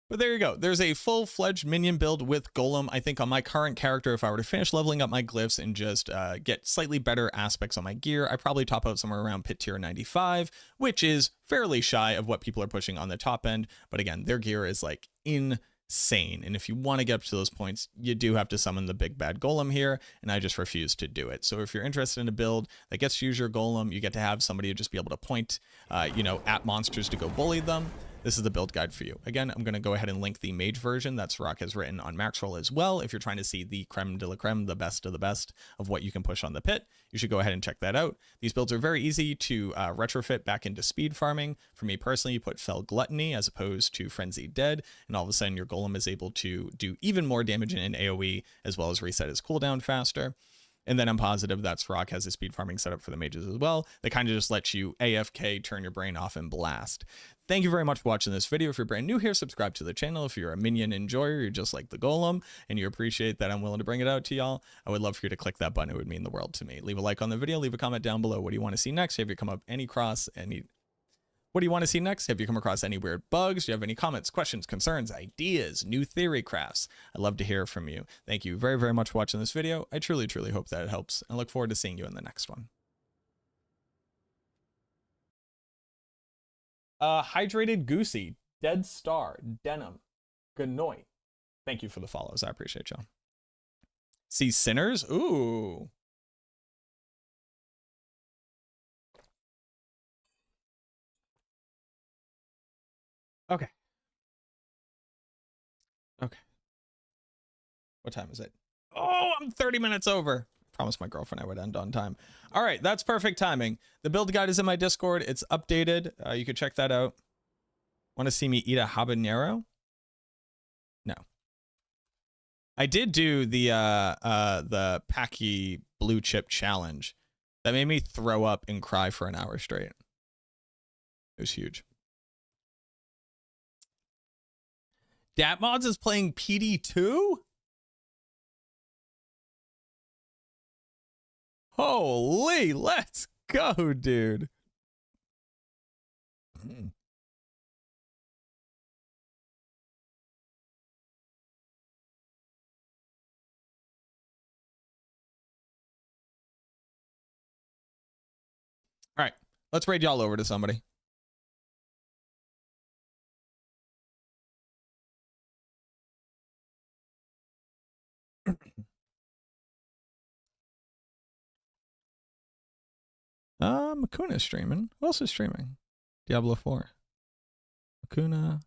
But there you go. There's a full-fledged minion build with Golem. I think on my current character, if I were to finish leveling up my glyphs and just get slightly better aspects on my gear, I probably top out somewhere around pit tier 95, which is fairly shy of what people are pushing on the top end. But again, their gear is like insane. And if you want to get up to those points, you do have to summon the big bad Golem here, and I just refuse to do it. So if you're interested in a build that gets to use your Golem, you get to have somebody just be able to point, at monsters to go bully them. This is the build guide for you. Again, I'm going to go ahead and link the mage version that Sirach has written on Maxroll as well. If you're trying to see the creme de la creme, the best of the best of what you can push on the pit, you should go ahead and check that out. These builds are very easy to retrofit back into speed farming. For me personally, you put Fell Gluttony as opposed to Frenzied Dead, and all of a sudden your Golem is able to do even more damage in AoE as well as reset his cooldown faster. And then I'm positive that Sirach has a speed farming setup for the mages as well. That kind of just lets you AFK, turn your brain off, and blast. Thank you very much for watching this video. If you're brand new here, subscribe to the channel. If you're a minion enjoyer, you're just like the Golem, and you appreciate that I'm willing to bring it out to y'all, I would love for you to click that button. It would mean the world to me. Leave a like on the video. Leave a comment down below. What do you want to see next? Have you come up What do you want to see next? Have you come across any weird bugs? Do you have any comments, questions, concerns, ideas, new theory crafts? I'd love to hear from you. Thank you very, very much for watching this video. I truly, truly hope that it helps, and I look forward to seeing you in the next one. Hydrated Goosey, Dead Star, Denim, Ganoy. Thank you for the follows. I appreciate y'all. See Sinners? Ooh. Okay. Okay. What time is it? Oh, I'm 30 minutes over. Promised my girlfriend I would end on time. All right, that's perfect timing. The build guide is in my Discord. It's updated. You can check that out. Want to see me eat a habanero? No. I did do the Packy blue chip challenge. That made me throw up and cry for an hour straight. It was huge. Datmods is playing PD2? Holy, let's go, dude. All right, let's raid y'all over to somebody. Makuna's streaming. Who else is streaming? Diablo 4. Makuna.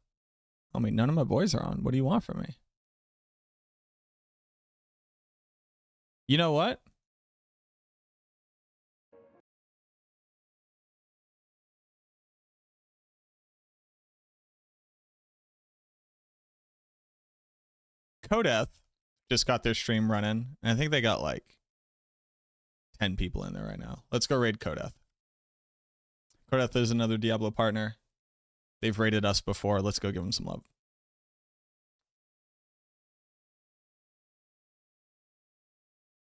I mean, none of my boys are on. What do you want from me? You know what? Kodeth just got their stream running. And I think they got like 10 people in there right now. Let's go raid Kodeth. Kodeth is another Diablo partner. They've raided us before. Let's go give them some love.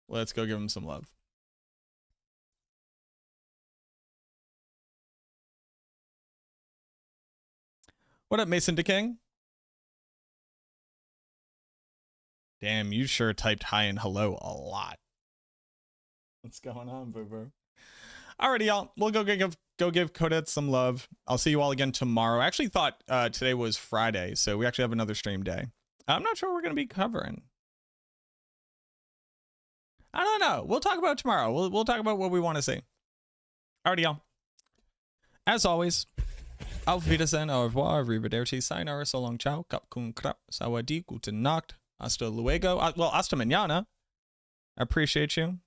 Let's go give them some love. What up, Mason DeKing? Damn, you sure typed hi and hello a lot. What's going on, boo-boo? Alrighty, y'all. We'll go give Kodeth some love. I'll see you all again tomorrow. I actually thought today was Friday, so we actually have another stream day. I'm not sure what we're going to be covering. I don't know. We'll talk about it tomorrow. We'll talk about what we want to see. Alrighty, y'all. As always, auf Wiedersehen, au revoir, arrivederci, sayonara, so long, ciao, kap kun krap, sawadi, guten Nacht, hasta luego, well, hasta mañana. I appreciate you.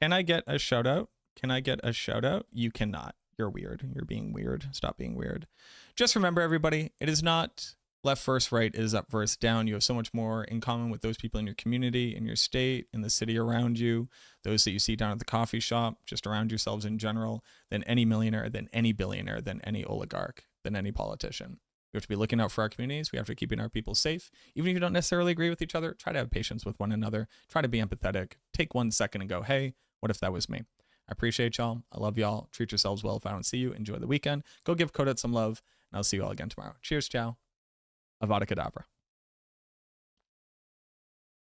Can I get a shout out? Can I get a shout out? You cannot. You're weird. You're being weird. Stop being weird. Just remember, everybody, it is not left versus right. It is up versus down. You have so much more in common with those people in your community, in your state, in the city around you, those that you see down at the coffee shop, just around yourselves in general, than any millionaire, than any billionaire, than any oligarch, than any politician. We have to be looking out for our communities. We have to keep our people safe. Even if you don't necessarily agree with each other, try to have patience with one another. Try to be empathetic. Take 1 second and go, hey, what if that was me? I appreciate y'all. I love y'all. Treat yourselves well if I don't see you. Enjoy the weekend. Go give Kodeth some love, and I'll see you all again tomorrow. Cheers, ciao. Avada Kedavra.